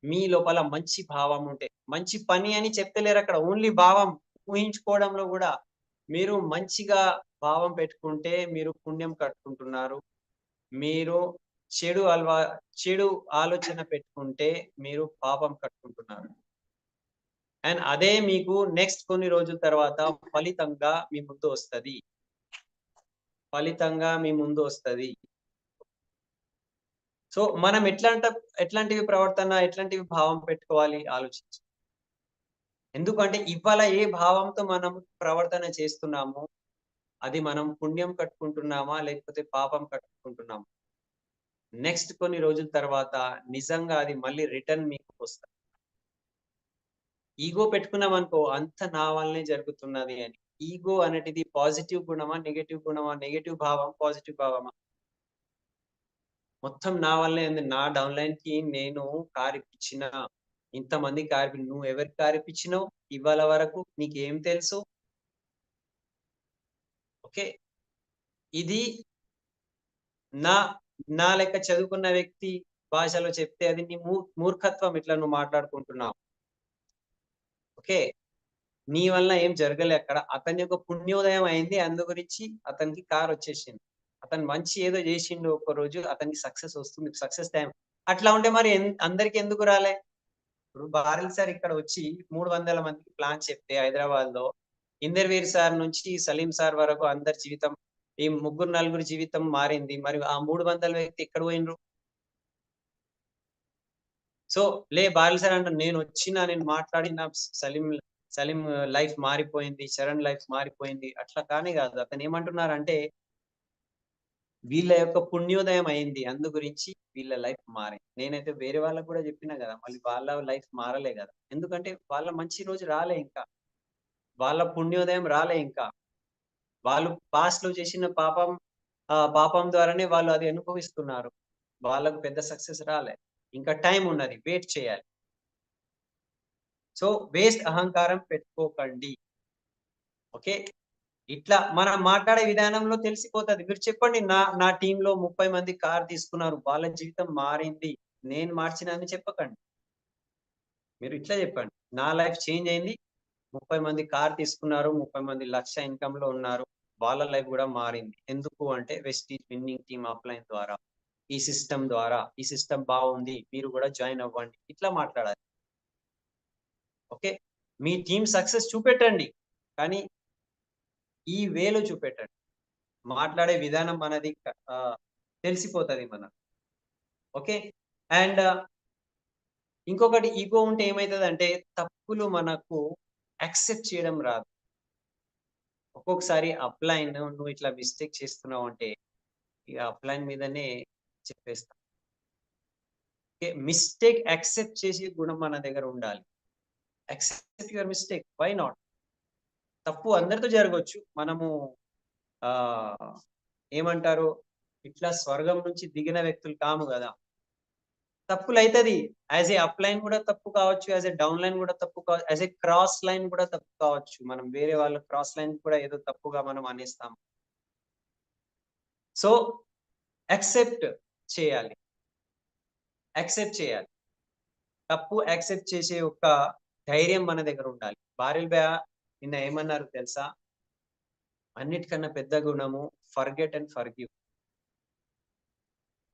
S4: మీ లోపల మంచి భావం ఉంటే, మంచి పని అని చెప్తలేరు అక్కడ, ఓన్లీ భావం ఊహించుకోవడంలో కూడా మీరు మంచిగా భావం పెట్టుకుంటే మీరు పుణ్యం కట్టుకుంటున్నారు. మీరు చెడు ఆలోచన పెట్టుకుంటే మీరు పాపం కట్టుకుంటున్నారు. అండ్ అదే మీకు నెక్స్ట్ కొన్ని రోజుల తర్వాత ఫలితంగా మీ ముందు వస్తుంది. సో మనం ఎట్లాంటివి ప్రవర్తన, ఎట్లాంటివి భావం పెట్టుకోవాలి ఆలోచించి. ఎందుకంటే ఇవాళ ఏ భావంతో మనం ప్రవర్తన చేస్తున్నామో అది మనం పుణ్యం కట్టుకుంటున్నామా లేకపోతే పాపం కట్టుకుంటున్నామా, నెక్స్ట్ కొన్ని రోజుల తర్వాత నిజంగా అది మళ్ళీ రిటర్న్ మీకు వస్తుంది. ఈగో పెట్టుకున్నాం అనుకో, అంత నా వల్లనే జరుగుతున్నది అని. ఈగో అనేది పాజిటివ్ గుణమా నెగటివ్ గుణమా? నెగటివ్ భావం, పాజిటివ్ భావమా? మొత్తం నా వల్లే ఉంది. నా డౌన్ లైన్ కి నేను కార్ ఇప్పించిన, ఇంతమంది కార్, నువ్వు ఎవరికి కార్ ఇప్పించినావు ఇవాళ వరకు నీకేం తెలుసు? ఓకే, ఇది నా లెక్క చదువుకున్న వ్యక్తి భాషలో చెప్తే అది నీ మూర్ఖత్వం. ఇట్లా నువ్వు మాట్లాడుకుంటున్నావు. ఓకే, నీ వల్ల ఏం జరగలే అక్కడ. అతని యొక్క పుణ్యోదయం అయింది, అందు గురించి అతనికి కార్ వచ్చేసింది. అతను మంచి ఏదో చేసిండు, ఒక రోజు అతనికి సక్సెస్ వస్తుంది, సక్సెస్ టైం. అట్లా ఉంటే మరి అందరికి ఎందుకు రాలే? ఇప్పుడు బారిల్ సార్ ఇక్కడ వచ్చి 300 మందికి ప్లాన్ చెప్తే హైదరాబాద్ లో, ఇందర్వీర్ సార్ నుంచి సలీం సార్ వరకు అందరి జీవితం, ఈ 3-4 జీవితం మారింది. మరి ఆ 300 వ్యక్తి ఎక్కడ పోయినరు? సో బారిల్ సార్ అంటే నేను మాట్లాడిన సలీం లైఫ్ మారిపోయింది, చరణ్ లైఫ్ మారిపోయింది, అట్లా కానీ కాదు. అతను ఏమంటున్నారంటే వీళ్ళ యొక్క పుణ్యోదయం అయింది, అందు గురించి వీళ్ళ లైఫ్ మారింది. నేనైతే వేరే వాళ్ళకు కూడా చెప్పినా కదా, మళ్ళీ వాళ్ళ లైఫ్ మారలే కదా. ఎందుకంటే వాళ్ళ మంచి రోజు రాలే ఇంకా, వాళ్ళ పుణ్యోదయం రాలే ఇంకా. వాళ్ళు పాస్ట్ లో చేసిన పాపం ద్వారానే వాళ్ళు అది అనుభవిస్తున్నారు. వాళ్ళకు పెద్ద సక్సెస్ రాలే. ఇంకా టైం ఉన్నది, వెయిట్ చేయాలి. సో వేస్ట్ అహంకారం పెట్టుకోకండి. ఓకే, ఇట్లా మనం మాట్లాడే విధానంలో తెలిసిపోతుంది. మీరు చెప్పండి, నా టీంలో 30 మంది కార్ తీసుకున్నారు, వాళ్ళ జీవితం మారింది, నేను మార్చినని చెప్పకండి. మీరు ఇట్లా చెప్పండి, నా లైఫ్ చేంజ్ అయింది, 30 మంది కార్ తీసుకున్నారు, 30 మంది లక్ష ఇన్కమ్ లో ఉన్నారు, వాళ్ళ లైఫ్ కూడా మారింది. ఎందుకు అంటే వెస్టీజ్ విన్నింగ్ టీమ్ ఆఫ్లైన్ ద్వారా. ఈ సిస్టమ్ ద్వారా, ఈ సిస్టమ్ బాగుంది, మీరు కూడా జాయిన్ అవ్వండి, ఇట్లా మాట్లాడాలి. ఓకే, మీ టీమ్ సక్సెస్ చూపెట్టండి, కానీ ఈ వేలో చూపెట్టండి. మాట్లాడే విధానం మనది తెలిసిపోతుంది మనకు. ఓకే, అండ్ ఇంకొకటి ఈగో ఉంటే ఏమవుతుందంటే తప్పులు మనకు యాక్సెప్ట్ చేయడం రాదు. ఒక్కొక్కసారి అప్లైన్ నువ్వు ఇట్లా మిస్టేక్ చేస్తున్నావు అంటే ఇక అప్లైన్ మీదనే చెప్పేస్తా. ఓకే, మిస్టేక్ యాక్సెప్ట్ చేసే గుణం మన దగ్గర ఉండాలి. Accept your mistake, why not? తప్పు అందరితో జరగవచ్చు. మనము ఏమంటారు, ఇట్లా స్వర్గం నుంచి దిగిన వ్యక్తులు కాము కదా. తప్పులు అవుతుంది. యాజ్ ఏ అప్ లైన్ కూడా తప్పు కావచ్చు, యాజ్ ఏ డౌన్ లైన్ కూడా తప్పు కావచ్చు, యాజ్ ఏ క్రాస్ లైన్ కూడా తప్పు కావచ్చు. మనం వేరే వాళ్ళ క్రాస్ లైన్ కూడా ఏదో తప్పుగా మనం అనేస్తాం. సో యాక్సెప్ట్ చేయాలి, యాక్సెప్ట్ చేయాలి. తప్పు యాక్సెప్ట్ చేసే ఒక ధైర్యం మన దగ్గర ఉండాలి. బారిల్ బా నిన్న ఏమన్నారు తెలుసా? అన్నిటికన్నా పెద్ద గుణము ఫర్గెట్ అండ్ ఫర్గివ్.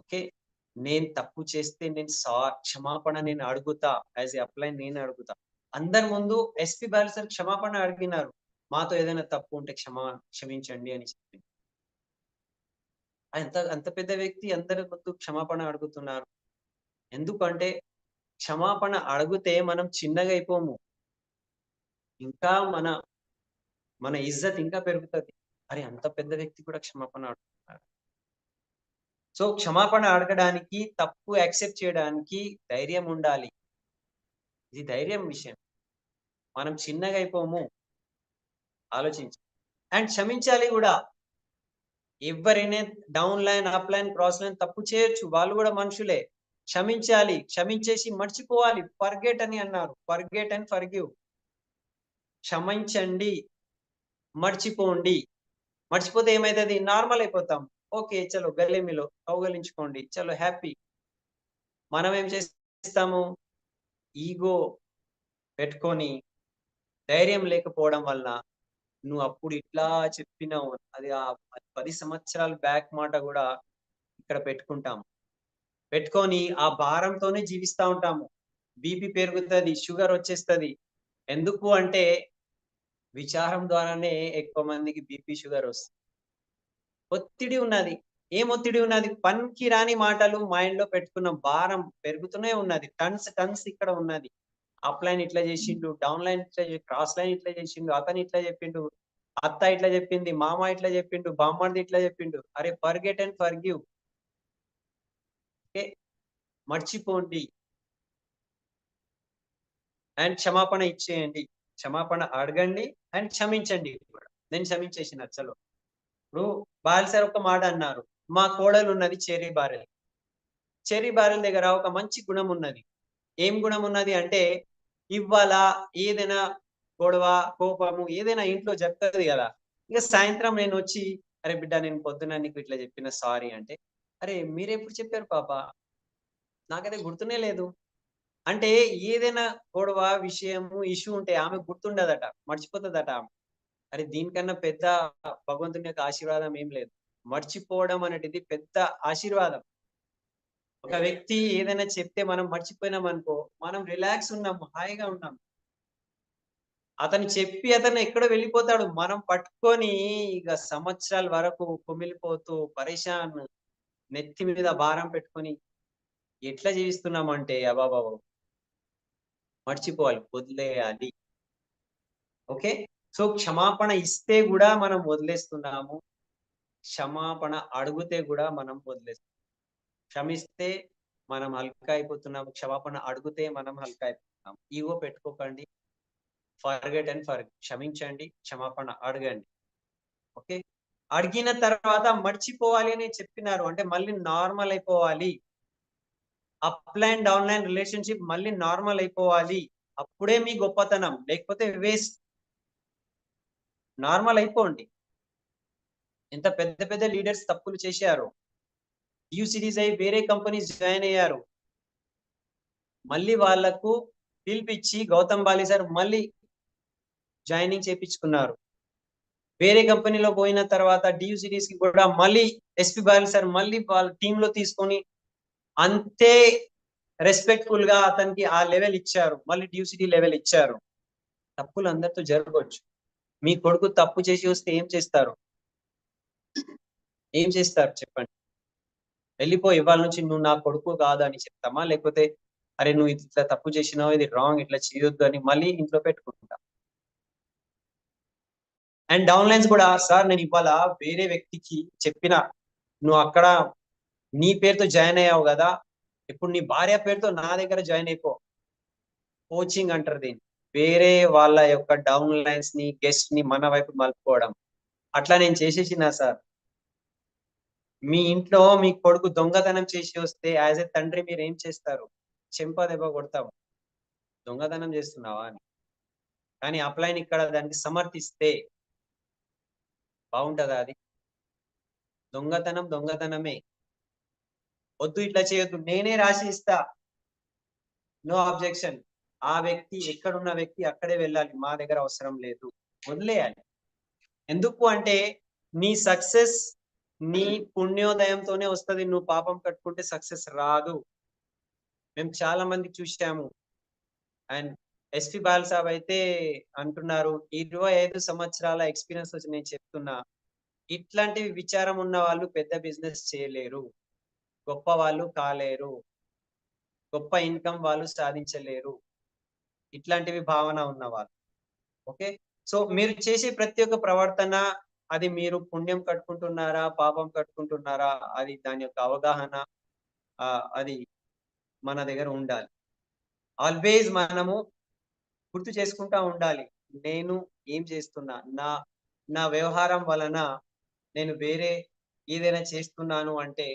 S4: ఓకే, నేను తప్పు చేస్తే నేను క్షమాపణ నేను అడుగుతా. యాజ్ ఏ అప్లైన్ నేను అడుగుతా. అందరి ముందు ఎస్పీ బాలి సార్ క్షమాపణ అడిగినారు, మాతో ఏదైనా తప్పు ఉంటే క్షమించండి అని చెప్పి. అంత పెద్ద వ్యక్తి అందరి ముందు క్షమాపణ అడుగుతున్నారు. ఎందుకంటే క్షమాపణ అడిగితే మనం చిన్నగా అయిపోము, ఇంకా మన ఇజ్జత్ ఇంకా పెరుగుతుంది. అరే అంత పెద్ద వ్యక్తి కూడా క్షమాపణ అడుగుతున్నారు. సో క్షమాపణ అడగడానికి, తప్పు యాక్సెప్ట్ చేయడానికి ధైర్యం ఉండాలి. ఇది ధైర్యం విషయం. మనం చిన్నగా అయిపోము, ఆలోచించి. అండ్ క్షమించాలి కూడా. ఎవరైనా down line, up line, cross line తప్పు చేయొచ్చు, వాళ్ళు కూడా మనుషులే. క్షమించాలి, క్షమించేసి మర్చిపోవాలి. ఫర్గెట్ అని అన్నారు, ఫర్గెట్ అండ్ ఫర్గివ్. క్షమించండి, మర్చిపోండి. మర్చిపోతే ఏమైతుంది? నార్మల్ అయిపోతాం. ఓకే చలో గల్లేమిలో కౌగలించుకోండి, చలో హ్యాపీ. మనం ఏం చేస్తాము? ఈగో పెట్టుకొని ధైర్యం లేకపోవడం వల్ల నువ్వు అప్పుడు ఇట్లా చెప్పినావు, అది 10 సంవత్సరాల బ్యాక్ మాట కూడా ఇక్కడ పెట్టుకొని ఆ భారంతోనే జీవిస్తా ఉంటాము. బీపీ పెరుగుతుంది, షుగర్ వచ్చేస్తుంది. ఎందుకు అంటే విచారం ద్వారానే ఎక్కువ మందికి బీపీ, షుగర్ వస్తుంది. ఒత్తిడి ఉన్నది. ఏం ఒత్తిడి ఉన్నది? పనికి రాని మాటలు మైండ్ లో పెట్టుకున్న భారం పెరుగుతూనే ఉన్నది. టన్స్ ఇక్కడ ఉన్నది. అప్ లైన్ ఇట్లా చేసిండు, డౌన్ లైన్ ఇట్లా, క్రాస్ లైన్ ఇట్లా చేసిండు, అతను ఇట్లా చెప్పిండు, అత్త ఇట్లా చెప్పింది, మామ ఇట్లా చెప్పిండు, బామ్మర్ది ఇట్లా చెప్పిండు. అరే ఫర్గెట్ అండ్ ఫర్గివ్. ఓకే, మర్చిపోండి అండ్ క్షమాపణ ఇచ్చేయండి. క్షమాపణ అడగండి అండ్ క్షమించండి కూడా. నేను క్షమించేసిన చలో. ఇప్పుడు బాల్ సార్ ఒక మాట అన్నారు, మా కోడలు ఉన్నది చెర్రీ బారెల్. చెర్రీ బారెల్ దగ్గర ఒక మంచి గుణం ఉన్నది. ఏం గుణం ఉన్నది అంటే, ఇవాళ ఏదైనా గొడవ, కోపము ఏదైనా ఇంట్లో జరుగుతుంది కదా, ఇక సాయంత్రం నేను వచ్చి, అరే బిడ్డ నేను పొద్దున నీకు ఇట్లా చెప్పిన సారీ అంటే, అరే మీరెప్పుడు చెప్పారు పాప, నాకైతే గుర్తునే లేదు. అంటే ఏదైనా గొడవ, విషయము, ఇష్యూ ఉంటే ఆమె గుర్తుండదట, మర్చిపోతుందట ఆమె. అరే దీనికన్నా పెద్ద భగవంతుని యొక్క ఆశీర్వాదం ఏం లేదు. మర్చిపోవడం అనేది పెద్ద ఆశీర్వాదం. ఒక వ్యక్తి ఏదైనా చెప్తే మనం మర్చిపోయినాం అనుకో, మనం రిలాక్స్ ఉన్నాము, హాయిగా ఉన్నాం. అతను చెప్పి అతను ఎక్కడో వెళ్ళిపోతాడు, మనం పట్టుకొని ఇక సంవత్సరాల వరకు కుమిలిపోతూ పరేషాన్, నెత్తి మీద భారం పెట్టుకొని ఎట్లా జీవిస్తున్నామంటే అబాబాబు. మర్చిపోవాలి, వదిలేయాలి. ఓకే, సో క్షమాపణ ఇస్తే కూడా మనం వదిలేస్తున్నాము, క్షమాపణ అడిగితే కూడా మనం వదిలేస్తున్నాం. క్షమిస్తే మనం హల్కా అయిపోతున్నాము, క్షమాపణ అడిగితే మనం హల్కా అయిపోతున్నాము. ఈగో పెట్టుకోకండి, ఫర్గెట్ అండ్ ఫర్గివ్. క్షమించండి, క్షమాపణ అడగండి. ఓకే, అడిగిన తర్వాత మర్చిపోవాలి అని చెప్పినారు అంటే మళ్ళీ నార్మల్ అయిపోవాలి. Up line, down line relationship మళ్ళీ నార్మల్ అయిపోవాలి. అప్పుడే మీ గొప్పతనం, లేకపోతే వేస్ట్. నార్మల్ అయిపోండి. ఎంత పెద్ద పెద్ద లీడర్స్ తప్పులు చేశారు, యూసిడీస్ అయి వేరే కంపెనీస్ జాయిన్ అయ్యారు. మళ్ళీ వాళ్లకు పిలిపించి గౌతమ్ బాలి సార్ మళ్ళీ జాయినింగ్ చేయించుకున్నారు. వేరే కంపెనీలో పోయిన తర్వాత DUCDs కి కూడా మళ్ళీ ఎస్పి బాల్ సార్ మళ్ళీ వాళ్ళ టీమ్ లో తీసుకొని అంతే రెస్పెక్ట్ఫుల్ గా అతనికి ఆ లెవెల్ ఇచ్చారు, మళ్ళీ DUCD లెవెల్ ఇచ్చారు. తప్పులు అందరితో జరగవచ్చు. మీ కొడుకు తప్పు చేసి వస్తే ఏం చేస్తారు? ఏం చేస్తారు చెప్పండి? వెళ్ళిపోయి ఇవాళ నుంచి నువ్వు నా కొడుకు కాదు అని చెప్తామా, లేకపోతే అరే నువ్వు ఇట్లా తప్పు చేసినావు, ఇది రాంగ్, ఇట్లా చేయొద్దు అని మళ్ళీ ఇంట్లో పెట్టుకుంటా? అండ్ డౌన్ లైన్స్ కూడా, సార్ నేను ఇవాళ వేరే వ్యక్తికి చెప్పిన, నువ్వు అక్కడ నీ పేరుతో జాయిన్ అయ్యావు కదా, ఇప్పుడు నీ భార్య పేరుతో నా దగ్గర జాయిన్ అయిపో. కోచింగ్ అంటారు దీన్ని. వేరే వాళ్ళ యొక్క డౌన్ లైన్స్ ని, గెస్ట్ ని మన వైపు మలుపుకోవడం. అట్లా నేను చేసేసిన సార్. మీ ఇంట్లో మీ కొడుకు దొంగతనం చేసి వస్తే యాజ్ ఎ తండ్రి మీరు ఏం చేస్తారు? చెంప దెబ్బ కొడతాం, దొంగతనం చేస్తున్నావా అని. కానీ అప్లైన్ ఇక్కడ దానికి సమర్థిస్తే బాగుంటుందా? అది దొంగతనం దొంగతనమే. వద్దు, ఇట్లా చేయొద్దు, నేనే రాసి ఇస్తా, నో అబ్జెక్షన్. ఆ వ్యక్తి ఎక్కడున్న వ్యక్తి అక్కడే వెళ్ళాలి, మా దగ్గర అవసరం లేదు, వదిలేయాలి. ఎందుకు అంటే నీ సక్సెస్ నీ పుణ్యోదయంతోనే వస్తుంది. నువ్వు పాపం కట్టుకుంటే సక్సెస్ రాదు. మేము చాలా మంది చూసాము. అండ్ ఎస్పి బాల్ సాబ్ అయితే అంటున్నారు 25 సంవత్సరాల ఎక్స్పీరియన్స్ వచ్చి నేను చెప్తున్నా, ఇట్లాంటి విచారం ఉన్న వాళ్ళు పెద్ద బిజినెస్ చేయలేరు, గొప్ప వాళ్ళు కాలేరు, గొప్ప ఇన్కమ్ వాళ్ళు సాధించలేరు, ఇట్లాంటివి భావన ఉన్నవాళ్ళు. ఓకే, సో మీరు చేసే ప్రతి ఒక్క ప్రవర్తన, అది మీరు పుణ్యం కట్టుకుంటున్నారా, పాపం కట్టుకుంటున్నారా, అది దాని యొక్క అవగాహన అది మన దగ్గర ఉండాలి. ఆల్వేస్ మనము గుర్తు చేసుకుంటా ఉండాలి, నేను ఏం చేస్తున్నా, నా వ్యవహారం వలన నేను వేరే ఏదైనా చేస్తున్నాను అంటే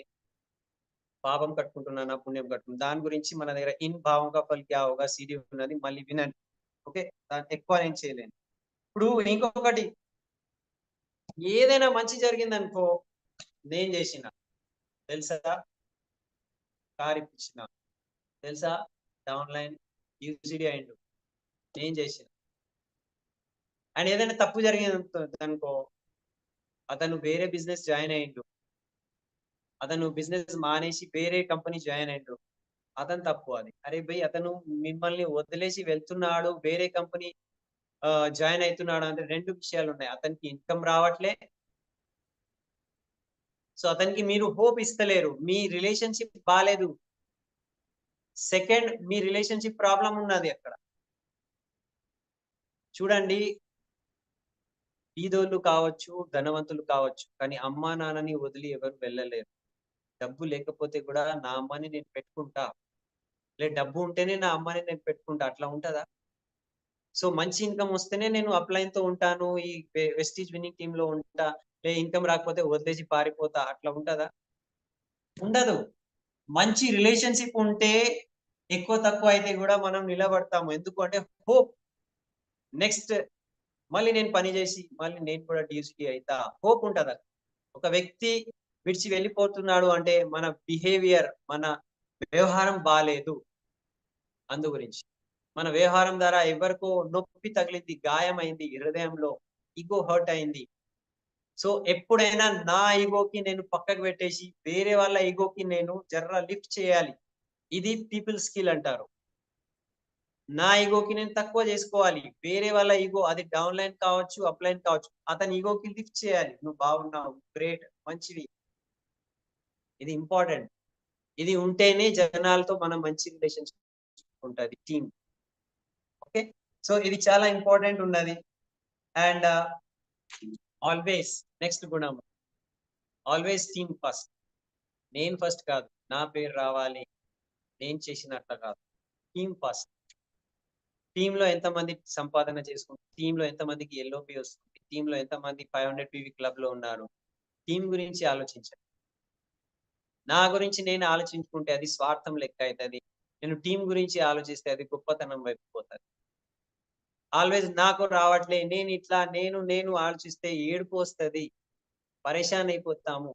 S4: పాపం కట్టుకుంటున్నానా, పుణ్యం కట్టుకుంటున్నా. దాని గురించి మన దగ్గర ఇన్ భావం కా ఫల్ క్యా హోగా సిడి ఉన్నది, మళ్ళీ వినండి. ఓకే, దాన్ని ఎక్కువ నేను చేయలేను. ఇప్పుడు ఇంకొకటి, ఏదైనా మంచి జరిగిందనుకో, నేను చేసిన తెలుసా, కార్ ఇప్పించిన తెలుసా, డౌన్ లైన్ DUCD అయిండు, నేను చేసిన. అండ్ ఏదైనా తప్పు జరిగింది అనుకో, అతను వేరే బిజినెస్ జాయిన్ అయ్యిండు, అతను బిజినెస్ మానేసి వేరే కంపెనీ జాయిన్ అయ్యిండు, అతను తప్పు అది. అరే భయ్, అతను మిమ్మల్ని వదిలేసి వెళ్తున్నాడు, వేరే కంపెనీ జాయిన్ అవుతున్నాడు అంటే రెండు విషయాలు ఉన్నాయి. అతనికి ఇన్కమ్ రావట్లే, సో అతనికి మీరు హోప్ ఇస్తలేరు, మీ రిలేషన్షిప్ బాగాలేదు. సెకండ్, మీ రిలేషన్షిప్ ప్రాబ్లం ఉన్నది అక్కడ. చూడండి, బీదోళ్ళు కావచ్చు, ధనవంతులు కావచ్చు, కానీ అమ్మా నాన్నని వదిలి ఎవరు వెళ్ళలేరు. డబ్బు లేకపోతే కూడా నా అమ్మని నేను పెట్టుకుంటా, లే డబ్బు ఉంటేనే నా అమ్మని నేను పెట్టుకుంటా, అట్లా ఉంటదా? సో మంచి ఇన్కమ్ వస్తేనే నేను అప్లైన్ తో ఉంటాను, ఈ వెస్టీజ్ విన్నింగ్ టీమ్ లో ఉంటా, లే ఇన్కమ్ రాకపోతే వదిలేసి పారిపోతా, అట్లా ఉంటదా? ఉండదు. మంచి రిలేషన్షిప్ ఉంటే ఎక్కువ తక్కువ అయితే కూడా మనం నిలబడతాము. ఎందుకు అంటే హోప్, నెక్స్ట్ మళ్ళీ నేను పని చేసి మళ్ళీ నేను కూడా DUCD అవుతా, హోప్ ఉంటది. ఒక వ్యక్తి విడిచి వెళ్ళిపోతున్నాడు అంటే మన బిహేవియర్, మన వ్యవహారం బాలేదు. అందు గురించి మన వ్యవహారం ద్వారా ఎవరికో నొప్పి తగిలింది, గాయమైంది, హృదయంలో ఈగో హర్ట్ అయింది. సో ఎప్పుడైనా నా ఈగోకి నేను పక్కకు పెట్టేసి వేరే వాళ్ళ ఈగోకి నేను జర్ర లిఫ్ట్ చేయాలి. ఇది పీపుల్ స్కిల్ అంటారు. నా ఈగోకి నేను తక్కువ చేసుకోవాలి, వేరే వాళ్ళ ఈగో, అది డౌన్ లైన్ కావచ్చు, అప్ లైన్ కావచ్చు, అతని ఈగోకి లిఫ్ట్ చేయాలి. నువ్వు బాగున్నావు, గ్రేట్, మంచివి. ఇది ఇంపార్టెంట్. ఇది ఉంటేనే జనాలతో మనం మంచి రిలేషన్షిప్ ఉంటుంది, టీమ్. ఓకే, సో ఇది చాలా ఇంపార్టెంట్ ఉన్నది. అండ్ ఆల్వేస్ నెక్స్ట్ గుణం, ఆల్వేస్ టీమ్ ఫస్ట్. నేను ఫస్ట్ కాదు, నా పేరు రావాలి, నేను చేసినట్ల కాదు, టీమ్ ఫస్ట్. టీమ్ లో ఎంతమంది సంపాదన చేసుకుంటారు, టీమ్ లో ఎంతమందికి LOP వస్తుంది, టీమ్ లో ఎంతమంది 500 PV క్లబ్ లో ఉన్నారు, టీం గురించి ఆలోచించండి. నా గురించి నేను ఆలోచించుకుంటే అది స్వార్థం లెక్క అవుతుంది, నేను టీం గురించి ఆలోచిస్తే అది గొప్పతనం వైపు పోతుంది. ఆల్వేస్ నాకు రావట్లే, నేను ఇట్లా నేను ఆలోచిస్తే ఏడుపు వస్తుంది, పరేషాన్ అయిపోతాము.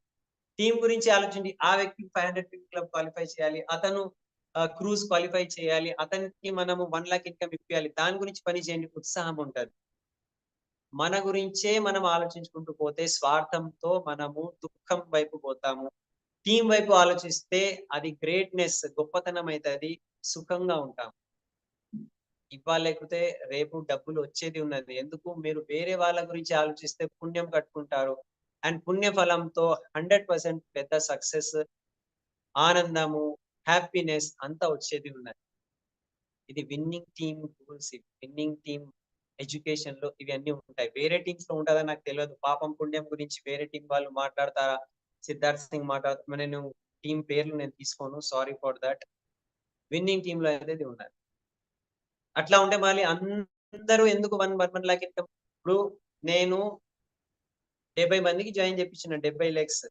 S4: టీం గురించి ఆలోచించి ఆ వ్యక్తికి 500 PV క్లబ్ క్వాలిఫై చేయాలి, అతను క్రూజ్ క్వాలిఫై చేయాలి, అతనికి మనము 1 lakh ఇన్కమ్ ఇప్పించాలి, దాని గురించి పని చేయండి, ఉత్సాహం ఉంటుంది. మన గురించే మనం ఆలోచించుకుంటూ పోతే స్వార్థంతో మనము దుఃఖం వైపు పోతాము. టీం వైపు ఆలోచిస్తే అది గ్రేట్‌నెస్, గొప్పతనం అయితది. సుఖంగా ఉంటాం. ఇవాళ లేకపోతే రేపు డబ్బులు వచ్చేది ఉన్నది. ఎందుకు? మీరు వేరే వాళ్ళ గురించి ఆలోచిస్తే పుణ్యం కట్టుకుంటారు. అండ్ పుణ్య ఫలంతో 100% పెద్ద సక్సెస్, ఆనందము, హ్యాపీనెస్ అంతా వచ్చేది ఉన్నది. ఇది winning team rules. Winning team ఎడ్యుకేషన్‌లో ఇవన్నీ ఉంటాయి. వేరే టీమ్స్‌లో ఉంటదని నాకు తెలవదు. పాపం పుణ్యం గురించి వేరే టీమ్ వాళ్ళు మాట్లాడతారా? సిద్ధార్థ్ సింగ్ నేను టీమ్ పేర్లు నేను తీసుకోను. Sorry for that. విన్నింగ్ టీమ్‌లో అయితే ఇది ఉన్నది. అట్లా ఉంటే మళ్ళీ అందరూ ఎందుకు 1 లాక్ ఇన్కమ్? ఇప్పుడు నేను 70 మందికి జాయిన్ చేపించిన 70 లాక్స్.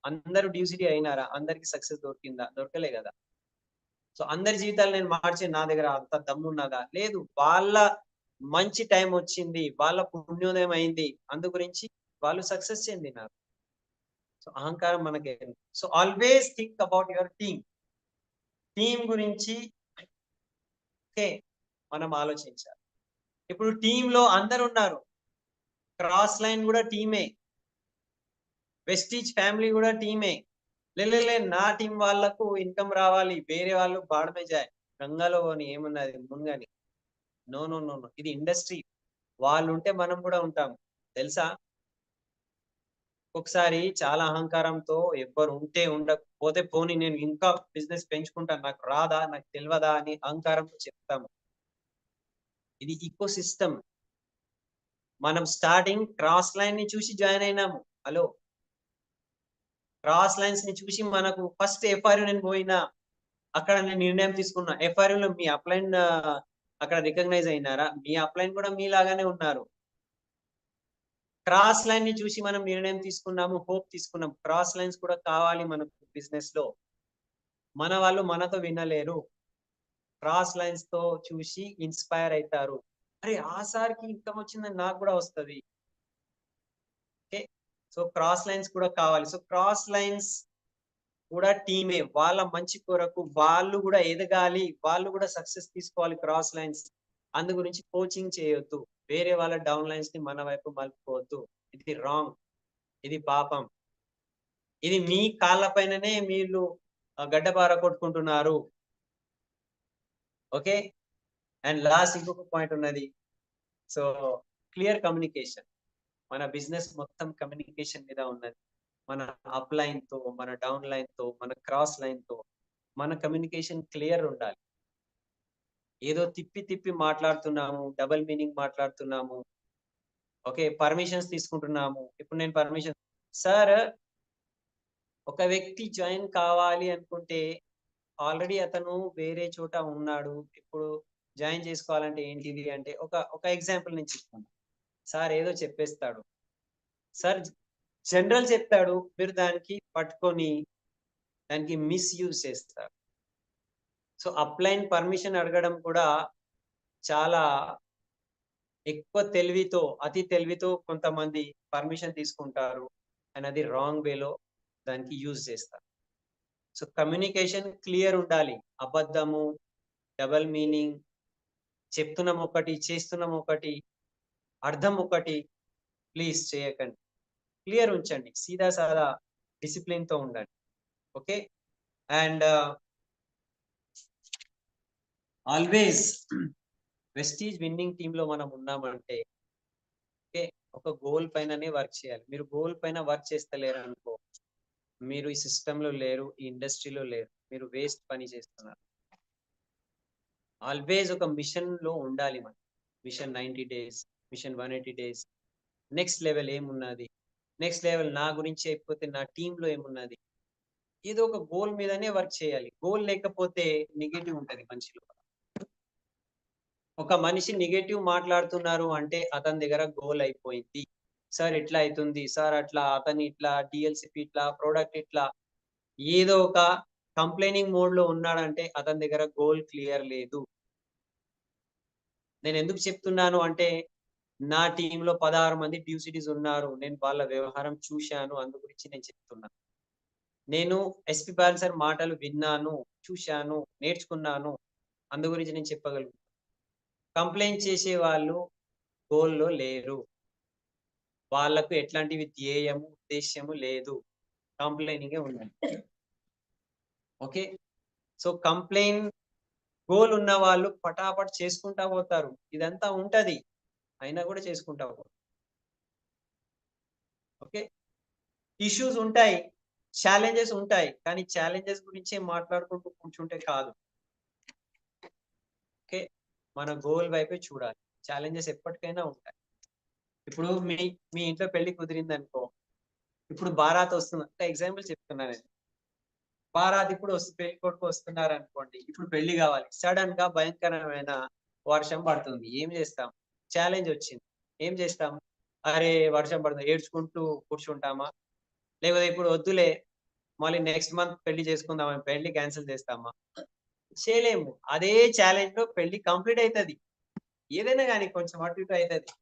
S4: అందరూ డ్యూసిటీ అయినారా? అందరికి సక్సెస్ దొరికిందా? దొరకలే కదా! సో అందరి జీవితాలు నేను మార్చే నా దగ్గర అంత దమ్మున్నదా? లేదు. వాళ్ళ మంచి టైం వచ్చింది. వాళ్ళ పుణ్యోదయం అయింది. అందు గురించి వాళ్ళు సక్సెస్ చెందినారు. సో అహంకారం మనకే. So always think about your team. Team గురించి ఓకే మనం ఆలోచించాలి. ఇప్పుడు టీంలో అందరు ఉన్నారు. క్రాస్ లైన్ కూడా టీమే. వెస్టీజ్ ఫ్యామిలీ కూడా టీమే. లే నా టీం వాళ్ళకు ఇన్కమ్ రావాలి, వేరే వాళ్ళు బాడమే జాయ్, గంగాలో అని ఏమున్నది మునుగని. నో నో నో నో, ఇది ఇండస్ట్రీ. వాళ్ళు ఉంటే మనం కూడా ఉంటాం. తెలుసా? ఒకసారి చాలా అహంకారంతో ఎవ్వరు ఉంటే ఉండకపోతే పోనీ నేను ఇంకా బిజినెస్ పెంచుకుంటాను, నాకు రాదా, నాకు తెలియదా అని అహంకారంతో చెప్తాము. ఇది ఈకో సిస్టమ్. మనం స్టార్టింగ్ క్రాస్ లైన్ ని చూసి జాయిన్ అయినాము. హలో, క్రాస్ లైన్స్ ని చూసి మనకు ఫస్ట్ ఎఫ్ఆర్యూ నేను పోయినా, అక్కడ నేను నిర్ణయం తీసుకున్నా. ఎఫ్ఆర్యూ లో మీ అప్లైన్ అక్కడ రికగ్నైజ్ అయినారా? మీ అప్లైన్ కూడా మీలాగానే ఉన్నారు. క్రాస్ లైన్ ని చూసి మనం నిర్ణయం తీసుకున్నాము, హోప్ తీసుకున్నాం. క్రాస్ లైన్స్ కూడా కావాలి మనకు బిజినెస్ లో. మన వాళ్ళు మనతో వినలేరు. క్రాస్ లైన్స్ తో చూసి ఇన్స్పైర్ అవుతారు. అరే ఆ సార్కి ఇన్కమ్ వచ్చిందని నాకు కూడా వస్తుంది. ఓకే, సో క్రాస్ లైన్స్ కూడా కావాలి. సో క్రాస్ లైన్స్ కూడా టీమే. వాళ్ళ మంచి కొరకు వాళ్ళు కూడా ఎదగాలి, వాళ్ళు కూడా సక్సెస్ తీసుకోవాలి. క్రాస్ లైన్స్ అందు గురించి కోచింగ్ చేయొద్దు. వేరే వాళ్ళ డౌన్ లైన్స్ ని మన వైపు మలుపుకోవద్దు. ఇది రాంగ్, ఇది పాపం. ఇది మీ కాళ్ళ పైననే మీరు గడ్డపార కొట్టుకుంటున్నారు. ఓకే, అండ్ లాస్ట్ ఇంకొక పాయింట్ ఉన్నది. So clear communication. మన బిజినెస్ మొత్తం కమ్యూనికేషన్ మీద ఉన్నది. మన అప్ లైన్ తో, మన డౌన్ లైన్ తో, మన క్రాస్ లైన్ తో మన కమ్యూనికేషన్ క్లియర్ ఉండాలి. ఏదో తిప్పి తిప్పి మాట్లాడుతున్నాము, డబుల్ మీనింగ్ మాట్లాడుతున్నాము. ఓకే, పర్మిషన్స్ తీసుకుంటున్నాము. ఇప్పుడు నేను పర్మిషన్, సార్ ఒక వ్యక్తి జాయిన్ కావాలి అనుకుంటే ఆల్రెడీ అతను వేరే చోట ఉన్నాడు. ఇప్పుడు జాయిన్ చేసుకోవాలంటే ఏంటిది అంటే ఒక ఎగ్జాంపుల్ నేను చెప్తాను. సార్ ఏదో చెప్పేస్తాడు, సార్ జనరల్ చెప్తాడు, మీరు దానికి పట్టుకొని దానికి మిస్యూజ్ చేస్తారు. సో అప్లైన్ పర్మిషన్ అడగడం కూడా చాలా ఎక్కువ తెలివితో, అతి తెలివితో కొంతమంది పర్మిషన్ తీసుకుంటారు అండ్ అది రాంగ్ వేలో దానికి యూజ్ చేస్తారు. సో కమ్యూనికేషన్ క్లియర్ ఉండాలి. అబద్ధము, డబల్ మీనింగ్, చెప్తున్నాం ఒకటి చేస్తున్నాం ఒకటి, అర్థం ఒకటి ప్లీజ్ చేయకండి. క్లియర్ ఉంచండి, సీదా సాదా డిసిప్లిన్ తో ఉండండి. Okay, and always Vestige winning team లో మనం ఉన్నామంటే ఓకే, ఒక గోల్ పైననే వర్క్ చేయాలి. మీరు గోల్ పైన వర్క్ చేస్తలేరు అనుకో, మీరు ఈ సిస్టమ్ లో లేరు, ఈ ఇండస్ట్రీలో లేరు, మీరు వేస్ట్ పని చేస్తున్నారు. ఆల్వేస్ ఒక మిషన్ లో ఉండాలి. మనం mission 90 days, mission 180 days, next level ఏమున్నది, నెక్స్ట్ లెవెల్ నా గురించి అయిపోతే నా టీమ్ లో ఏమున్నది, ఏదో ఒక గోల్ మీదనే వర్క్ చేయాలి. గోల్ లేకపోతే నెగటివ్ ఉంటది మనిషిలో. ఒక మనిషి నెగటివ్ మాట్లాడుతున్నారు అంటే అతని దగ్గర గోల్ అయిపోయింది. సార్ ఇట్లా అవుతుంది, సార్ అట్లా, అతని ఇట్లా, డిఎల్సిపి ఇట్లా, ప్రోడక్ట్ ఇట్లా, ఏదో ఒక కంప్లైనింగ్ మోడ్ లో ఉన్నాడంటే అతని దగ్గర గోల్ క్లియర్ లేదు. నేను ఎందుకు చెప్తున్నాను అంటే నా టీంలో 16 మంది డ్యూసిటీస్ ఉన్నారు. నేను వాళ్ళ వ్యవహారం చూశాను, అందు గురించి నేను చెప్తున్నాను. నేను ఎస్పీ బాలన్ సార్ మాటలు విన్నాను, చూశాను, నేర్చుకున్నాను, అందు గురించి నేను చెప్పగలుగుతాను. కంప్లైంట్ చేసే వాళ్ళు గోల్లో లేరు. వాళ్ళకు ఎట్లాంటివి ధ్యేయము ఉద్దేశ్యము లేదు, కంప్లైనింగ్ ఉండాలి. ఓకే, సో కంప్లైన్ గోల్ ఉన్న వాళ్ళు పటాపట్ చేసుకుంటా పోతారు. ఇదంతా ఉంటది అయినా కూడా చేసుకుంటా పోతారు. ఓకే, ఇష్యూస్ ఉంటాయి, ఛాలెంజెస్ ఉంటాయి, కానీ ఛాలెంజెస్ గురించే మాట్లాడుకుంటూ కూర్చుంటే కాదు. ఓకే, మన గోల్ వైపే చూడాలి. ఛాలెంజెస్ ఎప్పటికైనా ఉంటాయి. ఇప్పుడు మీ ఇంట్లో పెళ్లి కుదిరింది అనుకో, ఇప్పుడు బారాత్ వస్తుంది అంటే ఎగ్జాంపుల్ చెప్తున్నాను నేను. బారాత్ ఇప్పుడు పెళ్లి కొడుకు వస్తున్నారు అనుకోండి, ఇప్పుడు పెళ్లి కావాలి, సడన్ గా భయంకరమైన వర్షం పడుతుంది. ఏం చేస్తాం? ఛాలెంజ్ వచ్చింది, ఏం చేస్తాం? అరే వర్షం పడుతుంది, ఏడ్చుకుంటూ కూర్చుంటామా? లేకపోతే ఇప్పుడు వద్దులే మళ్ళీ నెక్స్ట్ మంత్ పెళ్లి చేసుకుందామని పెళ్లి క్యాన్సిల్ చేస్తామా? చేయలేము. అదే ఛాలెంజ్ లో పెళ్లి కంప్లీట్ అవుతుంది. ఏదైనా కానీ కొంచెం అటు ఇటు అవుతుంది.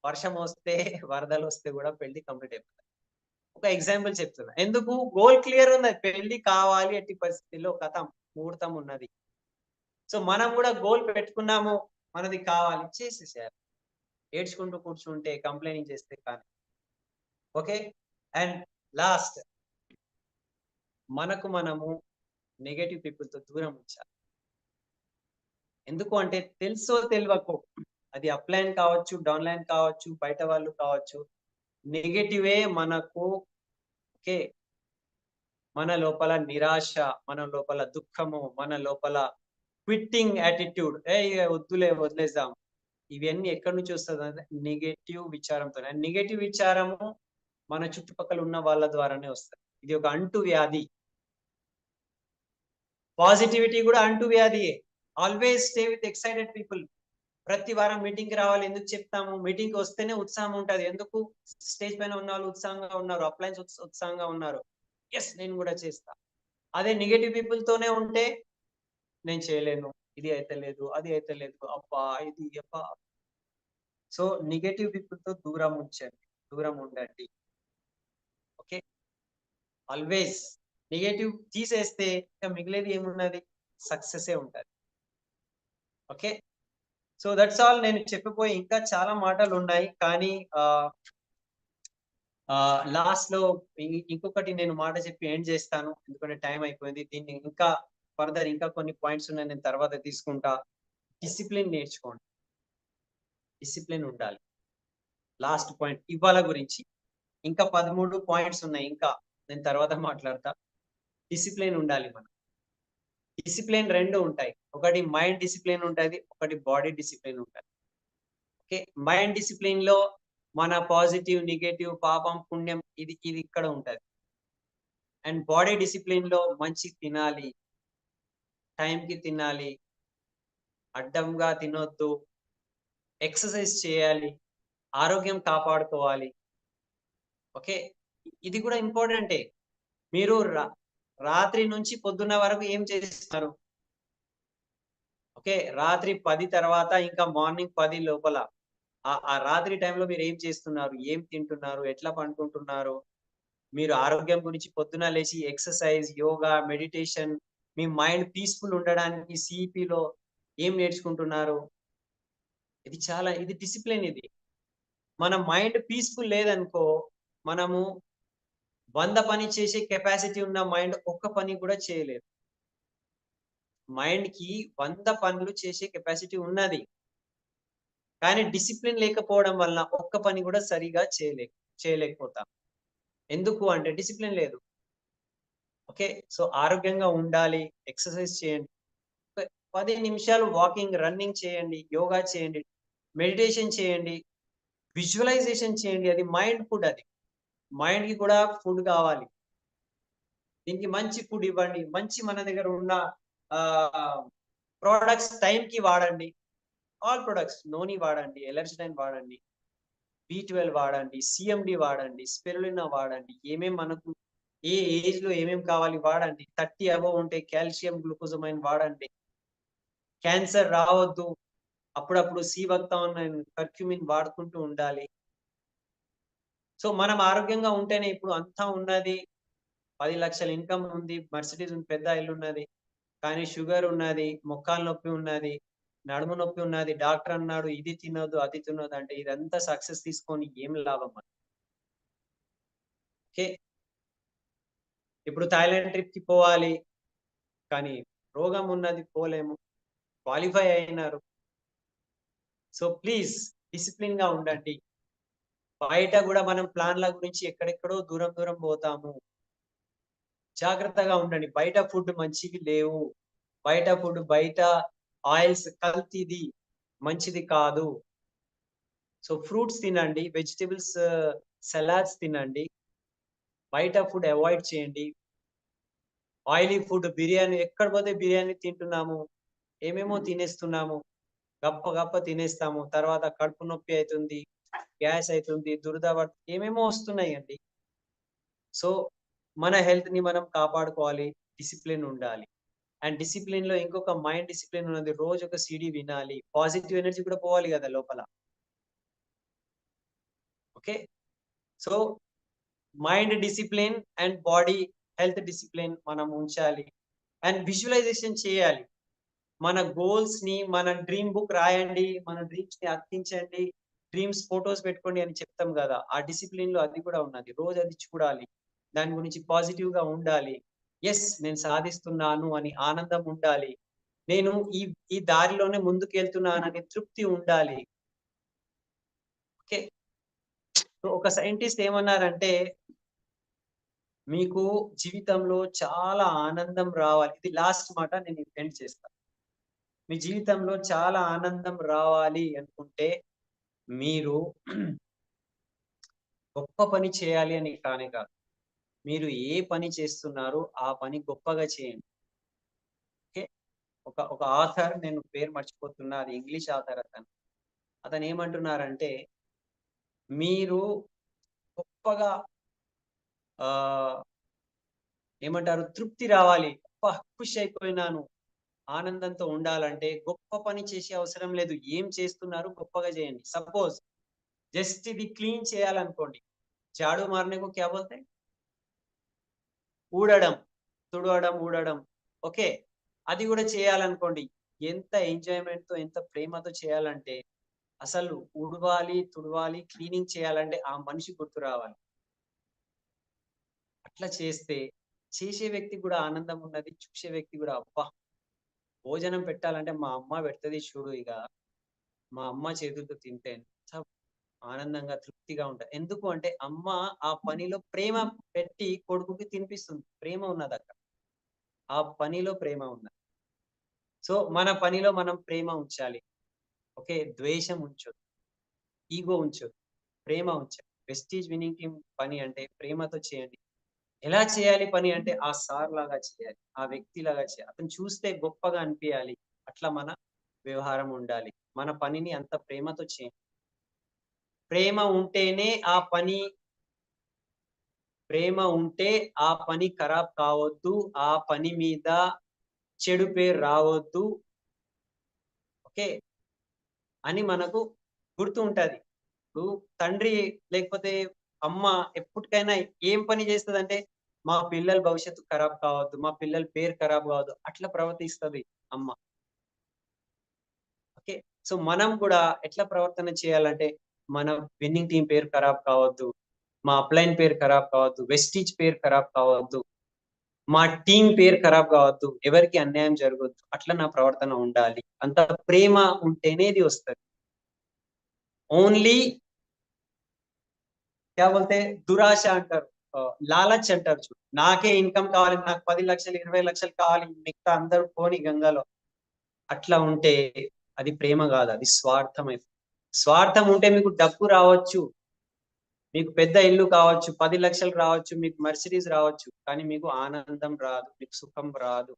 S4: వర్షం వస్తే వరదలు వస్తే కూడా పెళ్లి కంప్లీట్ అయిపోతుంది. ఒక ఎగ్జాంపుల్ చెప్తున్నా. ఎందుకు? గోల్ క్లియర్ ఉన్నది, పెళ్లి కావాలి, ఎట్టి పరిస్థితుల్లో కథం ముహూర్తం ఉన్నది. సో మనం కూడా గోల్ పెట్టుకున్నాము, మనది కావాలి, చేసేసారు. ఏడ్చుకుంటూ కూర్చుంటే, కంప్లైనింగ్ చేస్తే కానీ. ఓకే, అండ్ లాస్ట్, మనము నెగటివ్ పీపుల్ తో దూరం ఉంచాలి. ఎందుకు అంటే తెలుసో తెలియకో, అది అప్లైన్ కావచ్చు, డౌన్లైన్ కావచ్చు, బయట వాళ్ళు కావచ్చు, నెగటివే మనకు ఓకే మన లోపల నిరాశ, మన లోపల దుఃఖము, మన లోపల క్విట్టింగ్ యాటిట్యూడ్, వద్దులే వదిలేద్దాం, ఇవన్నీ ఎక్కడి నుంచి వస్తుంది అంటే నెగటివ్ విచారంతో. నెగటివ్ విచారము మన చుట్టుపక్కల ఉన్న వాళ్ళ ద్వారానే వస్తుంది. ఇది ఒక అంటు వ్యాధి. పాజిటివిటీ కూడా అంటు వ్యాధియే. Always stay with excited people. ప్రతి వారం మీటింగ్ కి రావాలి. ఎందుకు చెప్తాము? మీటింగ్ కి వస్తేనే ఉత్సాహం ఉంటది. ఎందుకు? స్టేజ్ పైన ఉన్న వాళ్ళు ఉత్సాహంగా ఉన్నారు, అప్లైన్స్ ఉత్సాహంగా ఉన్నారు, ఎస్ నేను కూడా చేస్తా. అదే నెగటివ్ పీపుల్ తోనే ఉంటే నేను చేయలేను, ఇది అయితే లేదు, అది అయితే లేదు, అబ్బా ఇది అబ్బా. సో నెగటివ్ పీపుల్ తో దూరం ఉండండి. ఓకే, ఆల్వేస్ నెగటివ్ తీసేస్తే ఇంకా మిగిలేది ఏమున్నది? సక్సెస్ ఉంటది. Okay, so that's all. నేను చెప్పిపోయి ఇంకా చాలా మాటలు ఉన్నాయి, కానీ లాస్ట్ లో ఇంకొకటి నేను మాట చెప్పి ఎండ్ చేస్తాను, ఎందుకంటే టైం అయిపోయింది. దీన్ని ఇంకా ఫర్దర్ ఇంకా కొన్ని పాయింట్స్ ఉన్నాయి, నేను తర్వాత తీసుకుంటా. డిసిప్లిన్ నేర్చుకోండి, డిసిప్లిన్ ఉండాలి. లాస్ట్ పాయింట్ ఇవాళ గురించి ఇంకా 13 పాయింట్స్ ఉన్నాయి, ఇంకా నేను తర్వాత మాట్లాడతా. డిసిప్లిన్ ఉండాలి. మనం డిసిప్లిన్ రెండు ఉంటాయి, ఒకటి మైండ్ డిసిప్లిన్ ఉంటుంది, ఒకటి బాడీ డిసిప్లిన్ ఉంటుంది. ఓకే, మైండ్ డిసిప్లిన్ లో మన పాజిటివ్, నెగటివ్, పాపం, పుణ్యం ఇది ఇక్కడ ఉంటది. అండ్ బాడీ డిసిప్లిన్ లో మంచి తినాలి, టైంకి తినాలి, అడ్డంగా తినొద్దు, ఎక్సర్సైజ్ చేయాలి, ఆరోగ్యం కాపాడుకోవాలి. ఓకే, ఇది కూడా ఇంపార్టెంటే. మీరు రాత్రి నుంచి పొద్దున్న వరకు ఏం చేస్తున్నారు? ఓకే, రాత్రి 10 తర్వాత ఇంకా మార్నింగ్ 10 లోపల ఆ రాత్రి టైంలో మీరు ఏం చేస్తున్నారు, ఏం తింటున్నారు, ఎట్లా పండుకుంటున్నారు? మీరు ఆరోగ్యం గురించి పొద్దున లేచి ఎక్సర్సైజ్, యోగా, మెడిటేషన్, మీ మైండ్ పీస్ఫుల్ ఉండడానికి సిఇపిలో ఏం నేర్చుకుంటున్నారు? ఇది డిసిప్లిన్. ఇది మన మైండ్ పీస్ఫుల్ లేదనుకో, మనము 100 పని చేసే కెపాసిటీ ఉన్న మైండ్ ఒక్క పని కూడా చేయలేదు. మైండ్ కి 100 పనులు చేసే కెపాసిటీ ఉన్నది, కానీ డిసిప్లిన్ లేకపోవడం వల్ల ఒక్క పని కూడా సరిగా చేయలేకపోతాం. ఎందుకు అంటే డిసిప్లిన్ లేదు. ఓకే, సో ఆరోగ్యంగా ఉండాలి, ఎక్సర్సైజ్ చేయండి, 10 నిమిషాలు వాకింగ్, రన్నింగ్ చేయండి, యోగా చేయండి, మెడిటేషన్ చేయండి, విజువలైజేషన్ చేయండి. అది మైండ్ ఫుడ్. అది మైండ్ కి కూడా ఫుడ్ కావాలి. దీనికి మంచి ఫుడ్ ఇవ్వండి. మంచి మన దగ్గర ఉన్న ప్రోడక్ట్స్ టైంకి వాడండి. ఆల్ ప్రొడక్ట్స్, నోని వాడండి, ఎలర్జిటైన్ వాడండి, B12 వాడండి, సిఎండి వాడండి, స్పిరులినా వాడండి. ఏమేమి మనకు ఏ ఏజ్ లో ఏమేమి కావాలి వాడండి. 30 అబోవ్ ఉంటే కాల్షియం, గ్లూకోజమైన్ వాడండి. క్యాన్సర్ రావద్దు, అప్పుడప్పుడు C-Vectone, కర్క్యూమిన్ వాడుకుంటూ ఉండాలి. సో మనం ఆరోగ్యంగా ఉంటేనే ఇప్పుడు అంతా ఉన్నది. 10 లక్షల ఇన్కమ్ ఉంది, మర్సిడీస్ పెద్ద ఇల్లు ఉన్నది, కానీ షుగర్ ఉన్నది, మొక్కాల నొప్పి ఉన్నది, నడుము నొప్పి ఉన్నది, డాక్టర్ అన్నాడు ఇది తినొద్దు, అది తినొద్దు అంటే ఇదంతా సక్సెస్ తీసుకొని ఏం లాభం? ఓకే, ఇప్పుడు థాయిలాండ్ ట్రిప్ కి పోవాలి, కానీ రోగం ఉన్నది, పోలేము. క్వాలిఫై అయినారు. సో ప్లీజ్ డిసిప్లిన్ గా ఉండండి. బయట కూడా మనం ప్లాన్ల గురించి ఎక్కడెక్కడో దూరం దూరం పోతాము. జాగ్రత్తగా ఉండండి. బయట ఫుడ్ మంచివి లేవు. బయట ఫుడ్, బయట ఆయిల్స్ కల్తీది, మంచిది కాదు. సో ఫ్రూట్స్ తినండి, వెజిటబుల్స్, సలాడ్స్ తినండి. బయట ఫుడ్ అవాయిడ్ చేయండి. ఆయిలీ ఫుడ్, బిర్యానీ, ఎక్కడ పోతే బిర్యానీ తింటున్నాము, ఏమేమో తినేస్తున్నాము, గప్ప తినేస్తాము. తర్వాత కడుపు నొప్పి అవుతుంది, గ్యాస్ అవుతుంది, దురద ఏమేమో వస్తున్నాయి అండి. సో మన హెల్త్ ని మనం కాపాడుకోవాలి, డిసిప్లిన్ ఉండాలి. అండ్ డిసిప్లిన్ లో ఇంకొక మైండ్ డిసిప్లిన్ ఉన్నది. రోజు ఒక సిడి వినాలి. పాజిటివ్ ఎనర్జీ కూడా పోవాలి కదా లోపల. Okay, so mind discipline and body health discipline మనం ఉంచాలి. అండ్ విజువలైజేషన్ చేయాలి. మన గోల్స్ ని, మన డ్రీమ్ బుక్ రాయండి, మన డ్రీమ్స్ ని అర్పించండి, డ్రీమ్స్ ఫొటోస్ పెట్టుకోండి అని చెప్తాం కదా. ఆ డిసిప్లిన్ లో అది కూడా ఉన్నది. రోజు అది చూడాలి, దాని గురించి పాజిటివ్ గా ఉండాలి. ఎస్, నేను సాధిస్తున్నాను అని ఆనందం ఉండాలి. నేను ఈ దారిలోనే ముందుకు వెళ్తున్నానని తృప్తి ఉండాలి. ఓకే, ఒక సైంటిస్ట్ ఏమన్నారంటే, మీకు జీవితంలో చాలా ఆనందం రావాలి. ఇది లాస్ట్ మాట, నేను ఎండ్ చేస్తాను. మీ జీవితంలో చాలా ఆనందం రావాలి అనుకుంటే మీరు గొప్ప పని చేయాలి అని కానే కాదు. మీరు ఏ పని చేస్తున్నారో ఆ పని గొప్పగా చేయండి. ఓకే, ఒక ఆథర్, నేను పేరు మర్చిపోతున్నా, అది ఇంగ్లీష్ ఆథర్. అతను ఏమంటున్నారంటే, మీరు గొప్పగా ఏమంటారు, తృప్తి రావాలి, ఖుషి అయిపోయినాను, ఆనందంతో ఉండాలంటే గొప్ప పని చేసే అవసరం లేదు. ఏం చేస్తున్నారు గొప్పగా చేయండి. సపోజ్ జస్ట్ ఇది క్లీన్ చేయాలనుకోండి, झाड़ू मारने को क्या बोलते हैं? ఊడడం, తుడవడం, ఊడడం. ఓకే, అది కూడా చేయాలనుకోండి, ఎంత ఎంజాయ్మెంట్ తో, ఎంత ప్రేమతో చేయాలంటే, అసలు ఉడవాలి, తుడవాలి, క్లీనింగ్ చేయాలంటే ఆ మనిషి గుర్తు రావాలి. అట్లా చేస్తే చేసే వ్యక్తి కూడా ఆనందం ఉన్నది, చూసే వ్యక్తి కూడా, అబ్బా భోజనం పెట్టాలంటే మా అమ్మ పెడుతుంది చూడు, ఇక మా అమ్మ చేతులతో తింటే ఆనందంగా, తృప్తిగా ఉంటుంది. ఎందుకు అంటే అమ్మ ఆ పనిలో ప్రేమ పెట్టి కొడుకుకి తినిపిస్తుంది. ప్రేమ ఉన్నది అక్కడ, ఆ పనిలో ప్రేమ ఉన్నది. సో మన పనిలో మనం ప్రేమ ఉంచాలి. ఓకే, ద్వేషం ఉంచొద్దు, ఈగో ఉంచొద్దు, ప్రేమ ఉంచాలి. వెస్టీజ్ విన్నింగ్ టీమ్ పని అంటే ప్రేమతో చేయండి. ఎలా చేయాలి పని అంటే, ఆ సార్ లాగా చేయాలి, ఆ వ్యక్తి లాగా చేయాలి, అతను చూస్తే గొప్పగా అనిపించాలి. అట్లా మన వ్యవహారం ఉండాలి. మన పనిని అంత ప్రేమతో చేయండి. ప్రేమ ఉంటేనే ప్రేమ ఉంటే ఆ పని ఖరాబ్ కావద్దు, ఆ పని మీద చెడు పేరు రావద్దు. ఓకే అని మనకు గుర్తు ఉంటది. ఇప్పుడు తండ్రి లేకపోతే అమ్మ ఎప్పటికైనా ఏం పని చేస్తుందంటే, మా పిల్లల భవిష్యత్తు ఖరాబ్ కావద్దు, మా పిల్లల పేరు ఖరాబ్ కావద్దు, అట్లా ప్రవర్తిస్తుంది అమ్మ. ఓకే, సో మనం కూడా ఎట్లా ప్రవర్తన చేయాలంటే, మన విన్నింగ్ టీం పేరు ఖరాబ్ కావద్దు, మా అప్లైన్ పేరు ఖరాబ్ కావద్దు, వెస్టీజ్ పేరు ఖరాబ్ కావద్దు, మా టీం పేరు ఖరాబ్ కావద్దు, ఎవరికి అన్యాయం జరగద్దు. అట్లా నా ప్రవర్తన ఉండాలి. అంత ప్రేమ ఉంటేనే ఇది వస్తుంది. ఓన్లీ क्या बोलते हैं, దురాశ అంటారు, లాలచ్ అంటారు చూడు, నాకే ఇన్కమ్ కావాలి, నాకు 10 లక్షలు 20 లక్షలు కావాలి, మిగతా అందరూ పోని గంగలో, అట్లా ఉంటే అది ప్రేమ కాదు, అది స్వార్థం. స్వార్థం ఉంటే మీకు డబ్బు రావచ్చు, మీకు పెద్ద ఇల్లు కావచ్చు, 10 లక్షలు రావచ్చు, మీకు మర్సిడీస్ రావచ్చు, కానీ మీకు ఆనందం రాదు, మీకు సుఖం రాదు.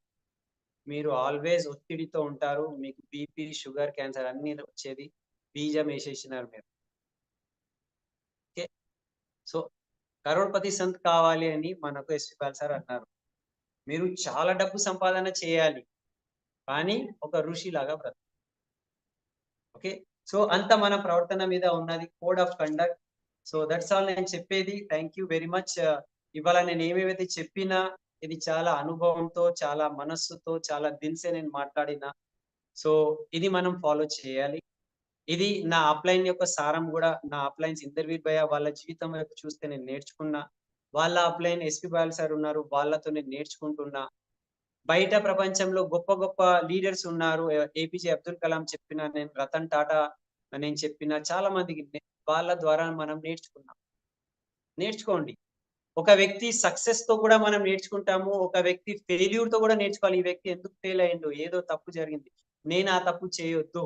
S4: మీరు ఆల్వేస్ ఒత్తిడితో ఉంటారు. మీకు బీపీ, షుగర్, క్యాన్సర్ అన్ని వచ్చేది బీజం వేసేసినారు మీరు. ఓకే, సో కరోడ్పతి సంత్ కావాలి అని మనకు ఎస్వి పాల్ సార్ అన్నారు. మీరు చాలా డబ్బు సంపాదన చేయాలి, కానీ ఒక ఋషి లాగా బ్రతకాలి. ఓకే, సో అంత మన ప్రవర్తన మీద ఉన్నది, code of conduct. So that's all నేను చెప్పేది. Thank you very much. ఇవాళ నేను ఏమేమైతే చెప్పినా, ఇది చాలా అనుభవంతో, చాలా మనస్సుతో, చాలా దిల్సే నేను మాట్లాడినా. సో ఇది మనం ఫాలో చేయాలి. ఇది నా అప్లైన్ యొక్క సారం కూడా. నా అప్లైన్స్ ఇంటర్వ్యూ భయ వాళ్ళ జీవితం వైపు చూస్తే నేను నేర్చుకున్నా. వాళ్ళ అప్లైన్ ఎస్పి బాల్ సార్ ఉన్నారు, వాళ్ళతో నేను నేర్చుకుంటున్నా. బయట ప్రపంచంలో గొప్ప గొప్ప లీడర్స్ ఉన్నారు. ఏపీజే అబ్దుల్ కలాం చెప్పిన, నేను రతన్ టాటా నేను చెప్పిన, చాలా మందికి వాళ్ళ ద్వారా మనం నేర్చుకున్నాం. నేర్చుకోండి. ఒక వ్యక్తి సక్సెస్ తో కూడా మనం నేర్చుకుంటాము, ఒక వ్యక్తి ఫెయిల్యూర్ తో కూడా నేర్చుకోవాలి. ఈ వ్యక్తి ఎందుకు ఫెయిల్ అయ్యిండు, ఏదో తప్పు జరిగింది, నేను ఆ తప్పు చేయొద్దు,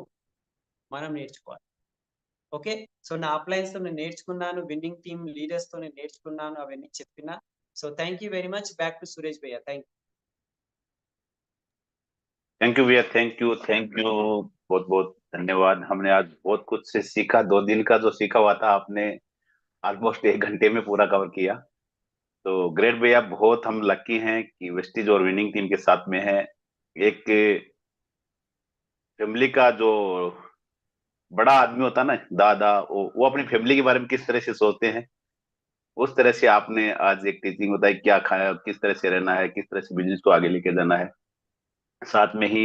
S4: మనం నేర్చుకోవాలి. ఓకే, సో నా అప్లైన్స్ తో నేను నేర్చుకున్నాను, విన్నింగ్ టీమ్ లీడర్స్ తో నేను నేర్చుకున్నాను, అవన్నీ చెప్పిన. So thank you very much. Back to Suresh భయ్య. థ్యాంక్
S2: यू भैया, थैंक यू बहुत बहुत धन्यवाद। हमने आज बहुत कुछ से सीखा। 2 दिन का जो सीखा हुआ था आपने ऑलमोस्ट 1 घंटे में पूरा कवर किया। तो ग्रेट भैया, बहुत हम लकी हैं कि वेस्टीज और विनिंग टीम के साथ में है। एक फैमिली का जो बड़ा आदमी होता है ना, दादा, वो अपनी फैमिली के बारे में किस तरह से सोचते हैं, उस तरह से आपने आज एक टीचिंग बताई, क्या खाया, किस तरह से रहना है, किस तरह से बिजनेस को आगे लेके जाना है। साथ में ही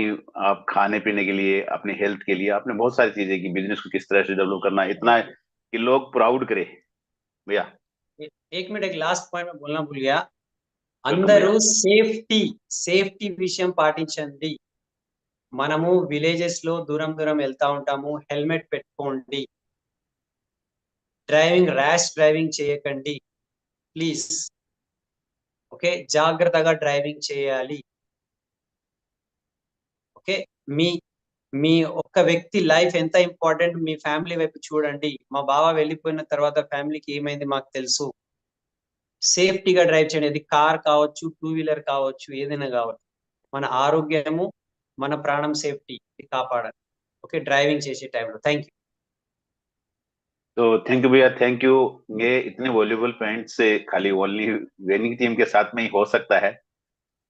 S2: आप खाने पीने के लिए, अपने हेल्थ के लिए आपने बहुत सारी चीजें की, बिजनेस को किस तरह से डेवलप करना है, इतना कि लोग प्राउड करे भैया।
S4: यू. एक मिनट, एक लास्ट पॉइंट में बोलना भूल गया.
S2: Welcome
S4: అందరూ
S2: भैया।
S4: సేఫ్టీ విషయం పాటించండి. మనము విలేజెస్ లో దూరం దూరం వెళ్తా ఉంటాము, హెల్మెట్ పెట్టుకోండి, ర్యాష్ డ్రైవింగ్ చేయకండి ప్లీజ్. ఓకే, జాగ్రత్తగా డ్రైవింగ్ చేయాలి. ఓకే, మీ మీ ఒక్క వ్యక్తి లైఫ్ ఎంత ఇంపార్టెంట్, మీ ఫ్యామిలీ వైపు చూడండి. మా బావ వెళ్ళిపోయిన తర్వాత ఫ్యామిలీకి ఏమైంది మాకు తెలుసు. సేఫ్టీగా డ్రైవ్ చేయండి. అది కార్ కావచ్చు, 2 వీలర్ కావచ్చు, ఏదైనా కావచ్చు. మన ఆరోగ్యము, మన ప్రాణం సేఫ్టీ కాపాడాలి. ఓకే, డ్రైవింగ్ చేసే టైంలో. Thank you.
S2: तो थैंक यू भैया, थैंक यू। ये इतने वॉल्यूबल पॉइंट से खाली ओनली विनिंग टीम के साथ में ही हो सकता है।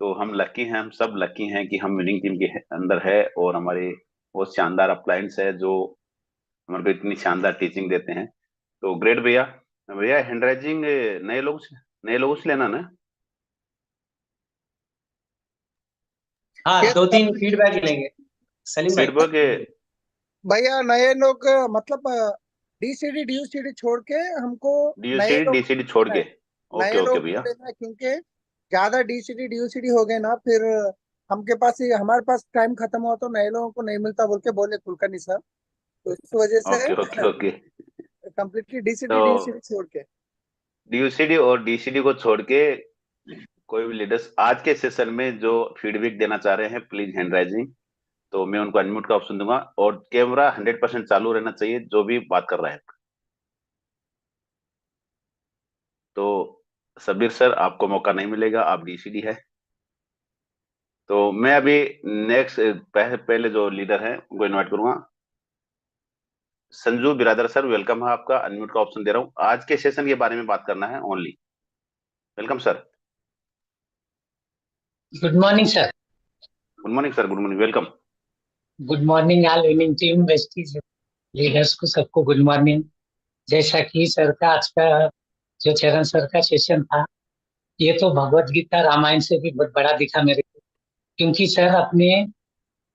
S2: तो हम लकी हैं, हम सब लकी हैं कि हम विनिंग टीम के अंदर है और हमारे बहुत शानदार अपलाइंट्स है जो हमारे को इतनी शानदार टीचिंग देते हैं। तो ग्रेट भैया। भैया हैंड राइजिंग नए लोगों से लेना ना?
S4: हाँ,
S3: Yes,
S4: 2-3 फीडबैक लेंगे सलीम भाई.
S2: फीडबैक
S3: भैया नए लोग मतलब डीसीडी डीयूसीडी छोड़ के हमको नए लोग
S2: डीसीडी छोड़ के।
S3: नए
S2: ओके ओके
S3: लोग
S2: भैया।
S3: लेना है, क्योंकि ज्यादा डीसीडी डीयूसीडी हो गए ना, फिर हमके पास हमारे पास टाइम खत्म हुआ तो नए लोगों को नहीं मिलता बोल के बोले कुलकर्णी सर। तो इस वजह
S2: ओके ओके
S3: से
S2: ओके।
S3: कम्प्लीटली डीसीडी
S2: तो
S3: डीयूसीडी छोड़ के
S2: डीयूसीडी और डीसीडी को छोड़ के कोई भी लीडर्स आज के सेशन में जो फीडबैक देना चाह रहे हैं, प्लीज हैंड राइजिंग। तो मैं उनको अनम्यूट का ऑप्शन दूंगा और कैमरा 100% चालू रहना चाहिए जो भी बात कर रहा है। तो सबीर सर, आपको मौका नहीं मिलेगा, आप डीसीडी है। तो मैं अभी नेक्स्ट पहले जो लीडर है उनको इनवाइट करूंगा। संजू बिरादर सर, वेलकम है आपका, अनम्यूट का ऑप्शन दे रहा हूँ। आज के सेशन के बारे में बात करना है only. Welcome sir.
S5: Good morning sir.
S2: Good morning sir, good morning, welcome.
S5: Good morning all winning team, Vestige leaders को सबको गुड मॉर्निंग। जैसा कि सर का आज का जो चरण सर का सेशन था, ये तो भगवत गीता रामायण से भी बहुत बड़ा दिखा मेरे को, क्योंकि सर अपने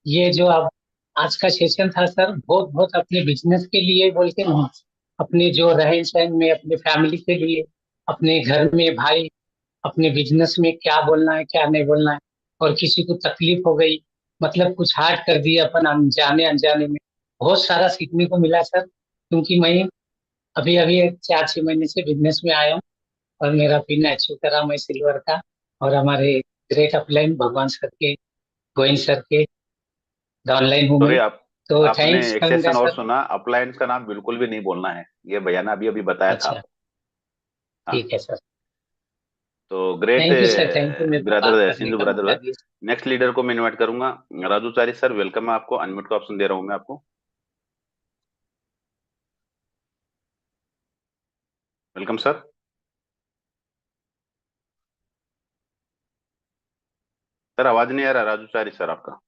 S5: ये जो अब आज का सेशन था सर, बहुत बहुत अपने बिजनेस के लिए बोल के नहीं, अपने जो रहन सहन में, अपने फैमिली के लिए, अपने घर में भाई, अपने बिजनेस में क्या बोलना है क्या नहीं बोलना है, और किसी को तकलीफ हो गई, मतलब कुछ हार्ड कर दिया अपन अनजाने अनजाने में, बहुत सारा सीखने को मिला सर। क्योंकि मैं अभी अभी 4-6 महीने से बिजनेस में आया हूँ और मेरा पिन अचीव करा मैं सिल्वर का, और हमारे ग्रेट अपलाइन भगवान सर के, गोविंद सर के ऑनलाइन हूँ
S2: सॉरी,
S5: मैं। तो
S2: आपने
S5: थैंक्स
S2: एक
S5: करूंगा
S2: सेशन और
S5: सर।
S2: सुना, अपलायंस का नाम बिल्कुल भी नहीं बोलना है, ये भैया ने अभी अभी बताया था।
S5: अच्छा,
S2: हाँ,
S5: ठीक है सर।
S2: तो great
S5: thank you sir, thank you मेरे को बात
S2: ब्रदर,
S5: करने
S2: सिंधु
S5: का
S2: ब्रदर।
S5: मौका दिया।
S2: नेक्स्ट लीडर को मैं इनवाइट करूंगा, राजू चारी सर, वेलकम है आपको, अनम्यूट का ऑप्शन दे रहा हूं मैं आपको। Welcome sir. सर आवाज नहीं आ रहा राजू चारी सर आपका।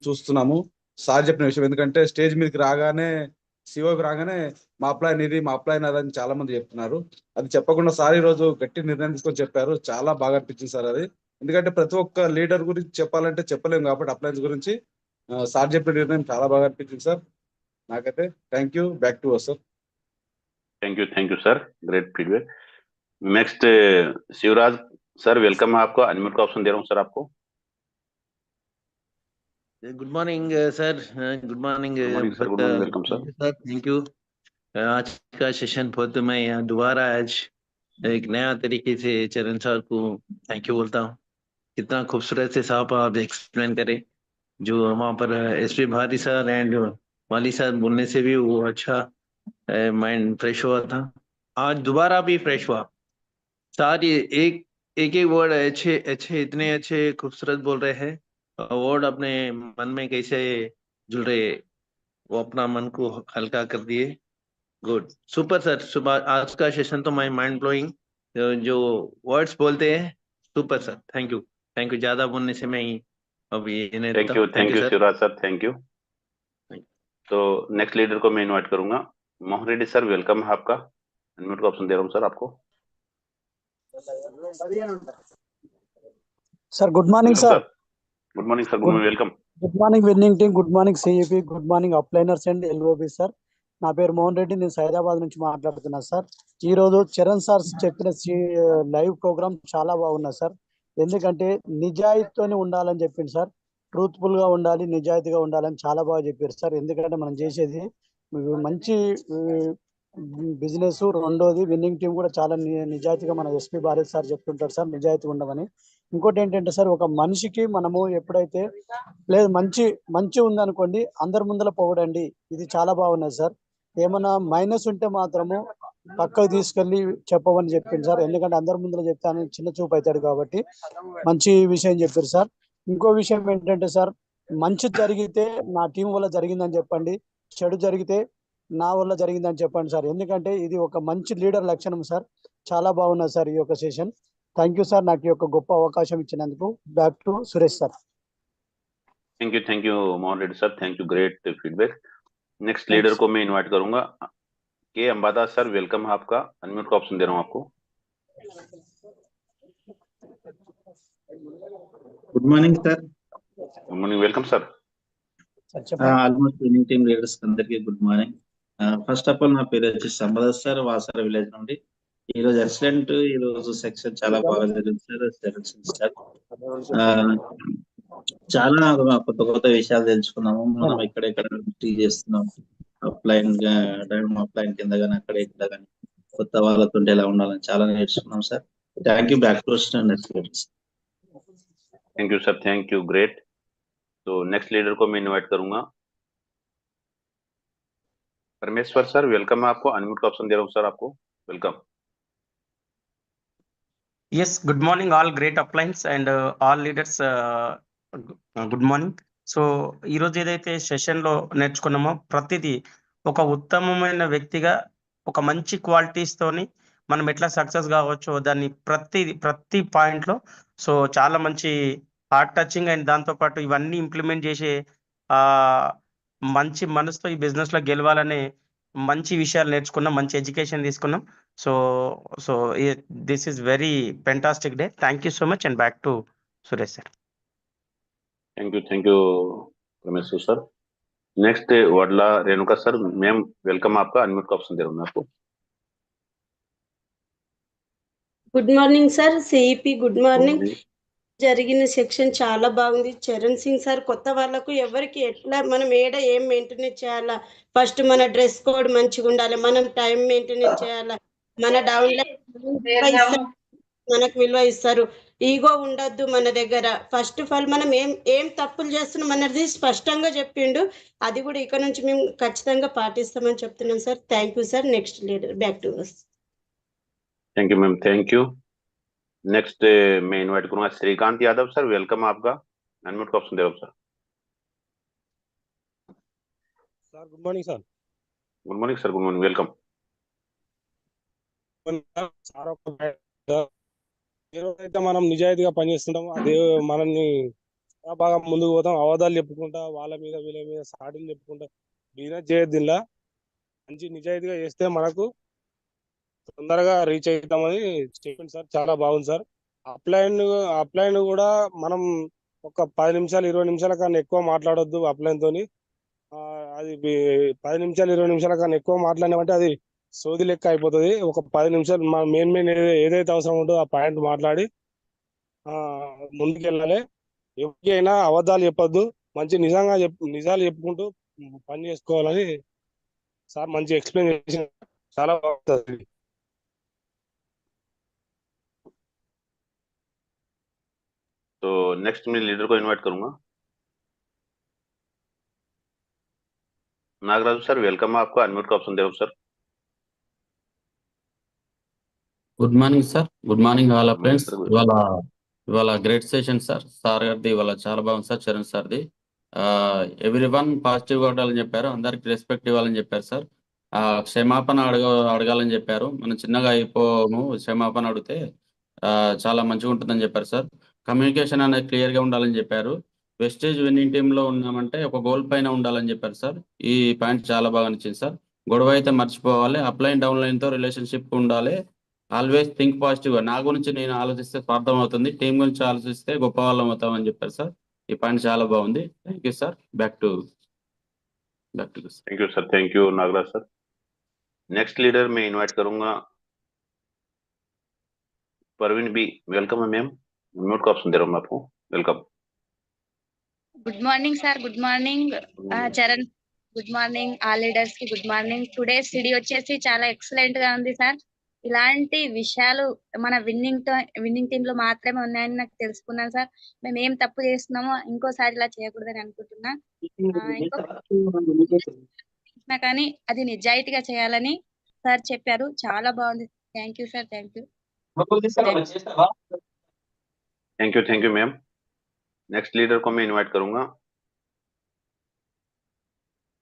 S6: చూస్తున్నాము సార్ చెప్పిన విషయం, ఎందుకంటే స్టేజ్ మీదకి రాగానే సిఓకి రాగానే మా అప్లైన్ ఇది మా అప్లైన్ అదని చాలా మంది చెప్తున్నారు. అది చెప్పకుండా సార్ ఈ రోజు గట్టి నిర్ణయం తీసుకొని చెప్పారు, చాలా బాగా అనిపించింది సార్ అది. ఎందుకంటే ప్రతి ఒక్క లీడర్ గురించి చెప్పాలంటే చెప్పలేము కాబట్టి అప్లైన్స్ గురించి సార్ చెప్పిన నిర్ణయం చాలా బాగా అనిపించింది సార్ నాకైతే. Thank you, back to us sir.
S2: Thank you sir, great feedback. Next Shivraj sir, welcome है आपको, अनम्यूट का ऑप्शन दे रहा हूँ सर आपको।
S7: Good morning sir, good morning
S2: good morning sir, good morning, welcome sir.
S7: Sir, thank you. आज का session बहुत मैं यहाँ दोबारा आज एक नया तरीके से चरण सर को थैंक यू बोलता हूँ। कितना खूबसूरत से साहब आप एक्सप्लेन करें, जो वहाँ पर एसपी भारती सर एंड वाली सर बोलने से भी वो अच्छा माइंड फ्रेश हुआ था। आज दोबारा भी फ्रेश हुआ। सारी एक एक वर्ड अच्छे अच्छे इतने अच्छे खूबसूरत बोल रहे हैं, वर्ड अपने मन में कैसे जुड़ रहे, वो अपना मन को हल्का कर दिए। गुड, सुपर सर, सुबह आज का सेशन तो माय माइंड ब्लोइंग, जो वर्ड्स बोलते हैं, सुपर सर, थैंक यू। ज्यादा बोलने से मैं ही अभी ये नहीं
S2: थैंक
S7: रहता।
S2: You
S7: sir,
S2: Shivraj sir, thank you. तो नेक्स्ट लीडर को मैं इनवाइट करूंगा। मोहन रेड्डी सर, वेलकम है आपका, अनम्यूट का ऑप्शन दे रहा हूँ सर आपको।
S8: Sir good morning sir.
S2: Good morning sir, good morning, welcome.
S8: Good morning winning team, good morning CEP, good morning upliners and LOB sir. నా పేరు మోహన్ రెడ్డి, నేను సైదాబాద్ నుంచి మాట్లాడుతున్నా సార్. ఈ రోజు చరణ్ సార్ చెప్పిన లైవ్ ప్రోగ్రామ్ చాలా బాగున్నది సార్. ఎందుకంటే నిజాయితీతోనే ఉండాలని చెప్పింది సార్. ట్రూత్ఫుల్ గా ఉండాలి, నిజాయితీగా ఉండాలని చాలా బాగా చెప్పారు సార్. ఎందుకంటే మనం చేసేది మంచి బిజినెస్. రెండోది విన్నింగ్ టీం కూడా చాలా నిజాయితీగా మన ఎస్పీ భారత్ సార్ చెప్తుంటారు సార్ నిజాయితీగా ఉండమని. ఇంకోటి ఏంటంటే సార్, ఒక మనిషికి మనము ఎప్పుడైతే లేదు మంచి ఉందనుకోండి, అందరి ముందర పొగడండి. ఇది చాలా బాగున్నది సార్. ఏమన్నా మైనస్ ఉంటే మాత్రము పక్కకు తీసుకెళ్లి చెప్పమని చెప్పింది సార్. ఎందుకంటే అందరి ముందర చెప్తే ఆయన చిన్న చూపు అవుతాడు కాబట్టి మంచి విషయం చెప్పారు సార్. ఇంకో విషయం ఏంటంటే సార్, మంచి జరిగితే నా టీం వల్ల జరిగిందని చెప్పండి, చెడు జరిగితే నా వల్ల జరిగిందని చెప్పండి సార్. ఎందుకంటే ఇది ఒక మంచి లీడర్ లక్షణం సార్. చాలా బాగున్నది సార్ ఈ యొక్క సెషన్. థ్యాంక్ యూ సార్, నాకు ఈ యొక్క గొప్ప అవకాశం ఇచ్చినందుకు. Back to Suresh sir.
S2: Thank you Mohan Reddy sir, thank you, great feedback. Next leader को मैं इनवाइट करूंगा। के अंबादा सर, वेलकम है आपका, अनम्यूट का ऑप्शन दे रहा हूँ आपको।
S9: Good morning sir.
S2: Good morning, welcome sir.
S9: Almost winning team leaders అందరికీ good morning. First of all నా పేరు వచ్చేసి సంపద సార్, వాసర విలేజ్ నుండి. ఈ రోజు ఎక్సలెంట్, ఈ రోజు సెక్షన్ చాలా బాగా జరిగింది సార్. చాలా కొత్త కొత్త విషయాలు తెలుసుకున్నాము. మనం ఎక్కడెక్కడ చేస్తున్నాం, అప్లైన్ కింద కానీ అక్కడ ఇక్కడ కానీ కొత్త వాళ్ళతో ఎలా ఉండాలని చాలా నేర్చుకున్నాం sir. Thank you. Back to
S2: thank you sir, thank you, great. तो नेक्स्ट लीडर को मैं इनवाइट करूंगा। परमेश्वर सर, वेलकम है आपको, अनम्यूट का ऑप्शन दे रहा हूँ सर आपको, welcome.
S10: Yes, good morning all great uplines and all leaders, good morning. So ఈరోజు ఏదైతే సెషన్లో నేర్చుకున్నామో ప్రతిదీ ఒక ఉత్తమమైన వ్యక్తిగా ఒక మంచి క్వాలిటీస్తోని మనం ఎట్లా సక్సెస్ కావచ్చో దాన్ని ప్రతి పాయింట్లో సో చాలా మంచి హార్ట్ టచింగ్ అండ్ దాంతోపాటు ఇవన్నీ ఇంప్లిమెంట్ చేసే మంచి మనసుతో ఈ బిజినెస్లో గెలవాలనే మంచి విషయాలు నేర్చుకున్నాం, మంచి ఎడ్యుకేషన్ తీసుకున్నాం. So this is very fantastic day. Thank you so much and back to Suresh sir.
S2: Thank you Parameshwar sir. Next Vadla Renuka sir, ma'am welcome, आपका अनम्यूट का ऑप्शन दे रहा हूँ मैं आपको।
S11: Good morning sir, CEP good morning. జరిగిన సెక్షన్ చాలా బాగుంది. చరణ్ సింగ్ సార్ కొత్త వాళ్ళకు ఎవరికి ఎట్లా మనం ఏం మెయింటెనెన్స్ చేయాలా, ఫస్ట్ మన డ్రెస్ కోడ్ మంచిగా ఉండాలి, మనం టైం మెయింటెనెన్స్ చేయాలా, మన డౌన్ మనకు విలువ ఇస్తారు, ఈగో ఉండొద్దు మన దగ్గర. ఫస్ట్ ఆఫ్ ఆల్ మనం ఏం తప్పులు చేస్తున్నాం అన్నది స్పష్టంగా చెప్పిండు. అది కూడా ఇక్కడ నుంచి మేము ఖచ్చితంగా పాటిస్తామని చెప్తున్నాం sir. Thank you sir. Next leader back to us.
S2: Thank you ma'am, thank you. Next मैं इनवाइट करूंगा श्रीकांत यादव सर, वेलकम आपका, अनम्यूट का ऑप्शन दे रहा हूं sir.
S12: Sir good morning sir.
S2: Good morning sir, good morning, welcome.
S12: అయితే మనం నిజాయితీగా పనిచేస్తుంటాం, అదే మనల్ని బాగా ముందుకు పోతాం. అవధాలు చెప్పుకుంటా వాళ్ళ మీద వీళ్ళ మీద సాటిలు చెప్పుకుంటా బిజినెస్ చేయొద్దు. ఇలా మంచి నిజాయితీగా చేస్తే మనకు తొందరగా రీచ్ అవుతామని చెప్పింది సార్. చాలా బాగుంది సార్. అప్లైన్ కూడా మనం ఒక 10 నిమిషాలు 20 నిమిషాల కన్నా ఎక్కువ మాట్లాడొద్దు అప్లైన్ తోని. అది 10 నిమిషాలు 20 నిమిషాల కన్నా ఎక్కువ మాట్లాడినామంటే అది సోది లెక్క అయిపోతుంది. ఒక 10 నిమిషాలు మా మెయిన్ ఏదైతే అవసరం ఉంటుందో ఆ పాయింట్ మాట్లాడి ముందుకెళ్ళాలి. ఎవరికైనా అబద్ధాలు చెప్పొద్దు, మంచి నిజాలు చెప్పుకుంటూ పని చేసుకోవాలని సార్ మంచి ఎక్స్ప్లెయిన్ చేసిన, చాలా బాగుంటుంది.
S2: तो नेक्स्ट मैं लीडर को इनवाइट करूंगा। नागराजू सर वेलकम, आपको अनम्यूट का ऑप्शन दे sir.
S1: Good morning sir, good morning all friends.
S2: sir, good.
S1: ఇవాళ గ్రేట్ సెషన్ సార్. సార్ గారిది ఇవాళ చాలా బాగుంది సార్. చరణ్ సార్ది ఎవ్రీ వన్ పాజిటివ్గా ఉండాలని చెప్పారు, అందరికి రెస్పెక్ట్ ఇవ్వాలని చెప్పారు సార్. క్షమాపణ అడగాలని చెప్పారు. మనం చిన్నగా అయిపోము, క్షమాపణ అడిగితే చాలా మంచిగా ఉంటుందని చెప్పారు సార్. కమ్యూనికేషన్ అనేది క్లియర్గా ఉండాలని చెప్పారు. వెస్టేజ్ విన్నింగ్ టీంలో ఉన్నామంటే ఒక గోల్ పైన ఉండాలని చెప్పారు సార్. ఈ పాయింట్ చాలా బాగా నచ్చింది సార్. గొడవ అయితే మర్చిపోవాలి, అప్లైన్ డౌన్ లైన్తో రిలేషన్షిప్ ఉండాలి. ఆల్వేస్ థింక్ పాజిటివ్గా. నా గురించి నేను ఆలోచిస్తే స్వార్థం అవుతుంది, టీం గురించి ఆలోచిస్తే గొప్ప వాళ్ళం అవుతామని చెప్పారు సార్. ఈ పాయింట్ చాలా బాగుంది. Thank you sir. Back to
S2: thank you sir, thank you Nagaraj sir. Next leader मैं इनवाइट करूंगा परवीन बी। वेलकम है मैम, म्यूट का ऑप्शन दे रहा हूँ मैं आपको। Welcome.
S13: Good morning sir, good morning Charan, good morning all leaders కి గుడ్ మార్నింగ్. టుడే స్టడీ వచ్చేసి చాలా ఎక్సలెంట్ గా ఉంది సార్. ఇలాంటి విషయాలు మన విన్నింగ్ టీమ్ లో మాత్రమే ఉన్నాయని నాకు తెలుసుకున్నాను సార్. మేము ఏం తప్పు చేస్తున్నామో ఇంకోసారి ఇలా చేయకూడదని అనుకుంటున్నా. కానీ అది నిజాయితీగా చేయాలని సార్ చెప్పారు, చాలా బాగుంది. Thank you sir, thank you.
S2: Thank you ma'am. Next leader को मैं इनवाइट करूंगा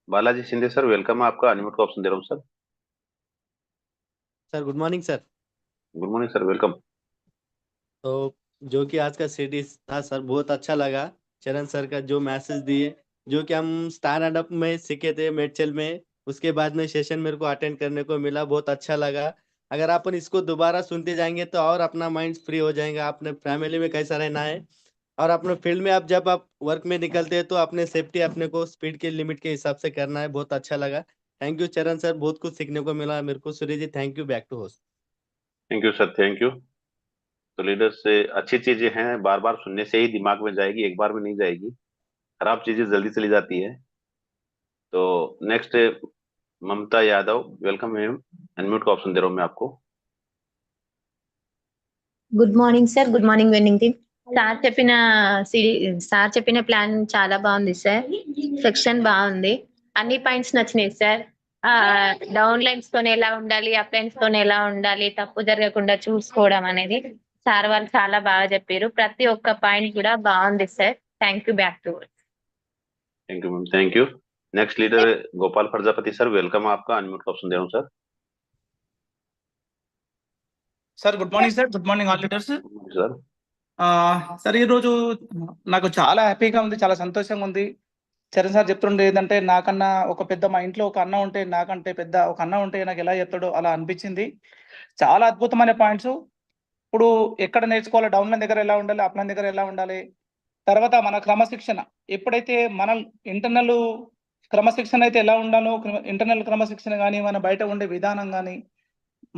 S2: बालाजी शिंदे सर। वेलकम है, आपका अनम्यूट का ऑप्शन दे रहा हूँ sir.
S14: Sir good morning sir.
S2: Good morning sir, welcome.
S14: तो जो कि आज का सीरीज था सर, बहुत अच्छा लगा। चरण सर का जो मैसेज दिए, जो कि हम स्टार अडप में सीखे थे मेडचल में, उसके बाद में सेशन मेरे को अटेंड करने को मिला, बहुत अच्छा लगा। अगर अपन इसको दोबारा सुनते जाएंगे तो और अपना माइंड फ्री हो जाएगा, अपने फैमिली में कैसा रहना है और अपने फील्ड में जब आप वर्क में निकलते हैं तो अपने सेफ्टी अपने को स्पीड के लिमिट के हिसाब से करना है। बहुत अच्छा लगा, थैंक यू चरण सर, बहुत कुछ सीखने को मिला मेरे को। Surya ji thank you, back to host.
S2: Thank you sir, thank you. तो लीडर से अच्छी चीजें हैं, बार बार सुनने से ही दिमाग में जाएगी, एक बार में नहीं जाएगी। खराब चीजें जल्दी चली जाती है। तो नेक्स्ट ममता यादव, वेलकम मैम, अनम्यूट का ऑप्शन दे रहा हूँ मैं आपको।
S15: Good morning sir, good morning winning team. Sir చెప్పిన ప్లాన్ చాలా బాగుంది సార్. సెక్షన్ బాగుంది, అన్ని పాయింట్స్ నచ్చినాయి సార్. డౌన్ లైన్స్ తోనే ఎలా ఉండాలి, అప్ లైన్స్ తోనే ఎలా ఉండాలి, తప్పు జరగకుండా చూసుకోవడం అనేది సార్ వాళ్ళు చాలా బాగా చెప్పారు. ప్రతి ఒక్క పాయింట్ కూడా బాగుంది sir. Thank you, back to
S2: thank you ma'am, thank you. Next leader Gopal Prajapati sir, welcome, आपका अनम्यूट का ऑप्शन दे रहा हूँ sir.
S16: Sir good morning sir, good morning all leaders.
S2: Sir
S16: sir ఈరోజు నాకు చాలా హ్యాపీగా ఉంది, చాలా సంతోషంగా ఉంది. చరణ్ సార్ చెప్తుండే ఏంటంటే నాకన్నా ఒక పెద్ద, మా ఇంట్లో ఒక అన్న ఉంటే నాకంటే పెద్ద ఒక అన్న ఉంటే నాకు ఎలా చెప్తాడో అలా అనిపించింది. చాలా అద్భుతమైన పాయింట్స్. ఇప్పుడు ఎక్కడ నేర్చుకోవాలి, డౌన్ లైన్ దగ్గర ఎలా ఉండాలి, అప్ లైన్ దగ్గర ఎలా ఉండాలి, తర్వాత మన క్రమశిక్షణ, ఎప్పుడైతే మన ఇంటర్నల్ క్రమశిక్షణ అయితే ఎలా ఉండాలో, ఇంటర్నల్ క్రమశిక్షణ కానీ మన బయట ఉండే విధానం కానీ,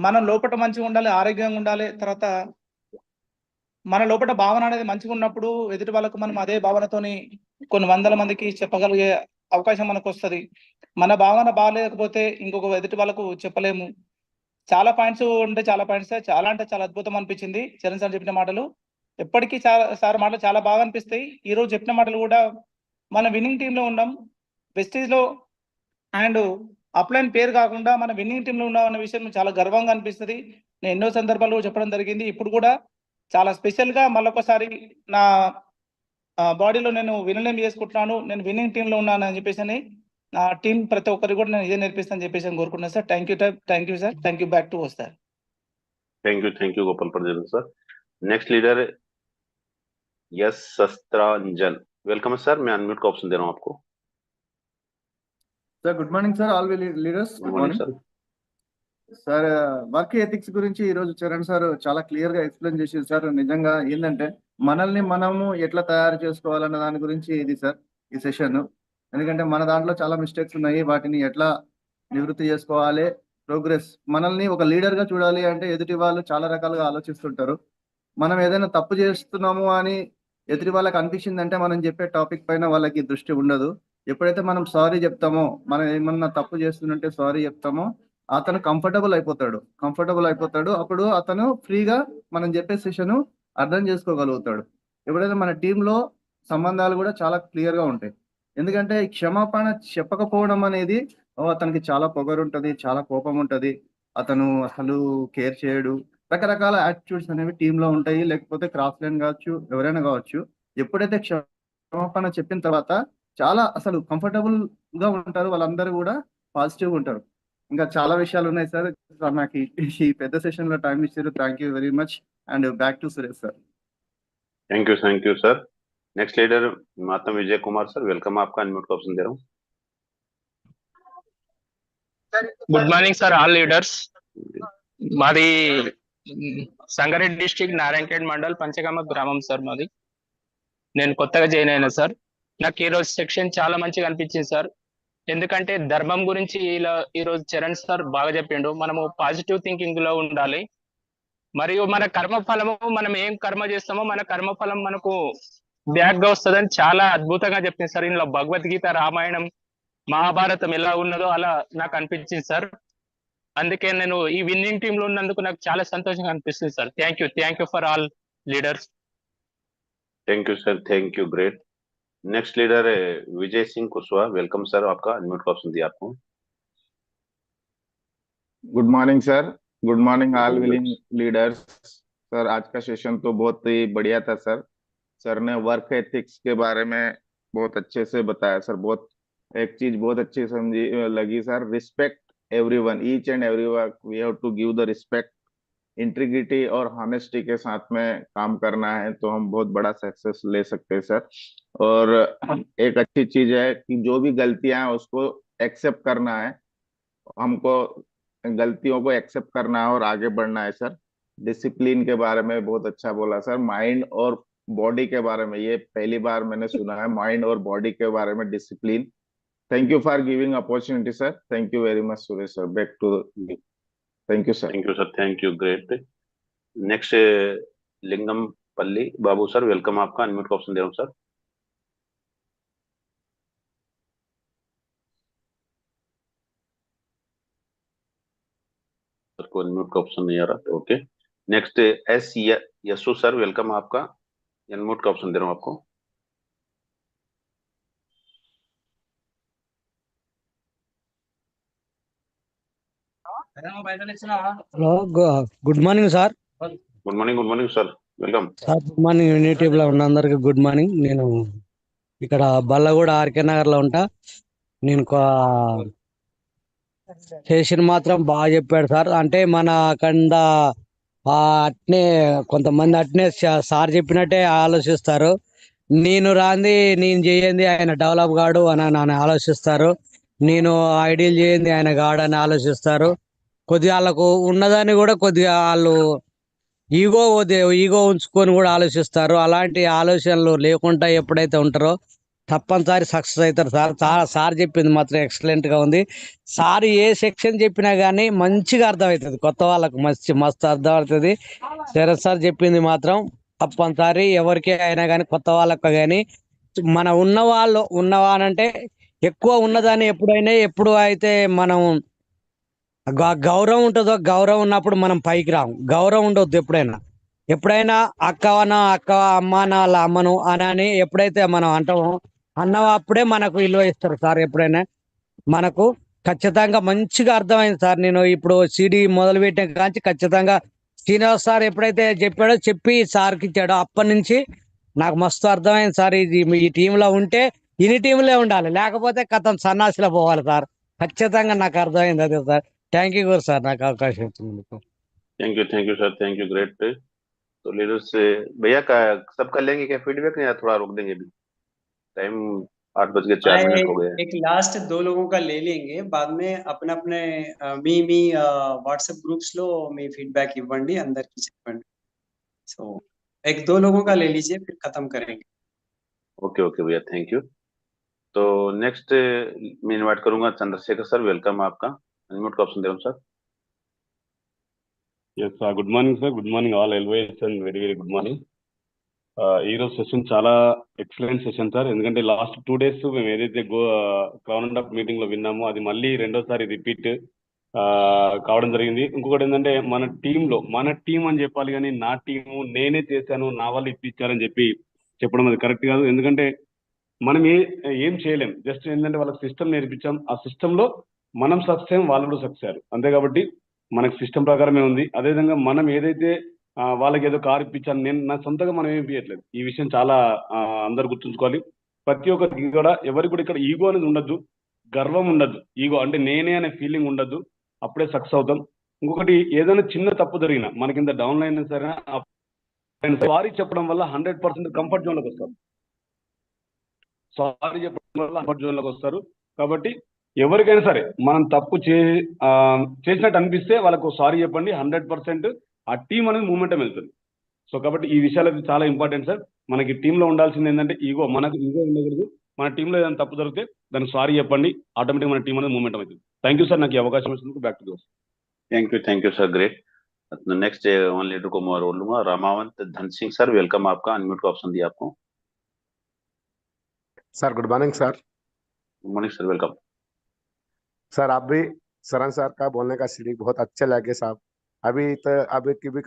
S16: మన లోపల మంచిగా ఉండాలి, ఆరోగ్యంగా ఉండాలి. తర్వాత మన లోపల భావన అనేది మంచిగా ఉన్నప్పుడు ఎదుటి వాళ్ళకు మనం అదే భావనతోని కొన్ని వందల మందికి చెప్పగలిగే అవకాశం మనకు వస్తుంది. మన భావన బాగాలేకపోతే ఇంకొక ఎదుటి వాళ్ళకు చెప్పలేము. చాలా పాయింట్స్ ఉంటే చాలా పాయింట్స్, చాలా అంటే చాలా అద్భుతం అనిపించింది చరణ్ సార్ చెప్పిన మాటలు. ఎప్పటికీ సార్ మాటలు చాలా బాగా అనిపిస్తాయి. ఈ రోజు చెప్పిన మాటలు కూడా మన విన్నింగ్ టీంలో ఉన్నాం, వెస్టీజ్ లో అండ్ అప్లైన్ పేరు కాకుండా మన విన్నింగ్ టీంలో ఉన్నాం అనే విషయం చాలా గర్వంగా అనిపిస్తుంది. నేను ఎన్నో సందర్భాల్లో చెప్పడం జరిగింది. ఇప్పుడు కూడా చాలా స్పెషల్ గా మళ్ళొకసారి నా బాడీలో నేను వినలేం చేసుకుంటున్నాను, నేను విన్నింగ్ టీంలో ఉన్నాను అని చెప్పేసి నా టీం ప్రతి ఒక్కరికి కూడా నేను ఇదే నేర్పిస్తాను చెప్పేసి కోరుకుంటున్నాను sir. Thank you sir, thank you, back to us sir.
S2: Thank you Gopal Prajapati sir. Next leader yes Shastranjan, welcome sir, मैं अनम्यूट का ऑप्शन दे रहा हूँ आपको।
S17: Sir good morning sir, all leaders
S2: good morning sir.
S17: Sir work ethics గురించి ఈ రోజు Charan sir చాలా క్లియర్ గా ఎక్స్ప్లెయిన్ చేశారు సార్. నిజంగా ఏంటంటే మనల్ని మనము ఎట్లా తయారు చేసుకోవాలన్న దాని గురించి ఇది సార్ ఈ సెషన్. ఎందుకంటే మన దాంట్లో చాలా మిస్టేక్స్ ఉన్నాయి, వాటిని ఎట్లా నివృత్తి చేసుకోవాలి, ప్రోగ్రెస్. మనల్ని ఒక లీడర్ గా చూడాలి అంటే ఎదుటి వాళ్ళు చాలా రకాలుగా ఆలోచిస్తుంటారు. మనం ఏదైనా తప్పు చేస్తున్నాము అని ఎదుటి వాళ్ళకి అనిపించిందంటే మనం చెప్పే టాపిక్ పైన వాళ్ళకి దృష్టి ఉండదు. ఎప్పుడైతే మనం సారీ చెప్తామో, మనం ఏమన్నా తప్పు చేస్తుంటే సారీ చెప్తామో అతను కంఫర్టబుల్ అయిపోతాడు. అప్పుడు అతను ఫ్రీగా మనం చెప్పే సెషన్ అర్థం చేసుకోగలుగుతాడు. ఎప్పుడైతే మన టీంలో సంబంధాలు కూడా చాలా క్లియర్ గా ఉంటాయి. ఎందుకంటే ఈ క్షమాపణ చెప్పకపోవడం అనేది అతనికి చాలా పొగరుంటది, చాలా కోపం ఉంటది. అతను అసలు కేర్ చేయడు. రకరకాల యాటిట్యూడ్స్ అనేవి టీంలో ఉంటాయి. లేకపోతే క్రాస్ లైన్ కావచ్చు, ఎవరైనా కావచ్చు. ఎప్పుడైతే క్షమాపణ చెప్పిన తర్వాత చాలా అసలు కంఫర్టబుల్ గా ఉంటారు. వాళ్ళందరూ కూడా పాజిటివ్‌గా ఉంటారు. ఇంకా చాలా విషయాలు ఉన్నాయి సార్. నాకు ఈ పెద్ద సెషన్‌లో టైం ఇచ్చారు. Thank you very much. And back to Suresh sir.
S2: Thank you sir. Next leader मातम विजय कुमार सर, वेलकम, आपका अनम्यूट का ऑप्शन दे रहा हूँ।
S18: Good morning sir all leaders. మాది సంగారెడ్డి డిస్ట్రిక్ట్ నారాయణఖేడ్ మండల్ పంచగామ గ్రామం సార్ మాది. నేను కొత్తగా జాయిన్ అయినా సార్. నాకు ఈరోజు సెక్షన్ చాలా మంచిగా అనిపించింది సార్. ఎందుకంటే ధర్మం గురించి ఇలా ఈరోజు చరణ్ సార్ బాగా చెప్పిండు. మనము పాజిటివ్ థింకింగ్ లో ఉండాలి. మరియు మన కర్మఫలము, మనం ఏం కర్మ చేస్తామో మన కర్మఫలం మనకు బ్యాక్ గా వస్తుందని చాలా అద్భుతంగా చెప్పింది సార్. ఇందులో భగవద్గీత, రామాయణం, మహాభారతం ఎలా ఉన్నదో అలా నాకు అనిపించింది సార్. అందుకే నేను ఈ విన్నింగ్ టీమ్ లో ఉన్నందుకు నాకు చాలా సంతోషంగా అనిపిస్తుంది sir. Thank you for all leaders.
S2: Thank you sir, thank you, great. Next leader है विजय सिंह कुशवाहा, वेलकम सर, आपका अनम्यूट का ऑप्शन दिया आपको।
S19: Good morning sir, good morning all willing leaders. Sir आज का सेशन तो बहुत ही बढ़िया था सर। सर ने वर्क एथिक्स के बारे में बहुत अच्छे से बताया सर। बहुत एक चीज बहुत अच्छी समझी लगी sir, respect everyone, each and everyone we have to give the respect. Integrity और हॉनेस्टी के साथ में काम करना है तो हम बहुत बड़ा सक्सेस ले सकते हैं सर। और एक अच्छी चीज है कि जो भी गलतियां हैं उसको एक्सेप्ट करना है, हमको गलतियों को एक्सेप्ट करना है और आगे बढ़ना है सर। डिसिप्लिन के बारे में बहुत अच्छा बोला सर। माइंड और बॉडी के बारे में ये पहली बार मैंने सुना है, माइंड और बॉडी के बारे में discipline. Thank you for giving opportunity sir. Thank you very much Suresh sir. Back to thank you sir.
S2: Thank you, great. Next Lingampalli Babu sir, welcome, आपका अनम्यूट का ऑप्शन दे रहा हूँ सर। सर को अनम्यूट का ऑप्शन नहीं आ रहा, okay. Next S Yesu sir, welcome, आपका अनम्यूट का ऑप्शन दे रहा हूँ आपको।
S20: Hello good morning sir.
S2: Good morning sir, welcome
S20: sir good morning. Unity లో ఉన్న అందరికి గుడ్ మార్నింగ్. నేను ఇక్కడ బల్లగూడ ఆర్కే నగర్ లో ఉంటా. నేను చేసిన మాత్రం బాగా చెప్పాడు సార్. అంటే మన కంద అట్నే కొంతమంది అట్నే సార్ చెప్పినట్టే ఆలోచిస్తారు. నేను రాంది నేను చేయండి ఆయన డెవలప్ కాడు అని ఆలోచిస్తారు. నేను ఐడియల్ చేయండి ఆయన కాడు అని ఆలోచిస్తారు. కొద్దిగా వాళ్ళకు ఉన్నదాన్ని కూడా కొద్దిగా వాళ్ళు ఈగో ఉంచుకొని కూడా ఆలోచిస్తారు. అలాంటి ఆలోచనలు లేకుండా ఎప్పుడైతే ఉంటారో తప్పనిసరి సక్సెస్ అవుతారు సార్. సార్ చెప్పింది మాత్రం ఎక్సలెంట్ గా ఉంది. సార్ ఏ సెక్షన్ చెప్పినా గానీ మంచిగా అర్థమవుతుంది, కొత్త వాళ్ళకు మస్తు అర్థం అవుతుంది. సరే సార్ చెప్పింది మాత్రం తప్పనిసరి ఎవరికి అయినా కానీ కొత్త వాళ్ళకు కానీ మన ఉన్నవానంటే ఎక్కువ ఉన్నదాన్ని ఎప్పుడు అయితే మనం గౌరవం ఉంటుందో, గౌరవం ఉన్నప్పుడు మనం పైకి రాము. గౌరవం ఉండొద్దు ఎప్పుడైనా అక్క అమ్మనా వాళ్ళ అమ్మను అని ఎప్పుడైతే మనం అంటామో అప్పుడే మనకు విలువ ఇస్తారు సార్. ఎప్పుడైనా మనకు ఖచ్చితంగా మంచిగా అర్థమైంది సార్. నేను ఇప్పుడు సిడి మొదలు పెట్టిన కాంచి ఖచ్చితంగా శ్రీనివాస్ సార్ ఎప్పుడైతే చెప్పి సార్కి ఇచ్చాడో అప్పటి నుంచి నాకు మస్తు అర్థమైంది సార్. ఈ టీంలో ఉంటే ఇన్ని టీంలో ఉండాలి, లేకపోతే కథం సన్నాసిలో పోవాలి సార్. ఖచ్చితంగా నాకు అర్థమైంది అదే సార్. థ్యాంక్ యూ సార్ నాకు అవకాశం ఇచ్చినందుకు.
S2: Thank you sir, thank you, great. तो लीडर्स भैया का सब कर लेंगे क्या फीडबैक, या थोड़ा रोक देंगे अभी? टाइम 8:04 हो गए।
S4: एक लास्ट 2 लोगों का ले लेंगे, बाद में अपने अपने మీ వాట్సాప్ గ్రూప్స్ లో మీ ఫీడ్బ్యాక్ ఇవ్వండి, అందరికి చెప్పండి. సో एक 2 लोगों का ले लीजिए, फिर खत्म करेंगे।
S2: ओके भैया, थैंक यू। तो नेक्स्ट मैं इनवाइट करूंगा चंद्रशेखर सर, वेलकम, आपका अनम्यूट का ऑप्शन दे रहा हूं sir.
S21: Yes good morning sir, good morning all LYS and very very good morning. ఈ రోజు సెషన్ చాలా ఎక్సలెంట్ సెషన్ సార్. ఎందుకంటే లాస్ట్ 2 days మేము ఏదైతే క్రౌన్ అప్ మీటింగ్ లో విన్నామో అది మళ్ళీ రెండోసారి రిపీట్ కావడం జరిగింది. ఇంకొకటి ఏంటంటే మన టీం అని చెప్పాలి, కానీ నా టీము నేనే చేశాను, నా వాళ్ళు ఇప్పించారని చెప్పడం అది కరెక్ట్ కాదు. ఎందుకంటే మనం ఏం చేయలేం. జస్ట్ ఏంటంటే వాళ్ళకి సిస్టమ్ నేర్పించాం, ఆ సిస్టమ్ లో మనం సక్సెస్ అయ్యాం, వాళ్ళు కూడా సక్సెస్ అయ్యారు. అంతే కాబట్టి మనకి సిస్టమ్ ప్రకారమే ఉంది. అదేవిధంగా మనం ఏదైతే వాళ్ళకి ఏదో కారు ఇప్పించాను, నేను నా సొంతగా మనం ఏం ఇవ్వట్లేదు. ఈ విషయం చాలా అందరు గుర్తుంచుకోవాలి. ప్రతి ఒక్కరికి కూడా ఎవరికి కూడా ఇక్కడ ఈగో అనేది ఉండద్దు, గర్వం ఉండద్దు. ఈగో అంటే నేనే అనే ఫీలింగ్ ఉండద్దు, అప్పుడే సక్సెస్ అవుతాం. ఇంకొకటి ఏదైనా చిన్న తప్పు జరిగినా మనకి ఇంత డౌన్ లైన్ సరే సారీ చెప్పడం వల్ల 100% కంఫర్ట్ జోన్ లోకి వస్తారు. సారీ చెప్పడం వల్ల కంఫర్ట్ జోన్ లోకి వస్తారు. కాబట్టి ఎవరికైనా సరే మనం తప్పు చేసినట్టు అనిపిస్తే వాళ్ళకు సారీ చెప్పండి. 100% ఆ టీం అనేది మూమెంటం వెళ్తుంది. సో కాబట్టి ఈ విషయాలు అయితే చాలా ఇంపార్టెంట్ సార్. మనకి టీంలో ఉండాల్సింది ఏంటంటే మనకు ఈగో ఉండకూడదు. మన టీంలో ఏదైనా తప్పు జరిగితే దానికి సారీ చెప్పండి, ఆటోమేటిక్ మన టీం అనేది మూమెంటం అవుతుంది. థ్యాంక్ యూ సార్, నాకు ఈ అవకాశం ఇచ్చినందుకు. Back to you.
S2: Thank you sir, great. Next one leader को मैं रोल लूंगा. रामावंत धन सिंह सर, वेलकम. आपका अनम्यूट का ऑप्शन दिया आपको.
S22: Sir good morning sir.
S2: Good morning sir, welcome.
S22: Sir आप भी सरन सर का बोलने का सीढ़ी बहुत अच्छे लगे साहब. अभी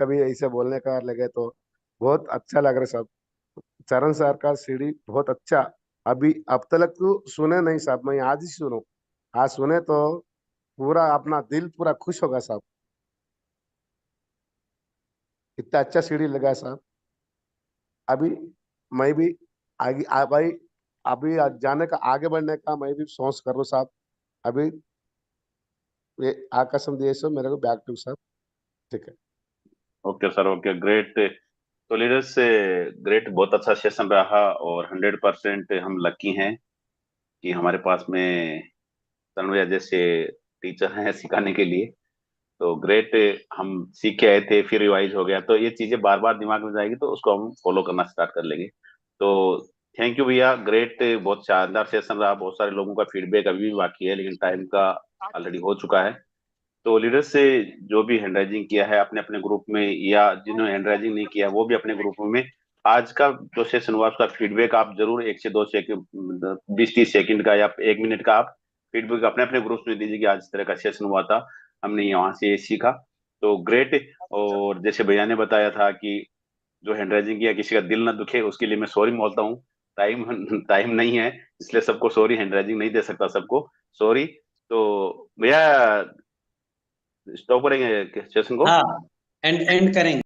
S22: कभी ऐसे बोलने का लगे तो बहुत अच्छा लग रहा साहब. सरन सर का सीढ़ी बहुत अच्छा. अभी अब तक तो सुने नहीं साहब, मैं आज ही सुनूं. आज सुने तो पूरा अपना दिल पूरा खुश होगा साहब. इतना अच्छा सीढ़ी लगा साहब. अभी मैं भी आगे अभी जाने का, आगे बढ़ने का मैं भी सोच कर रहा हूँ साहब. अभी ये आकाशम दिए सो मेरे को बैक टू साहब. ठीक है.
S2: Okay sir, okay, great. तो लीडर्स से ग्रेट, बहुत अच्छा सेशन रहा और 100% हम लकी हैं कि हमारे पास में तन्वय जैसे टीचर हैं सिखाने के लिए. तो ग्रेट, हम सीख के आए थे, फिर रिवाइज हो गया, तो ये चीजें बार बार दिमाग में जाएगी तो उसको हम फॉलो करना स्टार्ट कर लेंगे. तो थैंक यू भैया, ग्रेट. बहुत शानदार सेशन रहा. बहुत सारे लोगों का फीडबैक अभी भी बाकी है, लेकिन टाइम का ऑलरेडी हो चुका है. तो लीडर्स से जो भी हैंड राइजिंग किया है अपने अपने ग्रुप में, या जिन्होंने हैंड राइजिंग नहीं किया वो भी अपने ग्रुप में आज का जो सेशन हुआ उसका फीडबैक आप जरूर 1 से 2 सेकंड, 20-30 सेकंड का या 1 मिनट का आप फीडबैक अपने अपने ग्रुप में दीजिए कि आज इस तरह का सेशन हुआ था, हमने यहाँ से ये सीखा. तो ग्रेट. और जैसे भैया ने बताया था कि जो हैंड राइजिंग किया किसी का दिल ना दुखे, उसके लिए मैं सॉरी बोलता हूँ. टाइम नहीं है इसलिए सबको सॉरी, हैंड राइजिंग नहीं दे सकता सबको सॉरी. तो भैया स्टॉप करेंगे सेशन को.
S4: एंड करेंगे.